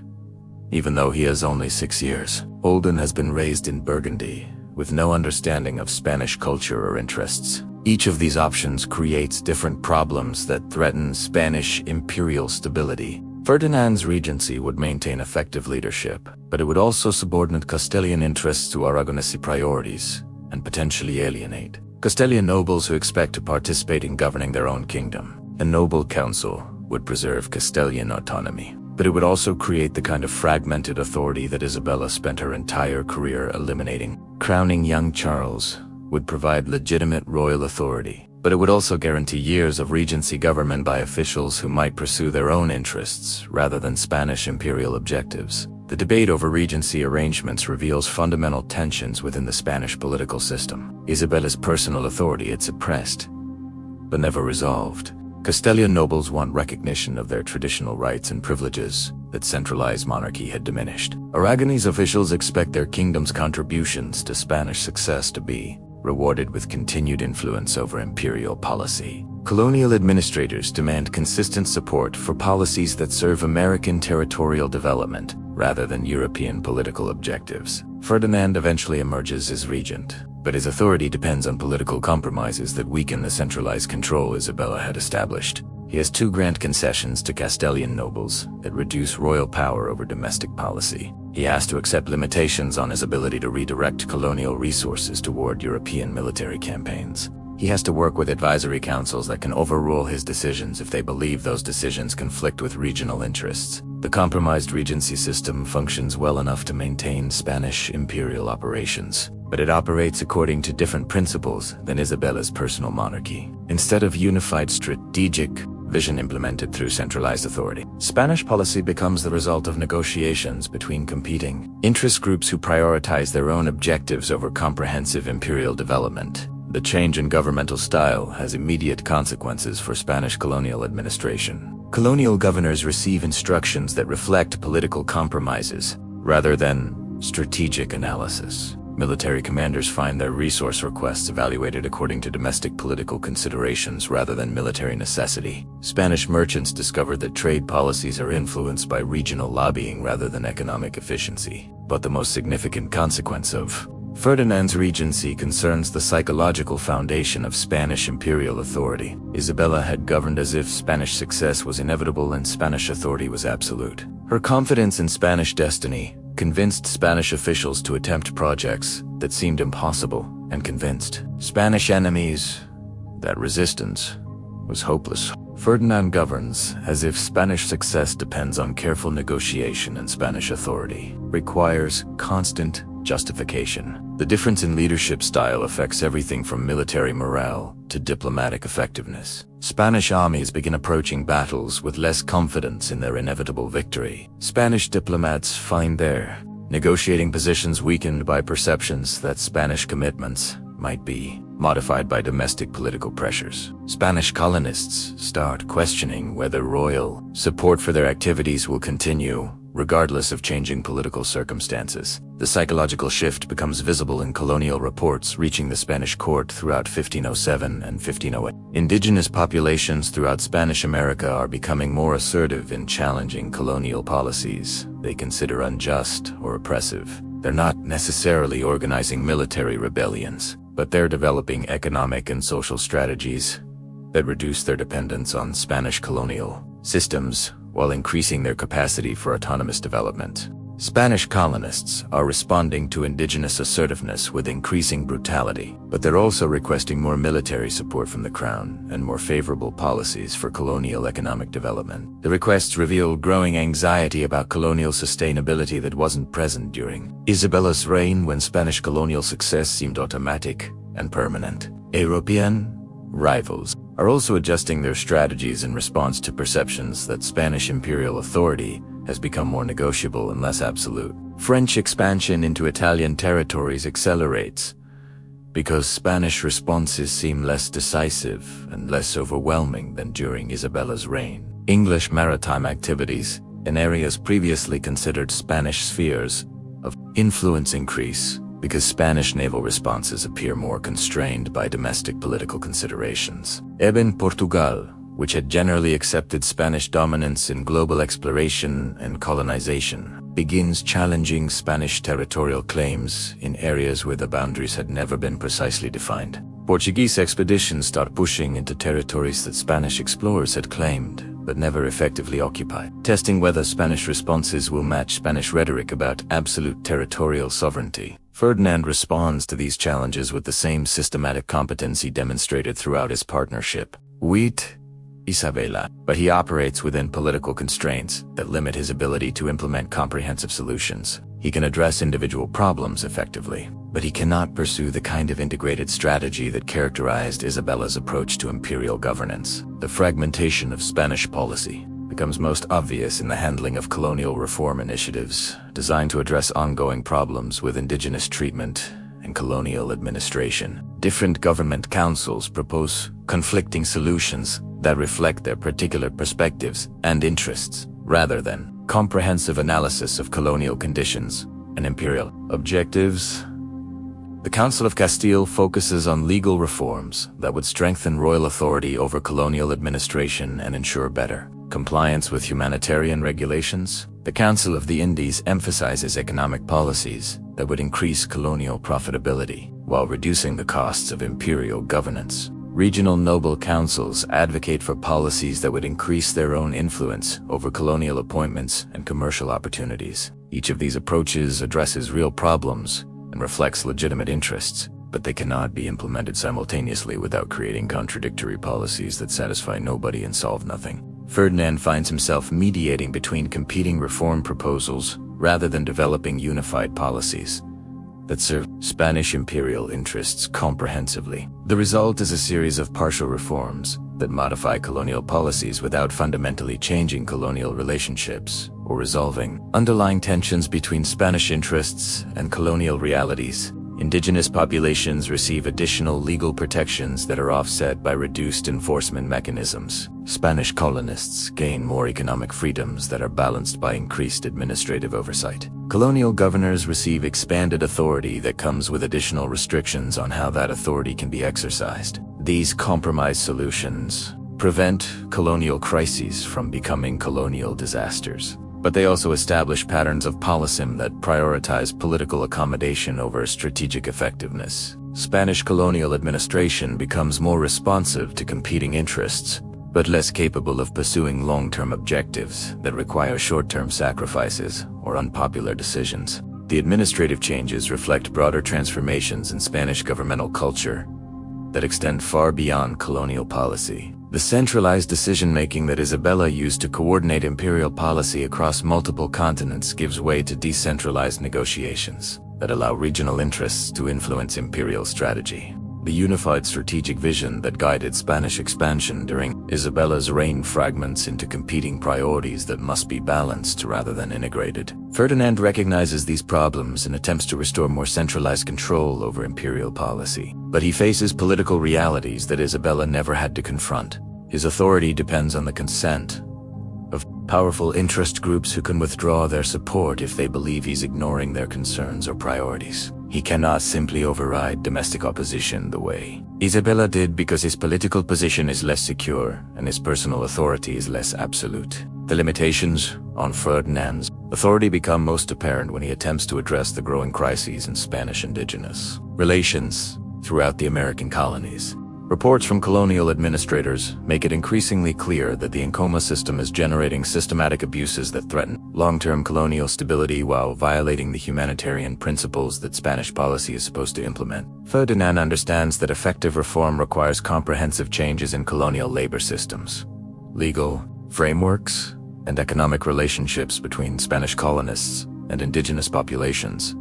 even though he is only 6 years. Olden has been raised in Burgundy, with no understanding of Spanish culture or interests. Each of these options creates different problems that threaten Spanish imperial stability. Ferdinand's regency would maintain effective leadership, but it would also subordinate Castilian interests to Aragonese priorities and potentially alienate Castilian nobles who expect to participate in governing their own kingdom. A noble council would preserve Castilian autonomy, but it would also create the kind of fragmented authority that Isabella spent her entire career eliminating. Crowning young Charles would provide legitimate royal authority, but it would also guarantee years of regency government by officials who might pursue their own interests rather than Spanish imperial objectives. The debate over regency arrangements reveals fundamental tensions within the Spanish political system. Isabella's personal authority it suppressed, but never resolved. Castilian nobles want recognition of their traditional rights and privileges that centralized monarchy had diminished. Aragonese officials expect their kingdom's contributions to Spanish success to be rewarded with continued influence over imperial policy. Colonial administrators demand consistent support for policies that serve American territorial development rather than European political objectives. Ferdinand eventually emerges as regent, but his authority depends on political compromises that weaken the centralized control Isabella had established. He has 2 grand concessions to Castilian nobles that reduce royal power over domestic policy. He has to accept limitations on his ability to redirect colonial resources toward European military campaigns. He has to work with advisory councils that can overrule his decisions if they believe those decisions conflict with regional interests. The compromised regency system functions well enough to maintain Spanish imperial operations, but it operates according to different principles than Isabella's personal monarchy. Instead of unified strategic vision implemented through centralized authority, Spanish policy becomes the result of negotiations between competing interest groups who prioritize their own objectives over comprehensive imperial development. The change in governmental style has immediate consequences for Spanish colonial administration. Colonial governors receive instructions that reflect political compromises rather than strategic analysis. Military commanders find their resource requests evaluated according to domestic political considerations rather than military necessity. Spanish merchants discover that trade policies are influenced by regional lobbying rather than economic efficiency. But the most significant consequence of Ferdinand's regency concerns the psychological foundation of Spanish imperial authority. Isabella had governed as if Spanish success was inevitable and Spanish authority was absolute. Her confidence in Spanish destiny convinced Spanish officials to attempt projects that seemed impossible and convinced Spanish enemies that resistance was hopeless. Ferdinand governs as if Spanish success depends on careful negotiation and Spanish authority requires constant justification. The difference in leadership style affects everything from military morale to diplomatic effectiveness. Spanish armies begin approaching battles with less confidence in their inevitable victory. Spanish diplomats find their negotiating positions weakened by perceptions that Spanish commitments might be modified by domestic political pressures. Spanish colonists start questioning whether royal support for their activities will continue, regardless of changing political circumstances. The psychological shift becomes visible in colonial reports reaching the Spanish court throughout 1507 and 1508. Indigenous populations throughout Spanish America are becoming more assertive in challenging colonial policies they consider unjust or oppressive. They're not necessarily organizing military rebellions, but they're developing economic and social strategies that reduce their dependence on Spanish colonial systems while increasing their capacity for autonomous development. Spanish colonists are responding to indigenous assertiveness with increasing brutality, but they're also requesting more military support from the crown and more favorable policies for colonial economic development. The requests reveal growing anxiety about colonial sustainability that wasn't present during Isabella's reign, when Spanish colonial success seemed automatic and permanent. European rivals are also adjusting their strategies in response to perceptions that Spanish imperial authority has become more negotiable and less absolute. French expansion into Italian territories accelerates, because Spanish responses seem less decisive and less overwhelming than during Isabella's reign. English maritime activities in areas previously considered Spanish spheres of influence increase because Spanish naval responses appear more constrained by domestic political considerations. Even Portugal, which had generally accepted Spanish dominance in global exploration and colonization, begins challenging Spanish territorial claims in areas where the boundaries had never been precisely defined. Portuguese expeditions start pushing into territories that Spanish explorers had claimed but never effectively occupied, testing whether Spanish responses will match Spanish rhetoric about absolute territorial sovereignty. Ferdinand responds to these challenges with the same systematic competency demonstrated throughout his partnership with Isabella, but he operates within political constraints that limit his ability to implement comprehensive solutions. He can address individual problems effectively, but he cannot pursue the kind of integrated strategy that characterized Isabella's approach to imperial governance. The fragmentation of Spanish policy becomes most obvious in the handling of colonial reform initiatives designed to address ongoing problems with indigenous treatment and colonial administration. Different government councils propose conflicting solutions that reflect their particular perspectives and interests, rather than comprehensive analysis of colonial conditions and imperial objectives. The Council of Castile focuses on legal reforms that would strengthen royal authority over colonial administration and ensure better compliance with humanitarian regulations. The Council of the Indies emphasizes economic policies that would increase colonial profitability while reducing the costs of imperial governance. Regional noble councils advocate for policies that would increase their own influence over colonial appointments and commercial opportunities. Each of these approaches addresses real problems and reflects legitimate interests, but they cannot be implemented simultaneously without creating contradictory policies that satisfy nobody and solve nothing. Ferdinand finds himself mediating between competing reform proposals rather than developing unified policies that serve Spanish imperial interests comprehensively. The result is a series of partial reforms that modify colonial policies without fundamentally changing colonial relationships or resolving underlying tensions between Spanish interests and colonial realities. Indigenous populations receive additional legal protections that are offset by reduced enforcement mechanisms. Spanish colonists gain more economic freedoms that are balanced by increased administrative oversight. Colonial governors receive expanded authority that comes with additional restrictions on how that authority can be exercised. These compromise solutions prevent colonial crises from becoming colonial disasters, but they also establish patterns of policy that prioritize political accommodation over strategic effectiveness. Spanish colonial administration becomes more responsive to competing interests, but less capable of pursuing long-term objectives that require short-term sacrifices or unpopular decisions. The administrative changes reflect broader transformations in Spanish governmental culture that extend far beyond colonial policy. The centralized decision-making that Isabella used to coordinate imperial policy across multiple continents gives way to decentralized negotiations that allow regional interests to influence imperial strategy. The unified strategic vision that guided Spanish expansion during Isabella's reign fragments into competing priorities that must be balanced rather than integrated. Ferdinand recognizes these problems and attempts to restore more centralized control over imperial policy, but he faces political realities that Isabella never had to confront. His authority depends on the consent of powerful interest groups who can withdraw their support if they believe he's ignoring their concerns or priorities. He cannot simply override domestic opposition the way Isabella did because his political position is less secure and his personal authority is less absolute. The limitations on Ferdinand's authority become most apparent when he attempts to address the growing crises in Spanish indigenous relations throughout the American colonies. Reports from colonial administrators make it increasingly clear that the Incoma system is generating systematic abuses that threaten long-term colonial stability while violating the humanitarian principles that Spanish policy is supposed to implement. Ferdinand understands that effective reform requires comprehensive changes in colonial labor systems, legal frameworks, and economic relationships between Spanish colonists and indigenous populations.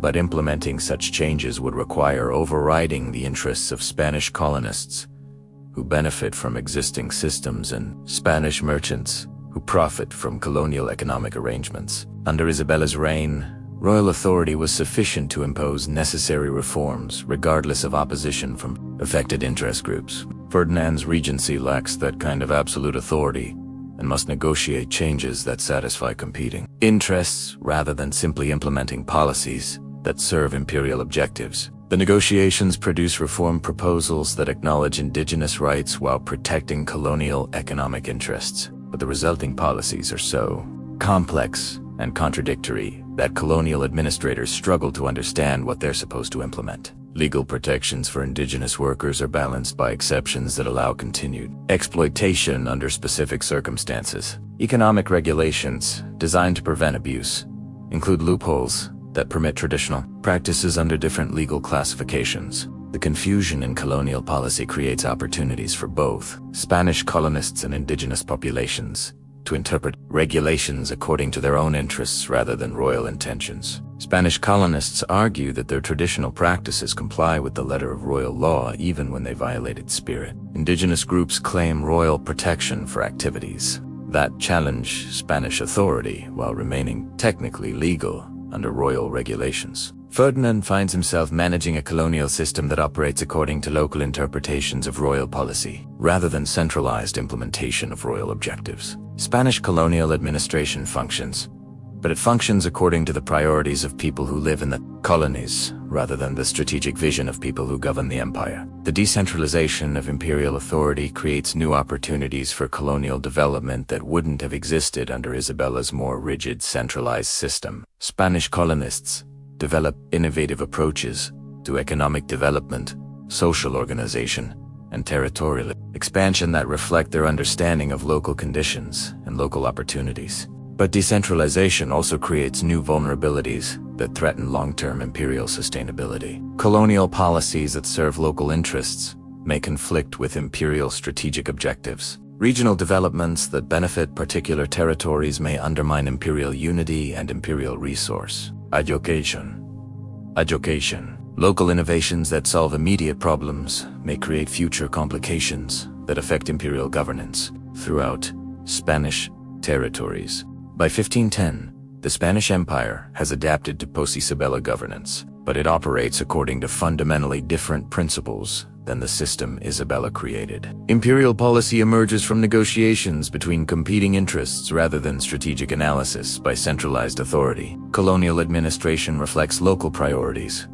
But implementing such changes would require overriding the interests of Spanish colonists, who benefit from existing systems, and Spanish merchants, who profit from colonial economic arrangements. Under Isabella's reign, royal authority was sufficient to impose necessary reforms, regardless of opposition from affected interest groups. Ferdinand's regency lacks that kind of absolute authority and must negotiate changes that satisfy competing interests rather than simply implementing policies that serve imperial objectives. The negotiations produce reform proposals that acknowledge indigenous rights while protecting colonial economic interests, but the resulting policies are so complex and contradictory that colonial administrators struggle to understand what they're supposed to implement. Legal protections for indigenous workers are balanced by exceptions that allow continued exploitation under specific circumstances. Economic regulations, designed to prevent abuse, include loopholes that permit traditional practices under different legal classifications. The confusion in colonial policy creates opportunities for both Spanish colonists and indigenous populations to interpret regulations according to their own interests rather than royal intentions. Spanish colonists argue that their traditional practices comply with the letter of royal law even when they violate its spirit. Indigenous groups claim royal protection for activities that challenge Spanish authority while remaining technically legal under royal regulations. Ferdinand finds himself managing a colonial system that operates according to local interpretations of royal policy, rather than centralized implementation of royal objectives. Spanish colonial administration functions, but it functions according to the priorities of people who live in the colonies, rather than the strategic vision of people who govern the empire. The decentralization of imperial authority creates new opportunities for colonial development that wouldn't have existed under Isabella's more rigid, centralized system. Spanish colonists develop innovative approaches to economic development, social organization, and territorial expansion that reflect their understanding of local conditions and local opportunities. But decentralization also creates new vulnerabilities that threaten long-term imperial sustainability. Colonial policies that serve local interests may conflict with imperial strategic objectives. Regional developments that benefit particular territories may undermine imperial unity and imperial resource. Adjudication. Local innovations that solve immediate problems may create future complications that affect imperial governance throughout Spanish territories. By 1510, the Spanish Empire has adapted to post-Isabella governance, but it operates according to fundamentally different principles than the system Isabella created. Imperial policy emerges from negotiations between competing interests rather than strategic analysis by centralized authority. Colonial administration reflects local priorities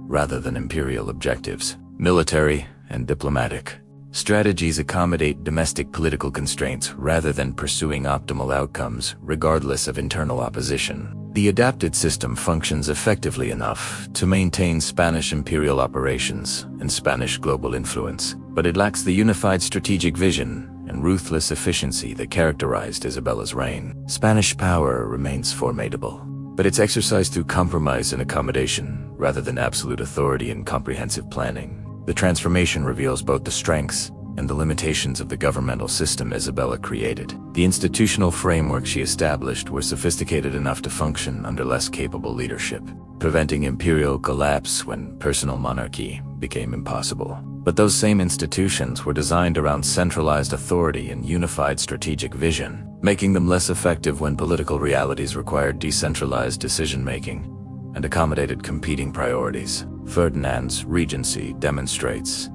rather than imperial objectives. Military and diplomatic strategies accommodate domestic political constraints rather than pursuing optimal outcomes, regardless of internal opposition. The adapted system functions effectively enough to maintain Spanish imperial operations and Spanish global influence, but it lacks the unified strategic vision and ruthless efficiency that characterized Isabella's reign. Spanish power remains formidable, but it's exercised through compromise and accommodation rather than absolute authority and comprehensive planning. The transformation reveals both the strengths and the limitations of the governmental system Isabella created. The institutional framework she established were sophisticated enough to function under less capable leadership, preventing imperial collapse when personal monarchy became impossible. But those same institutions were designed around centralized authority and unified strategic vision, making them less effective when political realities required decentralized decision-making and accommodated competing priorities. Ferdinand's regency demonstrates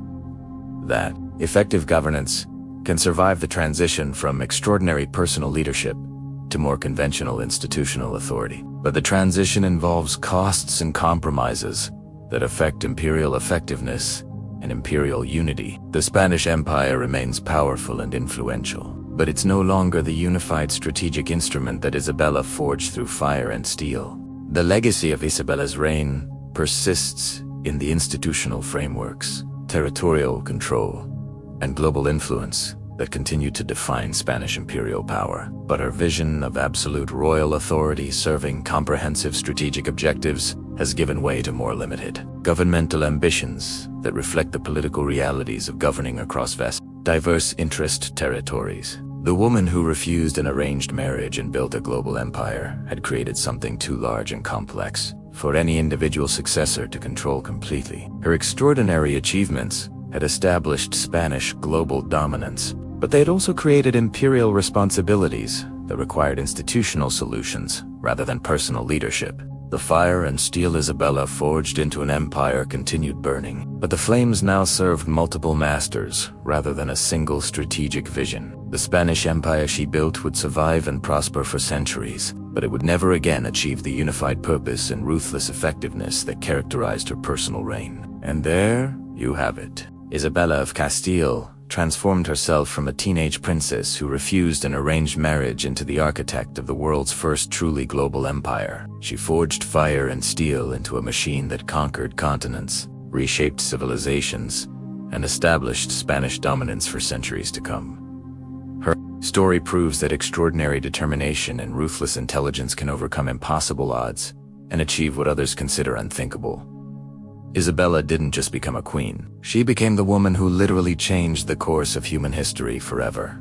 that effective governance can survive the transition from extraordinary personal leadership to more conventional institutional authority. But the transition involves costs and compromises that affect imperial effectiveness and imperial unity. The Spanish Empire remains powerful and influential, but it's no longer the unified strategic instrument that Isabella forged through fire and steel. The legacy of Isabella's reign persists in the institutional frameworks, territorial control, and global influence that continue to define Spanish imperial power. But her vision of absolute royal authority serving comprehensive strategic objectives has given way to more limited governmental ambitions that reflect the political realities of governing across vast, diverse interest territories. The woman who refused an arranged marriage and built a global empire had created something too large and complex for any individual successor to control completely. Her extraordinary achievements had established Spanish global dominance, but they had also created imperial responsibilities that required institutional solutions rather than personal leadership. The fire and steel Isabella forged into an empire continued burning, but the flames now served multiple masters rather than a single strategic vision. The Spanish empire she built would survive and prosper for centuries, but it would never again achieve the unified purpose and ruthless effectiveness that characterized her personal reign. And there you have it. Isabella of Castile transformed herself from a teenage princess who refused an arranged marriage into the architect of the world's first truly global empire. She forged fire and steel into a machine that conquered continents, reshaped civilizations, and established Spanish dominance for centuries to come. Her story proves that extraordinary determination and ruthless intelligence can overcome impossible odds and achieve what others consider unthinkable. Isabella didn't just become a queen. She became the woman who literally changed the course of human history forever.